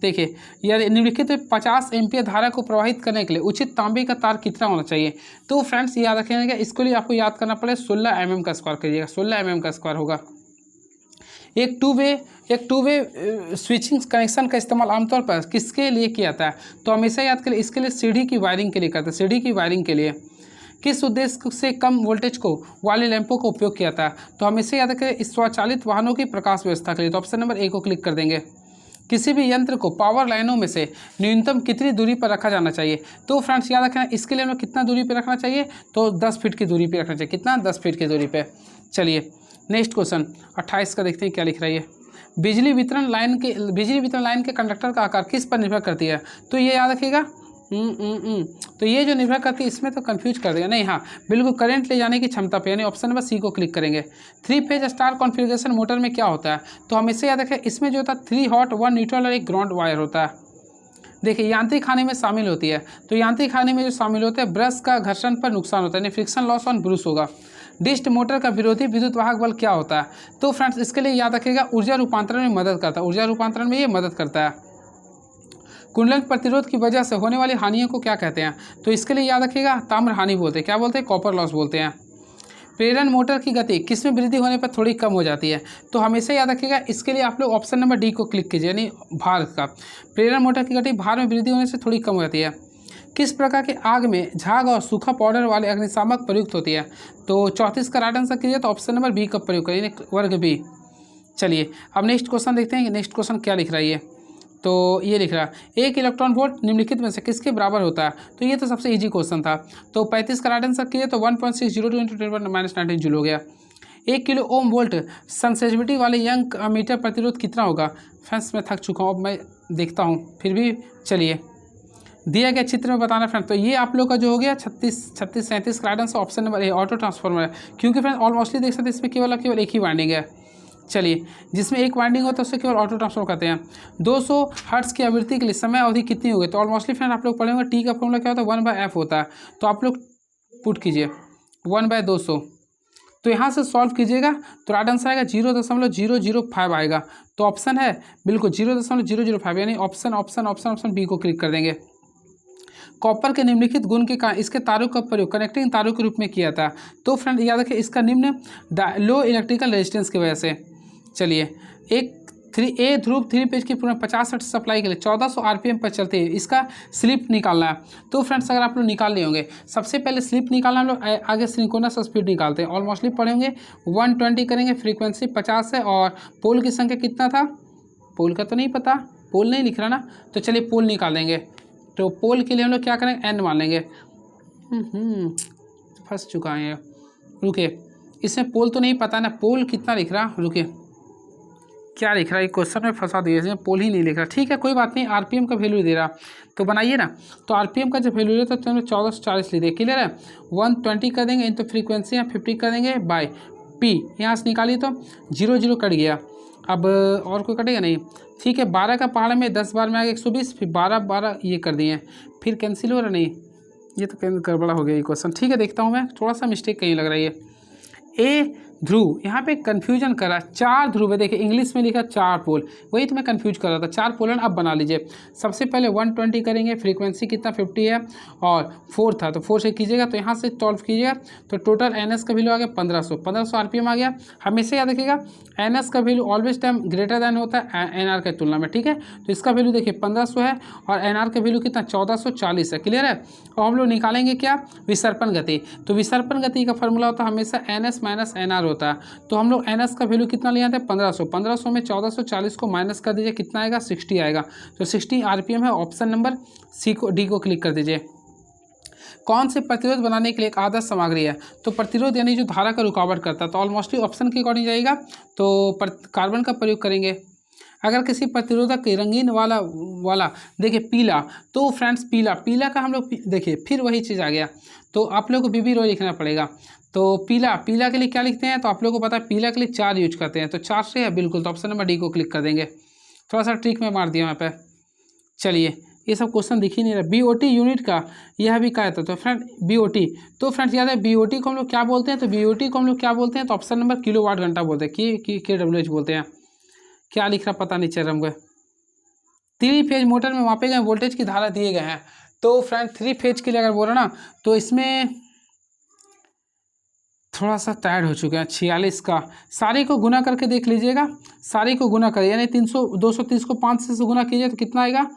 देखिए यदि निम्नलिखित 50 एम्पीयर धारा को प्रवाहित करने के लिए उचित तांबे का तार कितना होना चाहिए, तो फ्रेंड्स याद रखिएगा इसके लिए आपको याद करना पड़ेगा 16 mm का स्क्वायर करिएगा, 16 mm का स्क्वायर होगा। एक टू वे स्विचिंग कनेक्शन का इस्तेमाल आमतौर पर किसके लिए किया जाता है, तो हमेशा याद करें इसके लिए सीढ़ी की वायरिंग के लिए करते हैं, सीढ़ी की वायरिंग के लिए। किस उद्देश्य से कम वोल्टेज को वाले लैंपों का उपयोग किया जाता है, तो हमेशा याद रखें स्वचालित वाहनों की प्रकाश व्यवस्था के लिए, तो ऑप्शन नंबर ए को क्लिक कर देंगे। किसी भी यंत्र को पावर लाइनों में से न्यूनतम कितनी दूरी पर रखा जाना चाहिए, तो फ्रेंड्स याद रखना इसके लिए हमें कितना दूरी पर रखना चाहिए, तो 10 फीट की दूरी पर रखना चाहिए, कितना 10 फीट की दूरी पे। चलिए नेक्स्ट क्वेश्चन 28 का देखते हैं क्या लिख रहा है ये। बिजली वितरण लाइन के कंडक्टर का आकार किस पर निर्भर करती है, तो ये याद रखिएगा तो ये जो निर्भर करती है इसमें तो कंफ्यूज कर देगा, नहीं हाँ बिल्कुल करंट ले जाने की क्षमता पे, यानी ऑप्शन नंबर सी को क्लिक करेंगे। 3 फेज स्टार कॉन्फ़िगरेशन मोटर में क्या होता है, तो हमेशा याद रखें इसमें जो होता है 3 हॉट 1 न्यूट्रल और 1 ग्राउंड वायर होता है। देखिए यांत्रिक हानि में शामिल होती है, तो यांत्रिक हानि में जो शामिल होते हैं ब्रश का घर्षण पर नुकसान होता है, यानी फ्रिक्शन लॉस ऑन ब्रूस होगा। डिस्ट मोटर का विरोधी विद्युत वाहक बल क्या होता है, तो फ्रेंड्स इसके लिए याद रखिएगा ऊर्जा रूपांतरण में मदद करता है, ऊर्जा रूपांतरण में ये मदद करता है। कुंडलन प्रतिरोध की वजह से होने वाली हानियों को क्या कहते हैं, तो इसके लिए याद रखिएगा ताम्र हानि बोलते हैं, क्या बोलते हैं कॉपर लॉस बोलते हैं। प्रेरण मोटर की गति किसमें वृद्धि होने पर थोड़ी कम हो जाती है, तो हमेशा याद रखिएगा इसके लिए आप लोग ऑप्शन नंबर डी को क्लिक कीजिए, यानी भार का। प्रेरण मोटर की गति भार में वृद्धि होने से थोड़ी कम हो जाती है। किस प्रकार की आग में झाग और सूखा पाउडर वाले अग्निशामक प्रयुक्त होती है, तो 34 का राइट आंसर कीजिए तो ऑप्शन नंबर बी का प्रयोग करिए, वर्ग बी। चलिए अब नेक्स्ट क्वेश्चन देखते हैं कि नेक्स्ट क्वेश्चन क्या लिख रहा है ये। तो ये लिख रहा है 1 इलेक्ट्रॉन वोल्ट निम्नलिखित में से किसके बराबर होता है, तो ये तो सबसे इजी क्वेश्चन था, तो 35 का राइट आंसर कीजिए तो 1.602 × 10⁻19 जूल हो गया। 1 किलो ओम वोल्ट सेंसिटिविटी वाले यंग मीटर प्रतिरोध कितना होगा, फ्रेंड्स मैं थक चुका हूँ, अब मैं देखता हूँ फिर भी। चलिए दिया गया चित्र में बताना फ्रेंड, तो ये आप लोग का जो हो गया 36 37 का राइट आंसर ऑप्शन नंबर ए ऑटो ट्रांसफॉर्मर है, क्योंकि फ्रेंड ऑलमोस्टली देख सकते हैं इसमें केवल एक ही वाइंडिंग है। चलिए जिसमें एक वाइंडिंग होता है उससे केवल ऑटो ट्रांसफॉर्मर कहते हैं। 200 हर्ट्ज की आवृत्ति के लिए समय अवधि कितनी होगी, तो ऑलमोस्टली फ्रेंड आप लोग पढ़े होंगे टी का फॉर्मूला क्या होता है 1/f होता है, तो आप लोग पुट कीजिए 1/200, तो यहाँ से सॉल्व कीजिएगा तो राइट आंसर आएगा 0.005 आएगा, तो ऑप्शन है बिल्कुल 0.005, यानी ऑप्शन बी को क्लिक कर देंगे। कॉपर के निम्नलिखित गुण के कारण इसके तारों का प्रयोग कनेक्टिंग तारों के रूप में किया था, तो फ्रेंड याद रखें इसका निम्न लो इलेक्ट्रिकल रेजिस्टेंस की वजह से। चलिए एक 3A ध्रुव 3 पेज की पूर्ण 50 हर्ट्ज सप्लाई के लिए 1400 RPM पर चलते हैं, इसका स्लिप निकालना है, तो फ्रेंड्स अगर आप लोग निकाल लिए होंगे सबसे पहले स्लिप निकालना हम लोग आगे सिंक्रोनस स्पीड निकालते हैं, ऑलमोस्टली पढ़े होंगे 120 करेंगे, फ्रीक्वेंसी 50 है और पोल की संख्या कितना था, पोल का तो नहीं पता, पोल नहीं लिख रहा ना, तो चलिए पोल निकाल देंगे। तो पोल के लिए हम लोग क्या करेंगे n मान लेंगे, फंस चुका है ये, रुके इसमें पोल तो नहीं पता ना, पोल कितना लिख रहा, रुके क्या लिख रहा है क्वेश्चन में फंसा दिया, इसमें पोल ही नहीं लिख रहा, ठीक है कोई बात नहीं, आरपीएम का वैल्यू दे रहा तो बनाइए ना, तो आरपीएम का जो वैल्यू है तो 1440 लीजिए, क्लियर है। 120 कर देंगे इन तो फ्रीक्वेंसी यहाँ 50 कर देंगे बाय पी, यहाँ से निकालिए तो 0 कट गया, अब और कोई कटेगा नहीं, ठीक है। 12 का पहाड़ में 10 बार में आ गया 120, फिर 12 ये कर दिए, फिर कैंसिल हो रहा नहीं, ये तो गड़बड़ा हो गया ये क्वेश्चन, ठीक है देखता हूँ मैं, थोड़ा सा मिस्टेक कहीं लग रहा है ये। ए ध्रुव यहाँ पे कन्फ्यूजन करा, 4 ध्रुव है, देखिए इंग्लिश में लिखा 4 पोल, वही तो मैं कंफ्यूज कर रहा था, 4 पोल है। अब बना लीजिए, सबसे पहले 120 करेंगे, फ्रीक्वेंसी कितना 50 है और 4 था तो 4 से कीजिएगा, तो यहाँ से 12 कीजिएगा तो टोटल NS का वैल्यू आ गया 1500 RPM आ गया। हमेशा याद रखिएगा NS का value always time greater than होता है NR के तुलना में, ठीक है। तो इसका वैल्यू देखिए 1500 है और NR का वैल्यू कितना 1440 है, क्लियर है। और हम लोग निकालेंगे क्या, विसर्पण गति, तो विसर्पण गति का फॉर्मूला होता है हमेशा NS - NR होता है। तो हम लोग NS का वैल्यू कितना ले आते हैं 1500, 1500 में 1440 को माइनस कर दीजिए, कितना आएगा 60 आएगा। तो 60 RPM है। ऑप्शन नंबर डी को क्लिक कर दीजिए। कौन से प्रतिरोध बनाने के लिए एक आदर्श सामग्री है? तो प्रतिरोध यानी जो धारा का रुकावट करता है, तो ऑलमोस्टली ऑप्शन के अकॉर्डिंग जाएगा, तो कार्बन का प्रयोग करेंगे। अगर किसी प्रतिरोधक के रंगीन वाला देखिए पीला, तो फ्रेंड्स पीला का हम लोग देखिए फिर वही चीज़ आ गया, तो आप लोग को बीबी रो लिखना पड़ेगा। तो पीला के लिए क्या लिखते हैं? तो आप लोगों को पता है पीला के लिए 4 यूज करते हैं, तो 4 से है बिल्कुल। तो ऑप्शन नंबर डी को क्लिक कर देंगे। थोड़ा सा ट्रिक में मार दिया यहाँ पे। चलिए, ये सब क्वेश्चन दिख ही नहीं रहा। BOT यूनिट का यह भी क्या था? तो फ्रेंड BOT, तो फ्रेंड्स याद है BOT को हम लोग क्या बोलते हैं? तो BOT को हम लोग क्या बोलते हैं? तो ऑप्शन नंबर किलोवाट घंटा बोलते हैं, KWH बोलते हैं। क्या लिख रहा पता नहीं चल रहा हमको। 3 फेज मोटर में मापे गए वोल्टेज की धारा दिए गए हैं। तो फ्रेंड 3 फेज के लिए अगर बोल रहा ना, तो इसमें थोड़ा सा टायर्ड हो चुके हैं। 46 का सारे को गुना करके देख लीजिएगा, सारे को गुना करिए, यानी 230 को 5 से गुना कीजिए तो कितना आएगा?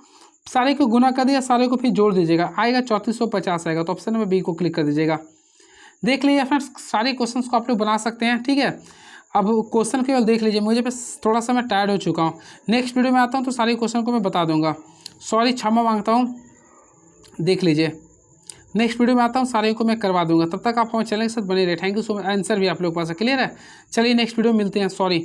सारे को गुना कर दिया, सारे को फिर जोड़ दीजिएगा, आएगा 3450 आएगा। तो ऑप्शन नंबर बी को क्लिक कर दीजिएगा। देख लीजिए फ्रेंड्स, सारे क्वेश्चंस को आप लोग बना सकते हैं, ठीक है। अब क्वेश्चन केवल देख लीजिए, मुझे बस थोड़ा सा मैं टायर्ड हो चुका हूँ। नेक्स्ट वीडियो में आता हूँ तो सारे क्वेश्चन को मैं बता दूंगा। सॉरी, क्षमा मांगता हूँ। देख लीजिए, नेक्स्ट वीडियो में आता हूँ, सारे को मैं करवा दूंगा। तब तक आप हमारे चैनल के साथ बने रहे। Thank you so much. Answer भी आप लोग के पास क्लियर है। चलिए नेक्स्ट वीडियो में मिलते हैं। सॉरी।